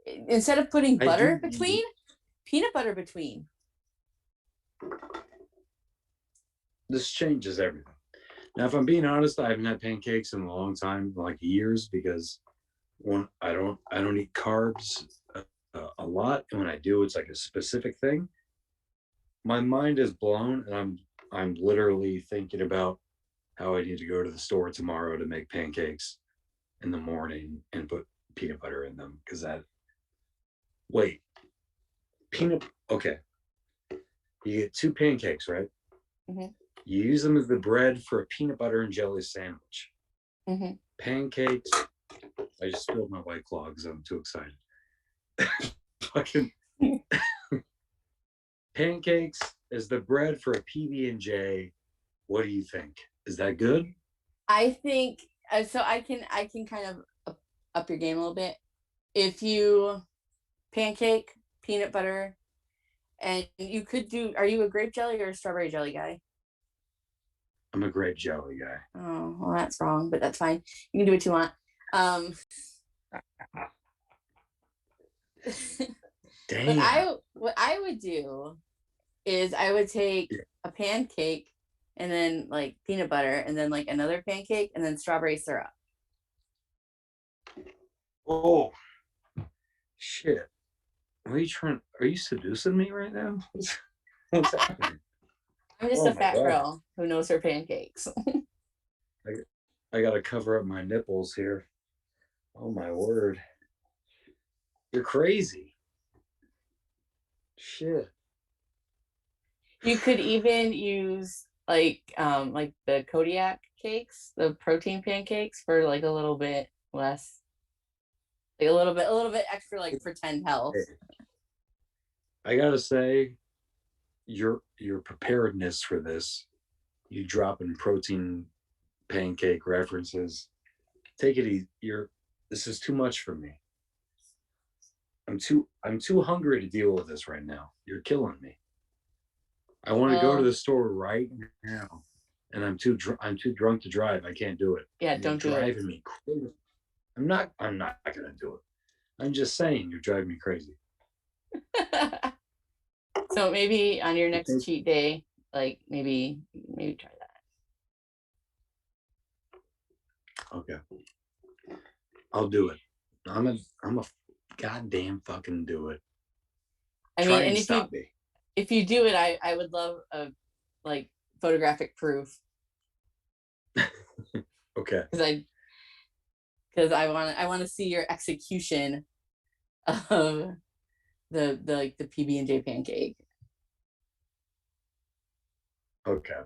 Instead of putting butter between, peanut butter between. This changes everything. Now, if I'm being honest, I haven't had pancakes in a long time, like years, because I don't eat carbs a lot, and when I do, it's like a specific thing. My mind is blown, and I'm literally thinking about how I need to go to the store tomorrow to make pancakes in the morning and put peanut butter in them because wait, okay, you get 2 pancakes, right? Mm-hmm. You use them as the bread for a peanut butter and jelly sandwich. Mm-hmm. Pancakes. I just spilled my White Claw because I'm too excited. Fucking pancakes is the bread for a PB&J. What do you think? Is that good? I think so. I can kind of up your game a little bit. If you pancake, peanut butter, and you could do. Are you a grape jelly or a strawberry jelly guy? I'm a grape jelly guy. Oh, well, that's wrong, but that's fine. You can do what you want. Damn. What I would do is I would take a pancake and then like peanut butter and then like another pancake and then strawberry syrup. Oh shit. Are you seducing me right now? What's happening? I'm just a fat girl who knows her pancakes. I gotta cover up my nipples here. Oh my word. You're crazy. Shit. You could even use like the Kodiak cakes, the protein pancakes for like a little bit less, like a little bit extra, like pretend health. I gotta say, your preparedness for this, you dropping protein pancake references. Take it easy. This is too much for me. I'm too hungry to deal with this right now. You're killing me. I want to go to the store right now, and I'm too drunk to drive. I can't do it. Yeah, don't do it. You're driving me crazy. I'm not gonna do it. I'm just saying you're driving me crazy. So maybe on your next cheat day, like maybe try that. Okay. I'll do it. I'm a goddamn fucking do it. I mean, and if you do it, I would love a like photographic proof. Okay. Because I want to see your execution of the PB&J pancake. Okay.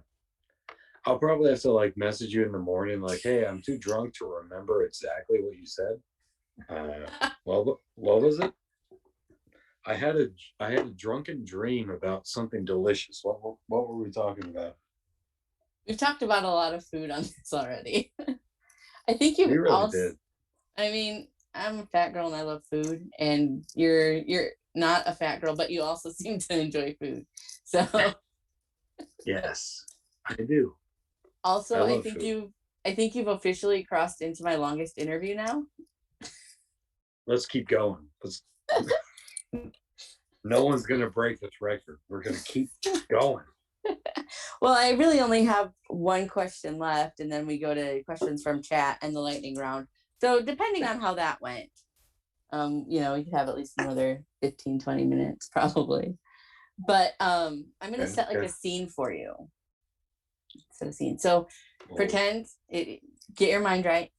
I'll probably have to like message you in the morning, like, hey, I'm too drunk to remember exactly what you said. What was it? I had a drunken dream about something delicious. What were we talking about? We've talked about a lot of food on this already. I think you really also did. I mean, I'm a fat girl and I love food, and you're not a fat girl, but you also seem to enjoy food. So yes, I do. Also, I think you've officially crossed into my longest interview now. Let's keep going. No one's gonna break this record. We're gonna keep going. Well, I really only have one question left, and then we go to questions from chat and the lightning round. So depending on how that went, we could have at least another 15-20 minutes probably. But I'm gonna set like a scene for you. Set a scene. So pretend get your mind right.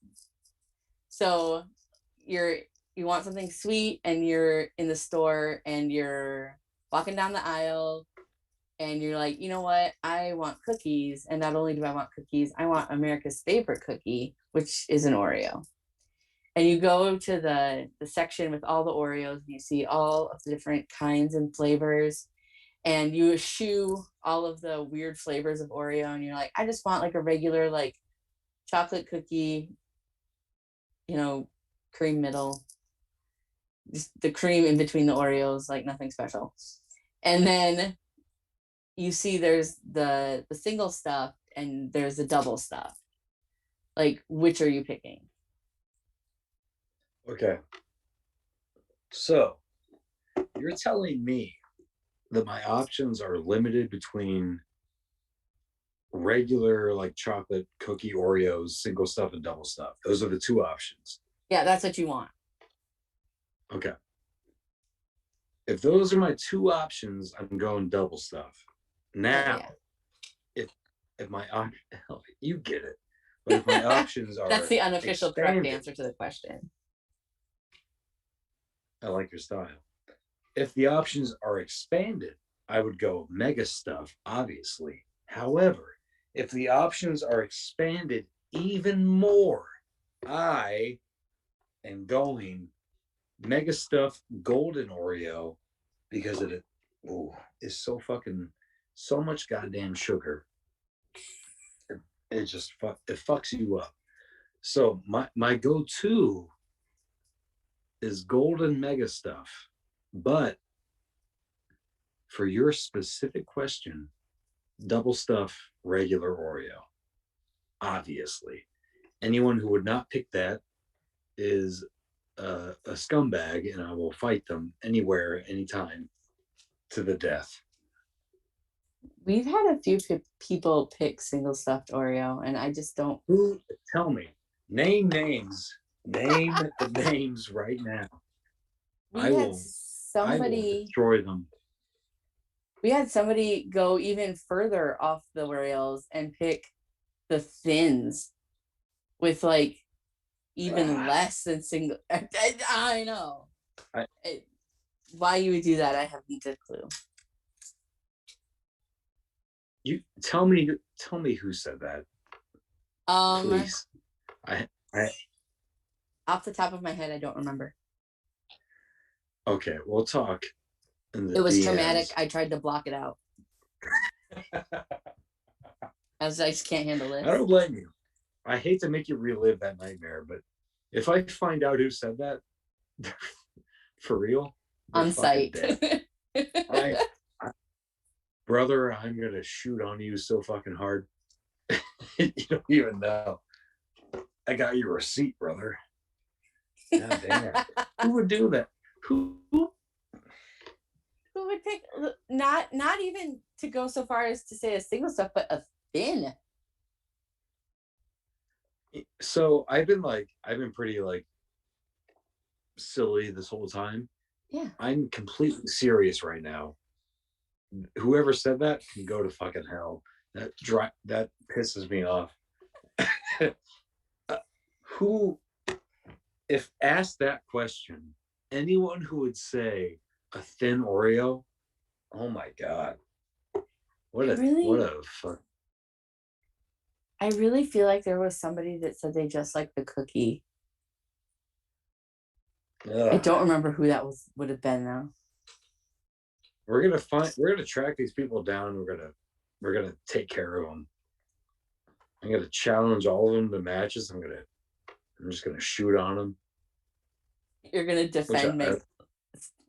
So you want something sweet, and you're in the store and you're walking down the aisle, and you're like, you know what? I want cookies. And not only do I want cookies, I want America's favorite cookie, which is an Oreo. And you go to the section with all the Oreos, and you see all of the different kinds and flavors, and you eschew all of the weird flavors of Oreo, and you're like, I just want like a regular like chocolate cookie, cream middle, just the cream in between the Oreos, like nothing special. And then you see there's the single stuff and there's the double stuff. Like, which are you picking? Okay. So you're telling me that my options are limited between regular like chocolate cookie Oreos, single stuff, and double stuff. Those are the two options. Yeah, that's what you want. Okay. If those are my two options, I'm going double stuff. Now, if my you get it, but if my options are that's the unofficial correct answer to the question. I like your style. If the options are expanded, I would go mega stuff, obviously. However, if the options are expanded even more, I am going mega stuff golden Oreo because it is so much goddamn sugar. It just fucks you up. So my go-to is golden mega stuff. But for your specific question, double stuff, regular Oreo. Obviously. Anyone who would not pick that is a scumbag, and I will fight them anywhere, anytime, to the death. We've had a few people pick single stuffed Oreo, and I just don't. Tell me. Name names. Name the names right now. I will destroy them. We had somebody go even further off the rails and pick the thins with like even less than single. I know. Why you would do that, I haven't a clue. You tell me who said that. Please. I off the top of my head, I don't remember. Okay, we'll talk. It was traumatic. I tried to block it out. I just can't handle it. I don't blame you. I hate to make you relive that nightmare, but if I find out who said that, for real, they're On fucking site. dead. I, brother, I'm gonna shoot on you so fucking hard. You don't even know. I got your receipt, brother. God damn. Who would do that? Who would pick not even to go so far as to say a single stuff, but a thin? So I've been pretty like silly this whole time. Yeah. I'm completely serious right now. Whoever said that can go to fucking hell. That pisses me off. Who, if asked that question, anyone who would say a thin Oreo, oh my god, what a fuck. I really feel like there was somebody that said they just like the cookie. Ugh. I don't remember who that would have been though. We're gonna track these people down. We're gonna take care of them. I'm gonna challenge all of them to matches. I'm just gonna shoot on them. You're gonna defend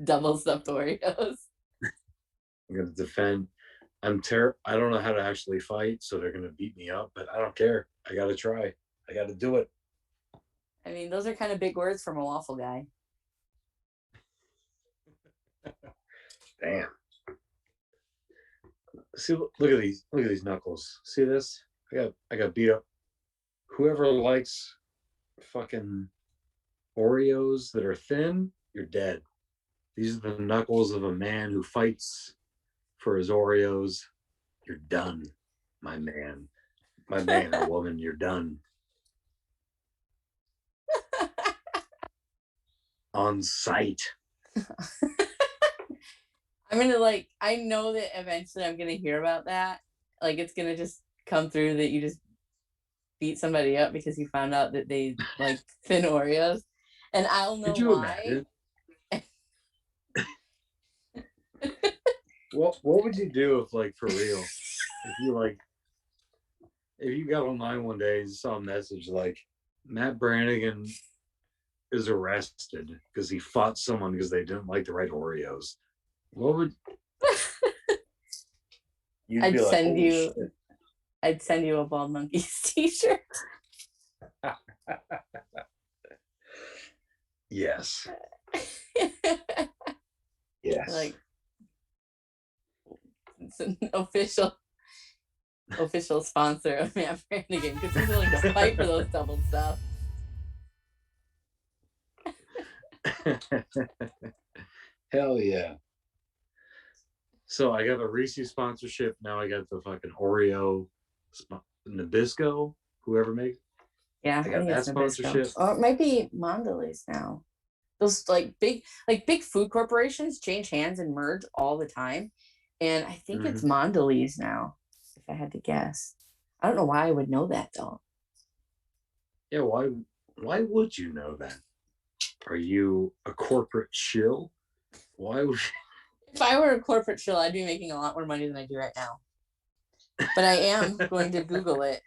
double stuffed Oreos. I'm gonna defend. I don't know how to actually fight, so they're gonna beat me up, but I don't care. I gotta try. I gotta do it. I mean, those are kind of big words from a waffle guy. Damn. See, look at these knuckles. See this? I got beat up. Whoever likes fucking Oreos that are thin, you're dead. These are the knuckles of a man who fights for his Oreos. You're done, my man. My man or woman, you're done. On site. I'm gonna I know that eventually I'm gonna hear about that. Like, it's gonna just come through that you just beat somebody up because you found out that they like thin Oreos, and I'll know why. What would you do if, like, for real, if you got online one day and saw a message like Matt Brannigan is arrested because he fought someone because they didn't like the right Oreos? What would I'd send you a Bald Monkeys t-shirt. Yes. Yes. Like, it's an official sponsor of Matt Brannigan because he's willing to fight for those double stuff. Hell yeah. So I got a Reese's sponsorship. Now I got the fucking Oreo Nabisco, whoever makes. Yeah, I got that sponsorship. Or it might be Mondelez now. Those big food corporations change hands and merge all the time. And I think it's Mondelez now, if I had to guess. I don't know why I would know that though. Yeah, why would you know that? Are you a corporate shill? Why would If I were a corporate shill, I'd be making a lot more money than I do right now. But I am going to Google it.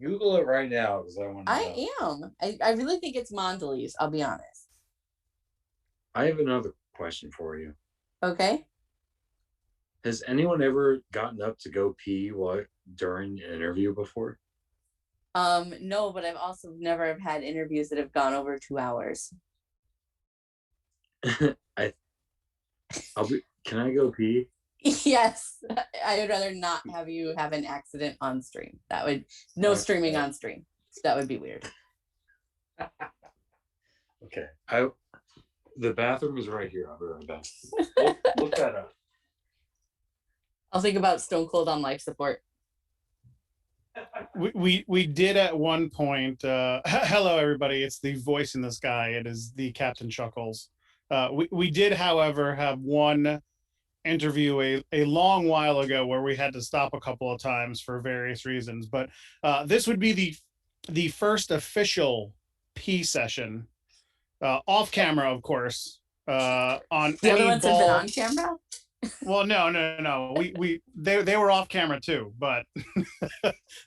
Google it right now because I want to know. I really think it's Mondelez, I'll be honest. I have another question for you. Okay. Has anyone ever gotten up to go pee during an interview before? No, but I've also never had interviews that have gone over 2 hours. Can I go pee? Yes, I would rather not have you have an accident on stream. No streaming on stream. That would be weird. Okay, the bathroom is right here. I'll be right back. Look that up. I'll think about Stone Cold on life support. We did at one point. Hello, everybody. It's the voice in the sky. It is the Captain Chuckles. We did, however, have one interview a long while ago where we had to stop a couple of times for various reasons. But this would be the first official pee session, off camera, of course. On the other ones have been on camera. Well, no. They were off camera too, but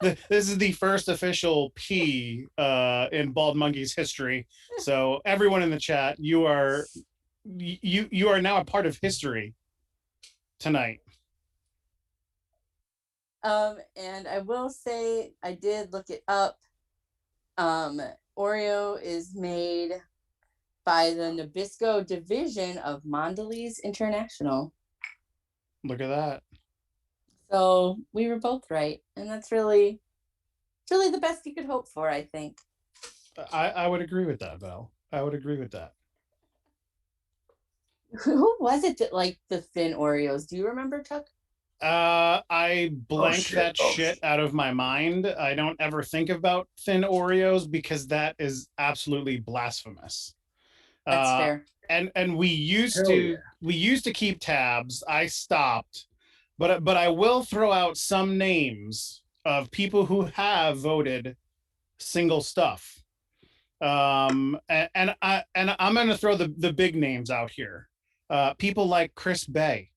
this is the first official P in Bald Monkey's history. So everyone in the chat, you are now a part of history tonight. And I will say I did look it up. Oreo is made by the Nabisco division of Mondelez International. Look at that. So we were both right, and that's really the best you could hope for, I think. I would agree with that, Val. I would agree with that. Who was it that liked the thin Oreos? Do you remember, Chuck? I blank shit out of my mind. I don't ever think about thin Oreos because that is absolutely blasphemous. That's fair. And we used to keep tabs. I stopped, but I will throw out some names of people who have voted single stuff. And I'm going to throw the big names out here. People like Chris Bay.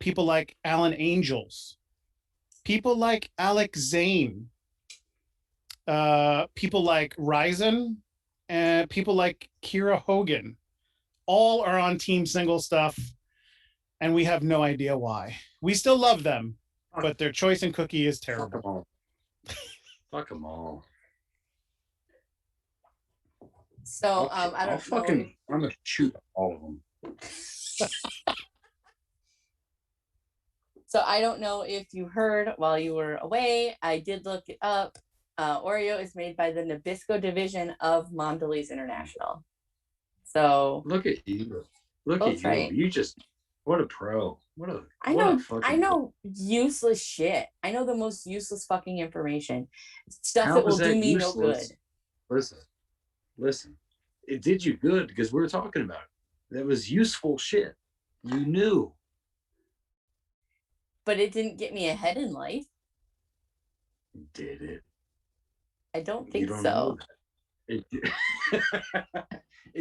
People like Alan Angels, people like Alex Zane, people like Ryzen, and people like Kira Hogan, all are on Team Single stuff, and we have no idea why. We still love them, but their choice in cookie is terrible. Fuck them all. So I don't know. I'm gonna shoot all of them. So I don't know if you heard while you were away. I did look it up. Oreo is made by the Nabisco division of Mondelez International. So look at you. Look at you. Right. You just what a pro. I know useless shit. I know the most useless fucking information. Stuff that will do me no good. Listen. It did you good because we were talking about it. That was useful shit. You knew. But it didn't get me ahead in life. Did it? I don't think so. It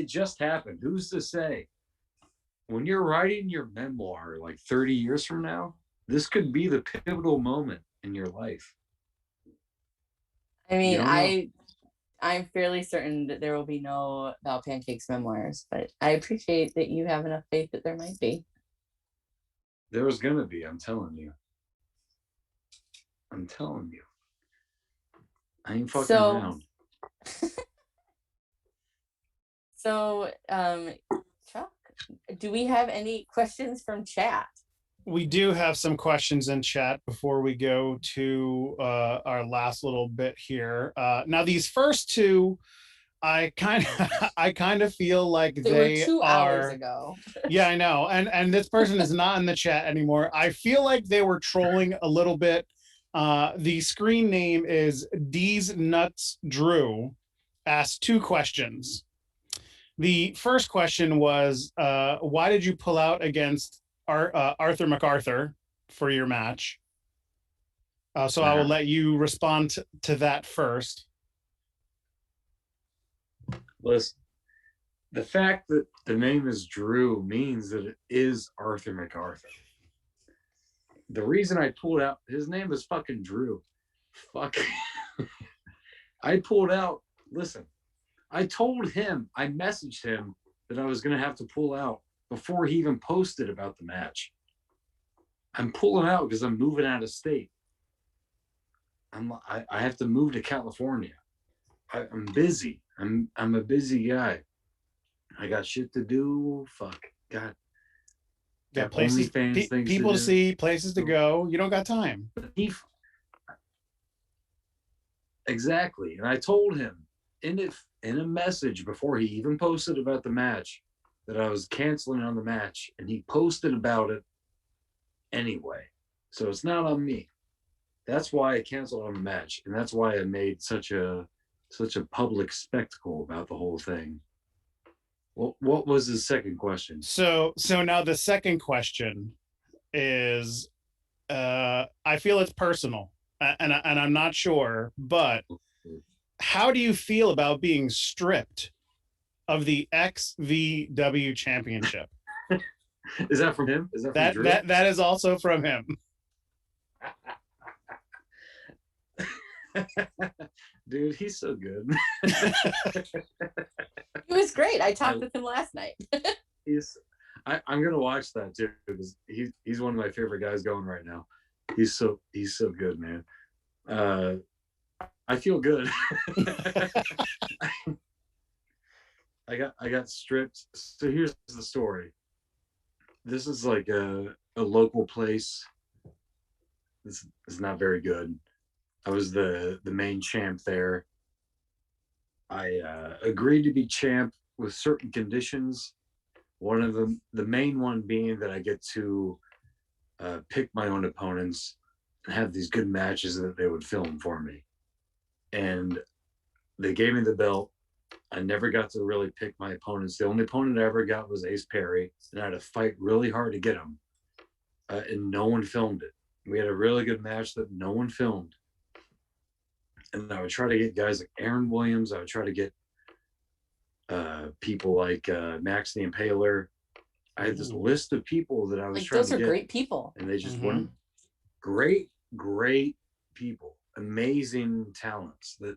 just happened. Who's to say? When you're writing your memoir like 30 years from now, this could be the pivotal moment in your life. I mean, I'm fairly certain that there will be no Val Pancakes memoirs, but I appreciate that you have enough faith that there might be. There was gonna be, I'm telling you. I ain't fucking around. So, Chuck, do we have any questions from chat? We do have some questions in chat before we go to our last little bit here. Now, these first two, I kind of feel like they were 2 hours ago. Yeah, I know. And this person is not in the chat anymore. I feel like they were trolling a little bit. The screen name is D's Nuts Drew asked 2 questions. The first question was, why did you pull out against Arthur MacArthur for your match? So I will let you respond to that first. Listen, the fact that the name is Drew means that it is Arthur MacArthur. The reason I pulled out, his name is fucking Drew. Fuck. I pulled out, listen, I told him, I messaged him that I was going to have to pull out before he even posted about the match. I'm pulling out because I'm moving out of state. I have to move to California. I'm busy. I'm a busy guy. I got shit to do. Fuck. God. Got places, people to see, places to go. You don't got time. Exactly. And I told him in a message before he even posted about the match that I was canceling on the match, and he posted about it anyway. So it's not on me. That's why I canceled on the match, and that's why I made such a public spectacle about the whole thing. What was the second question? So now the second question is, I feel it's personal, and I'm not sure, but how do you feel about being stripped of the XVW championship? Is that from him? Is that from Drew? That is also from him. Dude, he's so good. He was great. I talked with him last night. I'm gonna watch that too because he's one of my favorite guys going right now. He's so good, man. I feel good. I got stripped. So here's the story. This is like a local place. This is not very good. I was the main champ there. I agreed to be champ with certain conditions. One of them, the main one being that I get to pick my own opponents and have these good matches that they would film for me. And they gave me the belt. I never got to really pick my opponents. The only opponent I ever got was Ace Perry, and I had to fight really hard to get him. And no one filmed it. We had a really good match that no one filmed. And I would try to get guys like Aaron Williams. I would try to get people like Max the Impaler. I had this list of people that I was trying to get. Those are great people. And they just weren't great people. Amazing talents that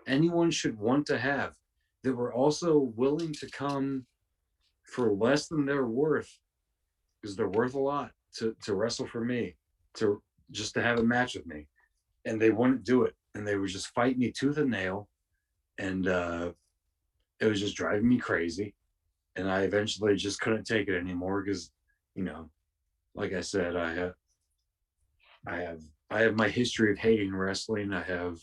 anyone should want to have, that were also willing to come for less than they're worth, because they're worth a lot, to wrestle for me, to just to have a match with me. And they wouldn't do it. And they would just fight me tooth and nail. And it was just driving me crazy. And I eventually just couldn't take it anymore because, you know, like I said, I have my history of hating wrestling. I have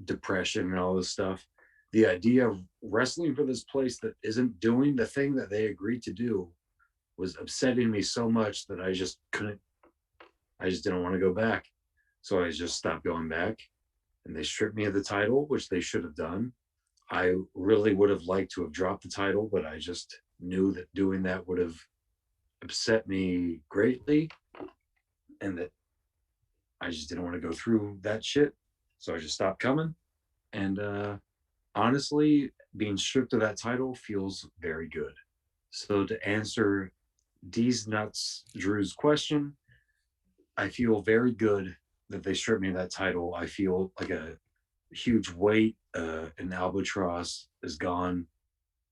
depression and all this stuff. The idea of wrestling for this place that isn't doing the thing that they agreed to do was upsetting me so much that I just didn't want to go back. So I just stopped going back, and they stripped me of the title, which they should have done. I really would have liked to have dropped the title, but I just knew that doing that would have upset me greatly, and that I just didn't want to go through that shit. So I just stopped coming. And honestly, being stripped of that title feels very good. So to answer D's Nuts Drew's question, I feel very good that they stripped me of that title. I feel like a huge weight, an albatross is gone,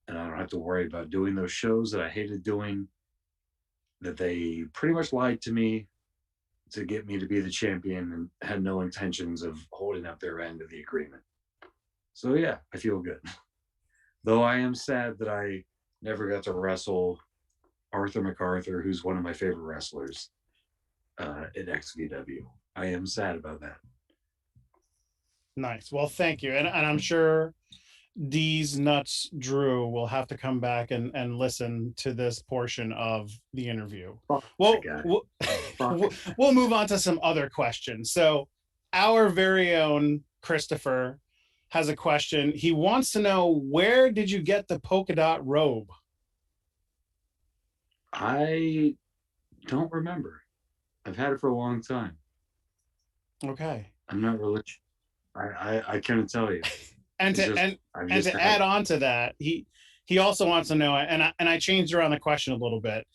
and I don't have to worry about doing those shows that I hated doing, that they pretty much lied to me to get me to be the champion and had no intentions of holding up their end of the agreement. So yeah, I feel good. Though I am sad that I never got to wrestle Arthur MacArthur, who's one of my favorite wrestlers at XVW. I am sad about that. Nice. Well, thank you. And I'm sure D's Nuts Drew will have to come back and listen to this portion of the interview. Well, we'll move on to some other questions. So our very own Christopher has a question. He wants to know, where did you get the polka dot robe? I don't remember. I've had it for a long time. Okay. I'm not really. I couldn't tell you. And to add on to that, he also wants to know, and I changed around the question a little bit.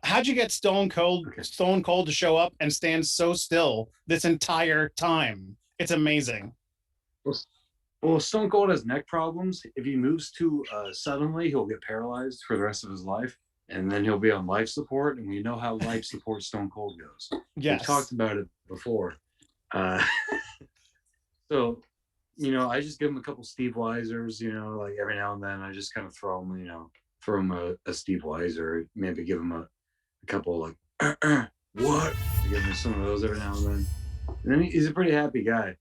How'd you get Stone Cold to show up and stand so still this entire time? It's amazing. Well, Stone Cold has neck problems. If he moves too suddenly, he'll get paralyzed for the rest of his life, and then he'll be on life support. And we know how life support Stone Cold goes. Yes. We talked about it before. So, you know, I just give him a couple Steve Weisers, you know, like every now and then I just kind of throw him a Steve Weiser, maybe give him a couple like, what? I give him some of those every now and then. And then he's a pretty happy guy,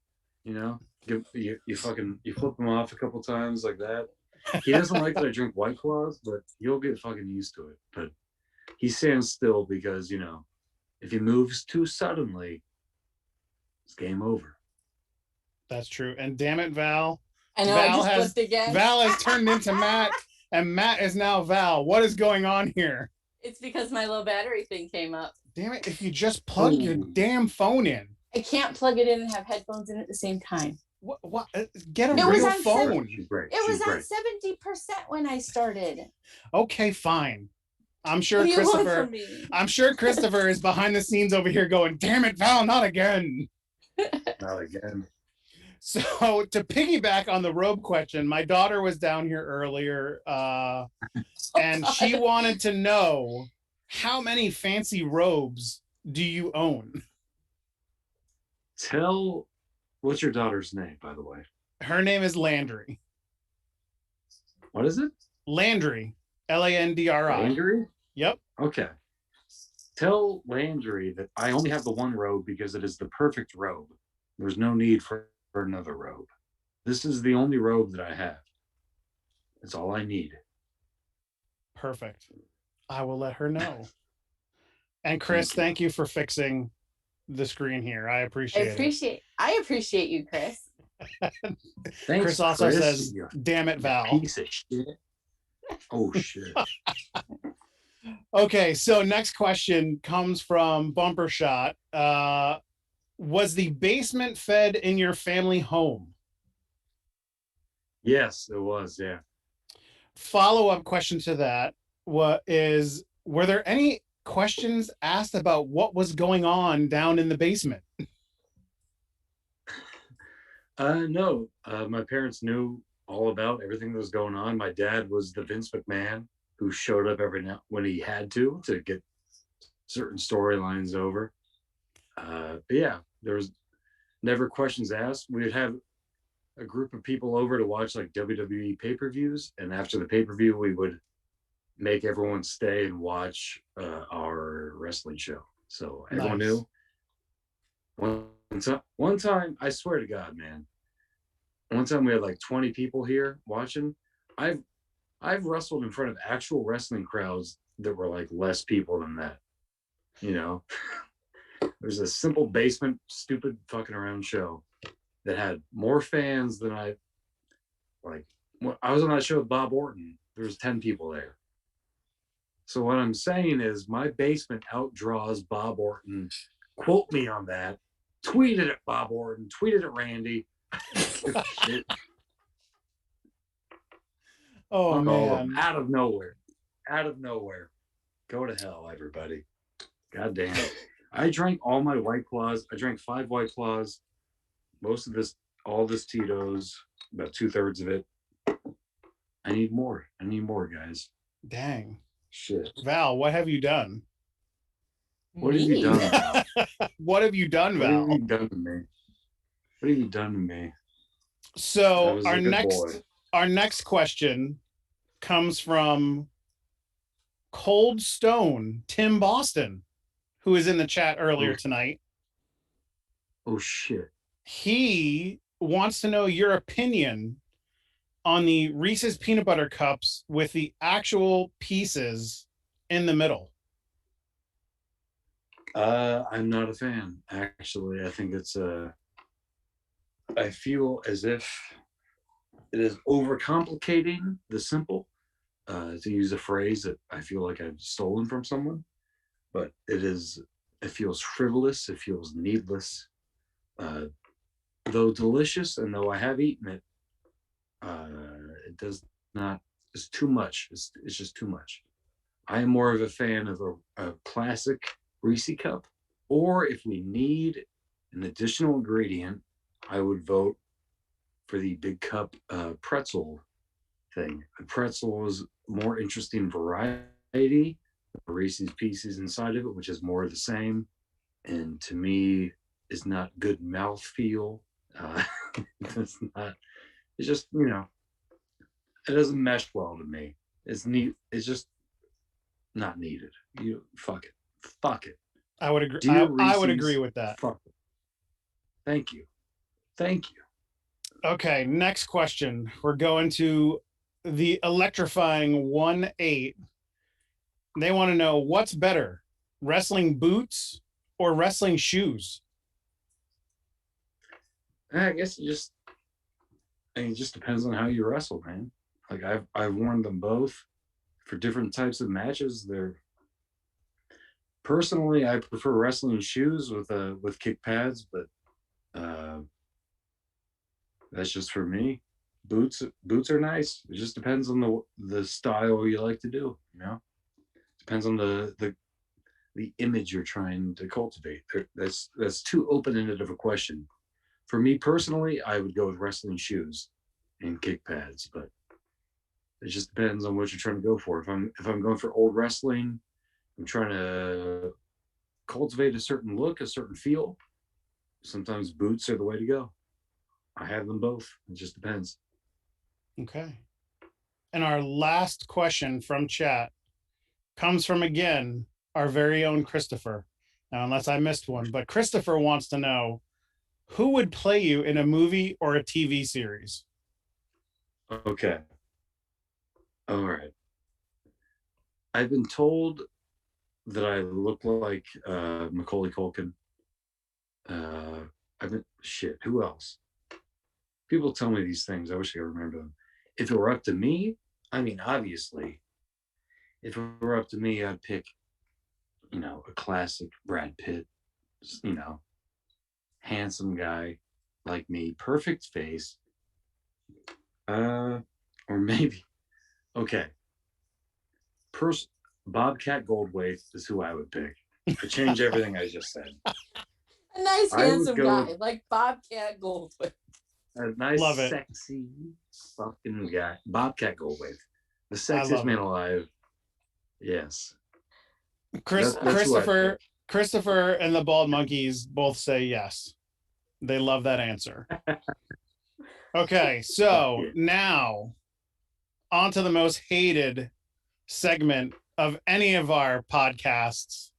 you know, you flip him off a couple times like that. He doesn't like that I drink White Claws, but you'll get fucking used to it. But he stands still because, you know, if he moves too suddenly, it's game over. That's true. And damn it, Val. I know, Val I just flipped again. Val has turned into Matt, and Matt is now Val. What is going on here? It's because my low battery thing came up. Damn it, if you just plug your damn phone in. I can't plug it in and have headphones in at the same time. What? Get a real phone. It was on 70% when I started. Okay, fine. I'm sure What do you want Christopher. from me? I'm sure Christopher is behind the scenes over here going, "Damn it, Val, not again." Not again. So to piggyback on the robe question, my daughter was down here earlier, and she wanted to know how many fancy robes do you own? What's your daughter's name, by the way? Her name is Landry. What is it? Landry. Landri. Landry? Yep. Okay. Tell Landry that I only have the one robe because it is the perfect robe. There's no need for another robe. This is the only robe that I have. It's all I need. Perfect. I will let her know. And Chris, thank you for fixing the screen here. I appreciate it. I appreciate you, Chris. Thanks, Chris also Chris, says, "Damn it, Val." Piece of shit. Oh shit. Okay, so next question comes from Bumper Shot. Was the basement fed in your family home? Yes, it was. Yeah. Follow-up question to that: were there any questions asked about what was going on down in the basement? No. My parents knew all about everything that was going on. My dad was the Vince McMahon who showed up every now when he had to get certain storylines over. But yeah, there was never questions asked. We'd have a group of people over to watch like WWE pay-per-views, and after the pay-per-view, we would make everyone stay and watch our wrestling show. So everyone knew. One time, I swear to God, man. One time we had like 20 people here watching. I've wrestled in front of actual wrestling crowds that were like less people than that. You know, there's a simple basement, stupid fucking around show that had more fans than I like. When I was on that show with Bob Orton, there was 10 people there. So what I'm saying is my basement outdraws Bob Orton. Quote me on that. Tweet it at Bob Orton. Tweet it at Randy. Shit. Oh man! Out of nowhere. Go to hell, everybody. God damn. I drank all my White Claws. I drank 5 White Claws. Most of this, all this Tito's, about 2/3 of it. I need more, guys. Dang. Shit. Val, what have you done? What have you done, Val? What have you done, Val? What have you done to me? What have you done to me? So our next question comes from Cold Stone Tim Boston, who is in the chat earlier tonight. Oh shit. He wants to know your opinion on the Reese's peanut butter cups with the actual pieces in the middle. I'm not a fan, actually. I think it's I feel as if it is overcomplicating the simple, to use a phrase that I feel like I've stolen from someone, but it feels frivolous, it feels needless. Though delicious, and though I have eaten it, it does not, it's too much. It's just too much. I am more of a fan of a classic Reese cup, or if we need an additional ingredient, I would vote for the big cup pretzel thing. A pretzel is more interesting variety. Reese's Pieces inside of it, which is more of the same, and to me is not good mouthfeel. It's not. It's just, you know, it doesn't mesh well to me. It's neat. It's just not needed. You fuck it. I would agree. I would agree with that. Fuck it. Thank you. Okay, next question. We're going to the electrifying 1-8. They want to know what's better, wrestling boots or wrestling shoes? I guess it just depends on how you wrestle, man. Like I've worn them both for different types of matches. Personally, I prefer wrestling shoes with kick pads, but that's just for me. Boots are nice. It just depends on the style you like to do, you know. Depends on the image you're trying to cultivate. That's too open-ended of a question. For me personally, I would go with wrestling shoes and kick pads, but it just depends on what you're trying to go for. If I'm going for old wrestling, I'm trying to cultivate a certain look, a certain feel. Sometimes boots are the way to go. I have them both. It just depends. Okay. And our last question from chat comes from, again, our very own Christopher. Now, unless I missed one, but Christopher wants to know, who would play you in a movie or a TV series? Okay. All right. I've been told that I look like Macaulay Culkin. Who else? People tell me these things. I wish I could remember them. If it were up to me, I mean, obviously, if it were up to me, I'd pick, a classic Brad Pitt, handsome guy like me, perfect face. Or maybe, okay. Bobcat Goldthwait is who I would pick. To change everything I just said. A nice, handsome guy like Bobcat Goldthwait. A nice, sexy fucking guy. Bobcat Goldthwait. The sexiest man alive. Yes. Christopher and the Bald Monkeys both say yes. They love that answer. Okay, so now on to the most hated segment of any of our podcasts.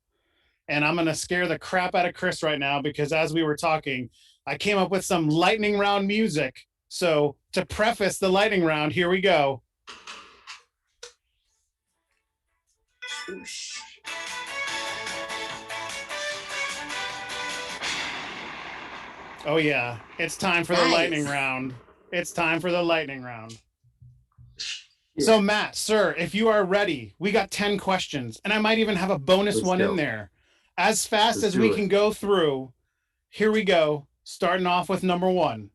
And I'm going to scare the crap out of Chris right now because as we were talking, I came up with some lightning round music. So to preface the lightning round, here we go. Oh, yeah. It's time for the lightning round. It's time for the lightning round. Yeah. So, Matt, sir, if you are ready, we got 10 questions, and I might even have a bonus one in there. As fast as we can go through, here we go. Starting off with number 1.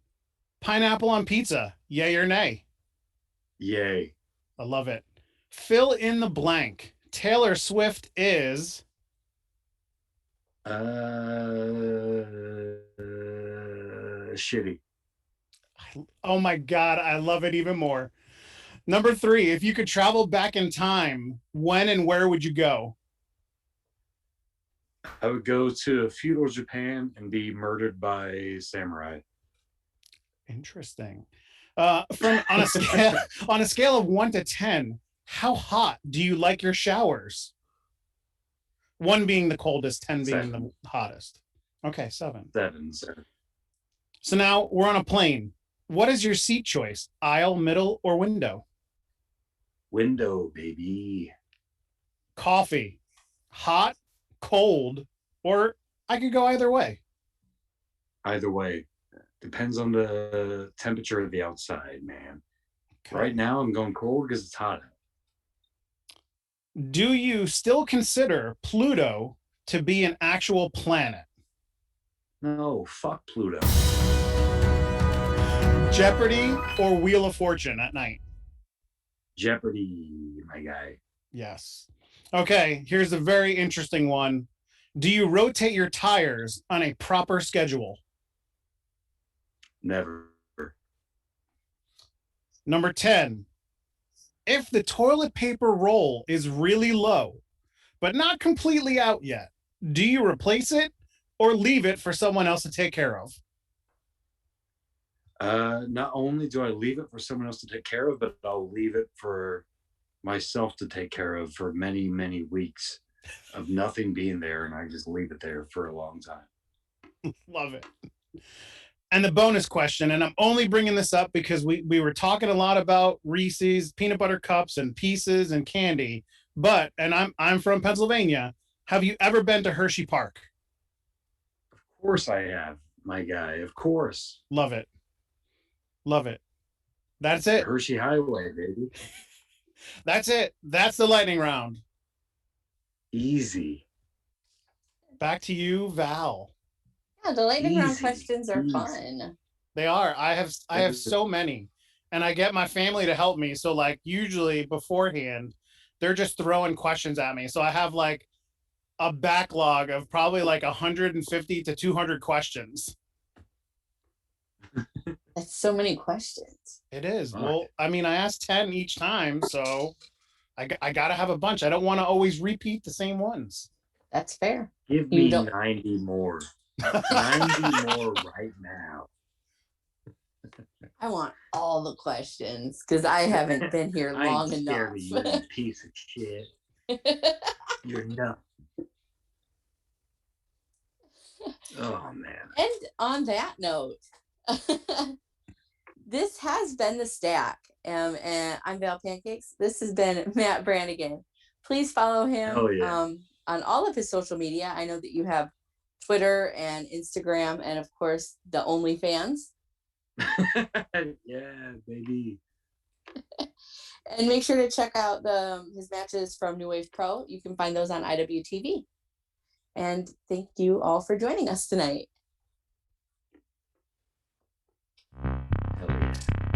Pineapple on pizza, yay or nay? Yay. I love it. Fill in the blank. Taylor Swift is... shitty. Oh my God, I love it even more. Number 3, if you could travel back in time, when and where would you go? I would go to feudal Japan and be murdered by samurai. Interesting. On a scale of 1 to 10, how hot do you like your showers? 1 being the coldest, 10 being 7. The hottest. Okay, 7. 7. So now we're on a plane. What is your seat choice? Aisle, middle, or window? Window, baby. Coffee, hot, cold, or I could go either way. Either way. Depends on the temperature of the outside, man. Okay. Right now, I'm going cold because it's hot out. Do you still consider Pluto to be an actual planet? No, fuck Pluto. Jeopardy or Wheel of Fortune at night? Jeopardy, my guy. Yes. Okay, here's a very interesting one. Do you rotate your tires on a proper schedule? Never. Number 10. If the toilet paper roll is really low, but not completely out yet, do you replace it or leave it for someone else to take care of? Not only do I leave it for someone else to take care of, but I'll leave it for myself to take care of for many, many weeks of nothing being there, and I just leave it there for a long time. Love it. And the bonus question, and I'm only bringing this up because we were talking a lot about Reese's peanut butter cups and pieces and candy, but, and I'm from Pennsylvania, have you ever been to Hershey Park? Of course I have, my guy, of course. Love it. Love it. That's it. Hershey Highway, baby. That's it. That's the lightning round. Easy. Back to you, Val. Yeah, the lightning round questions are fun. They are. I have so many, and I get my family to help me. So like usually beforehand, they're just throwing questions at me. So I have like a backlog of probably like 150 to 200 questions. That's so many questions. It is. Fuck. Well, I mean, I asked 10 each time, so I got to have a bunch. I don't want to always repeat the same ones. That's fair. Give You me don't- 90 more. 90 more right now. I want all the questions because I haven't been here long I'm enough. scared of you, you piece of shit. You're nuts. Oh man. And on that note, this has been the Stack. And I'm Val Pancakes. This has been Matt Brannigan. Please follow him Oh, yeah. on all of his social media. I know that you have Twitter and Instagram, and of course the OnlyFans. Yeah, baby. And make sure to check out his matches from New Wave Pro. You can find those on IWTV. And thank you all for joining us tonight. Hell yeah.